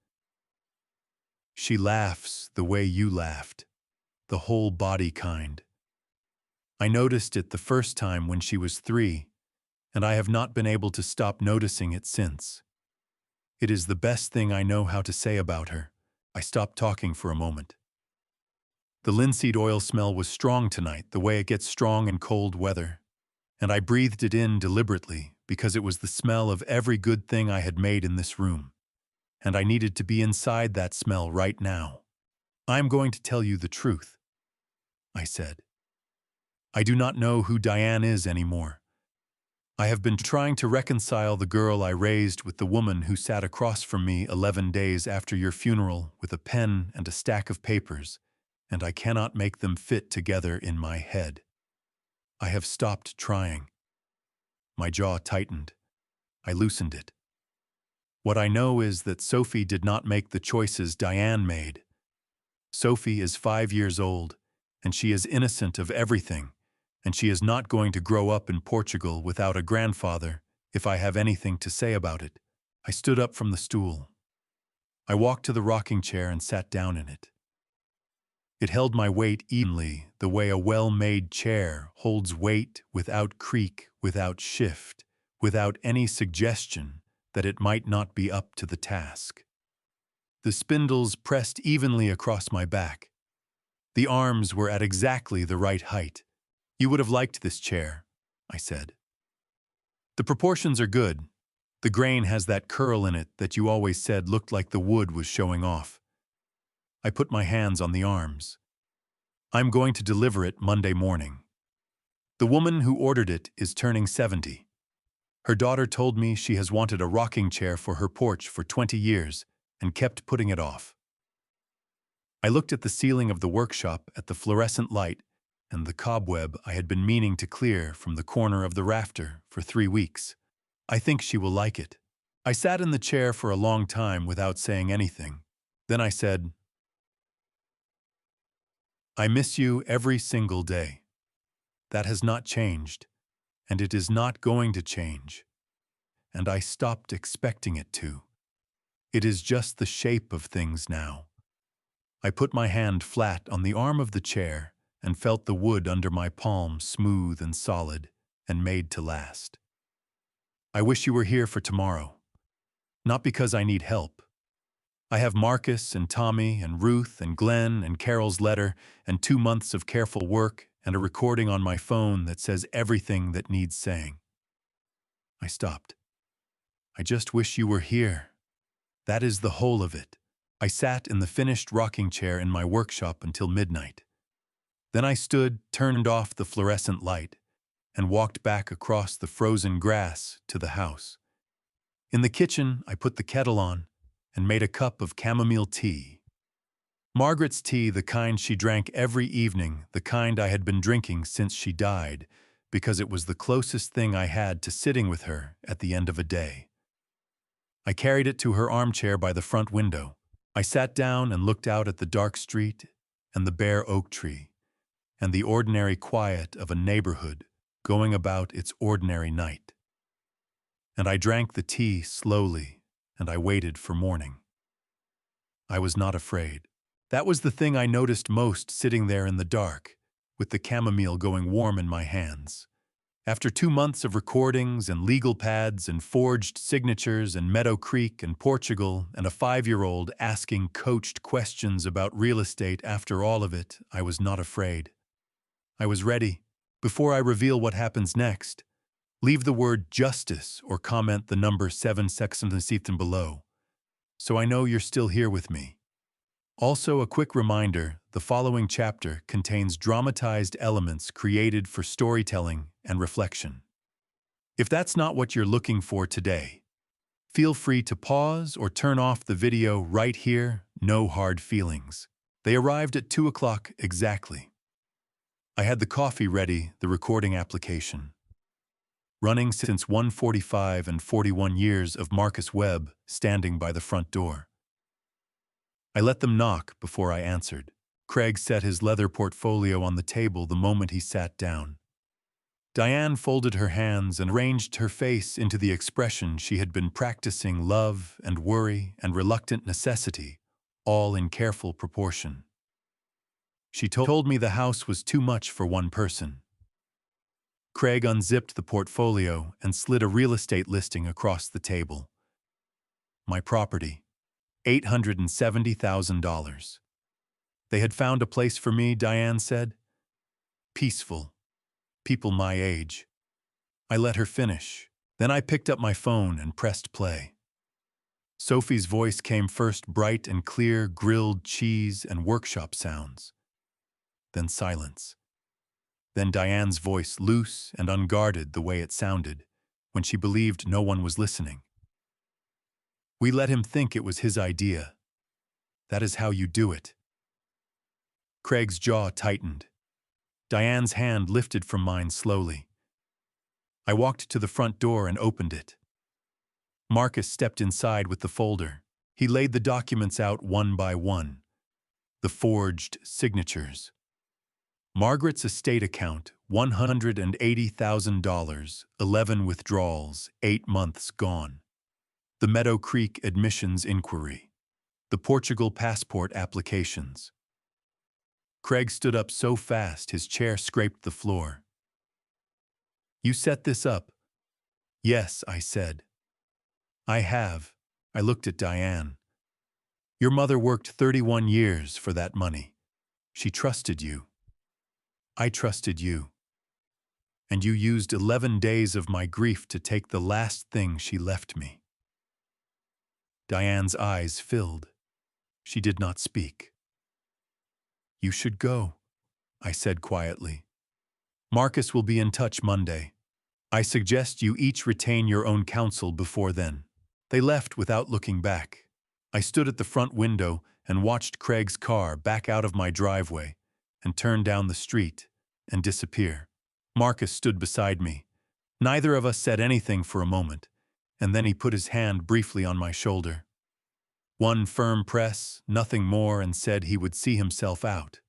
"She laughs the way you laughed, the whole body kind. I noticed it the first time when she was 3, and I have not been able to stop noticing it since. It is the best thing I know how to say about her." I stopped talking for a moment. The linseed oil smell was strong tonight, the way it gets strong in cold weather, and I breathed it in deliberately because it was the smell of every good thing I had made in this room, and I needed to be inside that smell right now. "I am going to tell you the truth," I said. "I do not know who Diane is anymore. I have been trying to reconcile the girl I raised with the woman who sat across from me 11 days after your funeral with a pen and a stack of papers, and I cannot make them fit together in my head. I have stopped trying." My jaw tightened. I loosened it. "What I know is that Sophie did not make the choices Diane made. Sophie is 5 years old, and she is innocent of everything, and she is not going to grow up in Portugal without a grandfather, if I have anything to say about it." I stood up from the stool. I walked to the rocking chair and sat down in it. It held my weight evenly, the way a well-made chair holds weight, without creak, without shift, without any suggestion that it might not be up to the task. the spindles pressed evenly across my back. The arms were at exactly the right height. "You would have liked this chair," I said. "The proportions are good. The grain has that curl in it that you always said looked like the wood was showing off." I put my hands on the arms. "I'm going to deliver it Monday morning. The woman who ordered it is turning 70. Her daughter told me she has wanted a rocking chair for her porch for 20 years and kept putting it off." I looked at the ceiling of the workshop at the fluorescent light and the cobweb I had been meaning to clear from the corner of the rafter for 3 weeks. "I think she will like it." I sat in the chair for a long time without saying anything. Then I said, "I miss you every single day. That has not changed, and it is not going to change. And I stopped expecting it to. It is just the shape of things now." I put my hand flat on the arm of the chair and felt the wood under my palm smooth and solid and made to last. "I wish you were here for tomorrow. Not because I need help. I have Marcus and Tommy and Ruth and Glenn and Carol's letter and 2 months of careful work and a recording on my phone that says everything that needs saying." I stopped. "I just wish you were here. That is the whole of it." I sat in the finished rocking chair in my workshop until midnight. Then I stood, turned off the fluorescent light, and walked back across the frozen grass to the house. In the kitchen, I put the kettle on and made a cup of chamomile tea. Margaret's tea, the kind she drank every evening, the kind I had been drinking since she died, because it was the closest thing I had to sitting with her at the end of a day. I carried it to her armchair by the front window. I sat down and looked out at the dark street and the bare oak tree and the ordinary quiet of a neighborhood going about its ordinary night. And I drank the tea slowly, and I waited for morning. I was not afraid. That was the thing I noticed most sitting there in the dark, with the chamomile going warm in my hands. After 2 months of recordings and legal pads and forged signatures and Meadow Creek and Portugal and a 5-year-old asking coached questions about real estate, after all of it, I was not afraid. I was ready. Before I reveal what happens next, leave the word justice or comment the number 7 below, so I know you're still here with me. Also, a quick reminder, the following chapter contains dramatized elements created for storytelling and reflection. If that's not what you're looking for today, feel free to pause or turn off the video right here, no hard feelings. They arrived at 2 o'clock exactly. I had the coffee ready, the recording application. Running since 1:45 and 41 years of Marcus Webb standing by the front door. I let them knock before I answered. Craig set his leather portfolio on the table the moment he sat down. Diane folded her hands and arranged her face into the expression she had been practicing: love and worry and reluctant necessity, all in careful proportion. She told me the house was too much for one person. Craig unzipped the portfolio and slid a real estate listing across the table. My property. $870,000. They had found a place for me, Diane said. Peaceful. People my age. I let her finish. Then I picked up my phone and pressed play. Sophie's voice came first, bright and clear, grilled cheese and workshop sounds. Then silence. Then Diane's voice, loose and unguarded the way it sounded, when she believed no one was listening. "We let him think it was his idea. That is how you do it." Craig's jaw tightened. Diane's hand lifted from mine slowly. I walked to the front door and opened it. Marcus stepped inside with the folder. He laid the documents out one by one. The forged signatures. Margaret's estate account, $180,000, 11 withdrawals, 8 months gone. The Meadow Creek admissions inquiry. The Portugal passport applications. Craig stood up so fast his chair scraped the floor. "You set this up?" "Yes," I said. "I have." I looked at Diane. Your mother worked 31 years for that money. She trusted you. I trusted you. And you used 11 days of my grief to take the last thing she left me." Diane's eyes filled. She did not speak. "You should go," I said quietly. "Marcus will be in touch Monday. I suggest you each retain your own counsel before then." They left without looking back. I stood at the front window and watched Craig's car back out of my driveway and turn down the street and disappear. Marcus stood beside me. Neither of us said anything for a moment, and then he put his hand briefly on my shoulder. One firm press, nothing more, and said he would see himself out.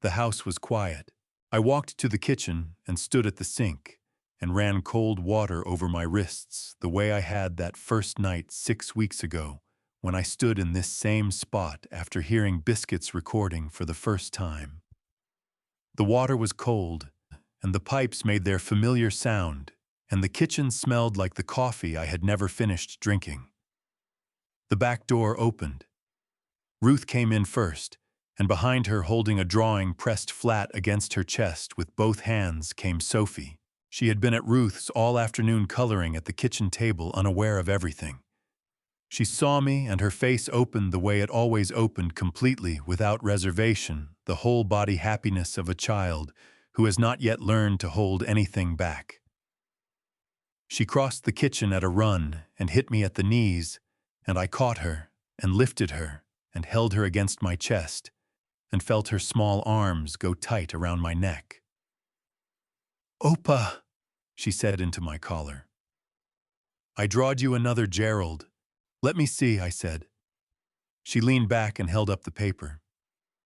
The house was quiet. I walked to the kitchen and stood at the sink and ran cold water over my wrists the way I had that first night 6 weeks ago when I stood in this same spot after hearing Biscuit's recording for the first time. The water was cold, and the pipes made their familiar sound, and the kitchen smelled like the coffee I had never finished drinking. The back door opened. Ruth came in first, and behind her, holding a drawing pressed flat against her chest with both hands, came Sophie. She had been at Ruth's all afternoon coloring at the kitchen table, unaware of everything. She saw me, and her face opened the way it always opened, completely, without reservation, the whole-body happiness of a child who has not yet learned to hold anything back. She crossed the kitchen at a run and hit me at the knees, and I caught her and lifted her and held her against my chest and felt her small arms go tight around my neck. "Opa," she said into my collar. "I drawed you another Gerald. Let me see," I said. She leaned back and held up the paper.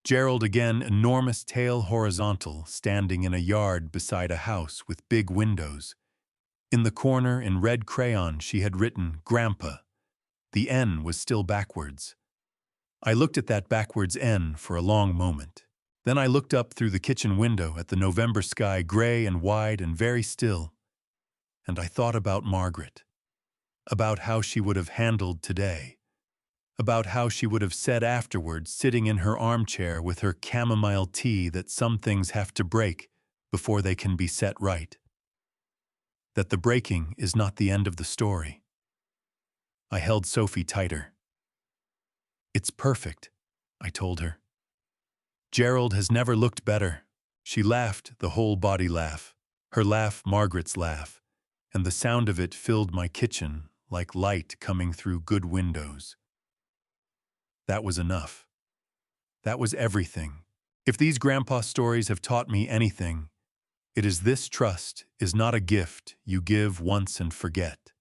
Gerald again, enormous tail horizontal, standing in a yard beside a house with big windows. In the corner, in red crayon, she had written Grandpa. The N was still backwards. I looked at that backwards N for a long moment. Then I looked up through the kitchen window at the November sky, gray and wide and very still. And I thought about Margaret, about how she would have handled today, about how she would have said afterwards, sitting in her armchair with her chamomile tea, that some things have to break before they can be set right. That the breaking is not the end of the story. I held Sophie tighter. "It's perfect," I told her. "Gerald has never looked better." She laughed, the whole body laugh, her laugh, Margaret's laugh, and the sound of it filled my kitchen like light coming through good windows. That was enough. That was everything. If these grandpa stories have taught me anything, it is this: trust is not a gift you give once and forget.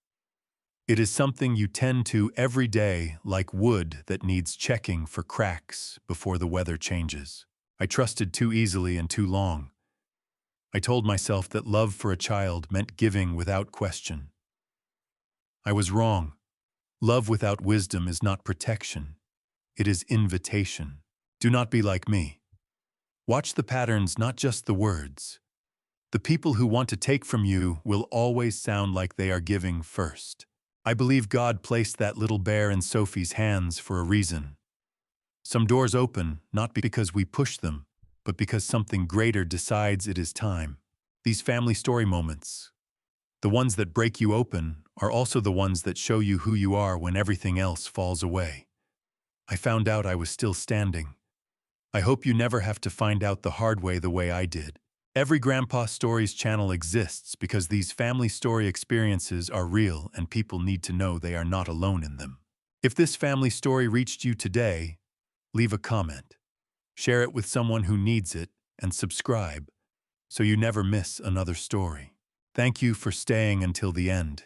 It is something you tend to every day, like wood that needs checking for cracks before the weather changes. I trusted too easily and too long. I told myself that love for a child meant giving without question. I was wrong. Love without wisdom is not protection. It is invitation. Do not be like me. Watch the patterns, not just the words. The people who want to take from you will always sound like they are giving first. I believe God placed that little bear in Sophie's hands for a reason. Some doors open, not because we push them, but because something greater decides it is time. These family story moments, the ones that break you open, are also the ones that show you who you are when everything else falls away. I found out I was still standing. I hope you never have to find out the hard way the way I did. Every Grandpa Stories channel exists because these family story experiences are real and people need to know they are not alone in them. If this family story reached you today, leave a comment. Share it with someone who needs it and subscribe so you never miss another story. Thank you for staying until the end.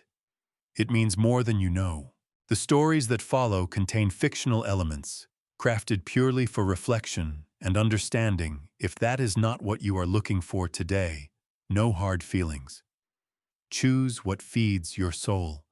It means more than you know. The stories that follow contain fictional elements, crafted purely for reflection and understanding. If that is not what you are looking for today, no hard feelings. Choose what feeds your soul.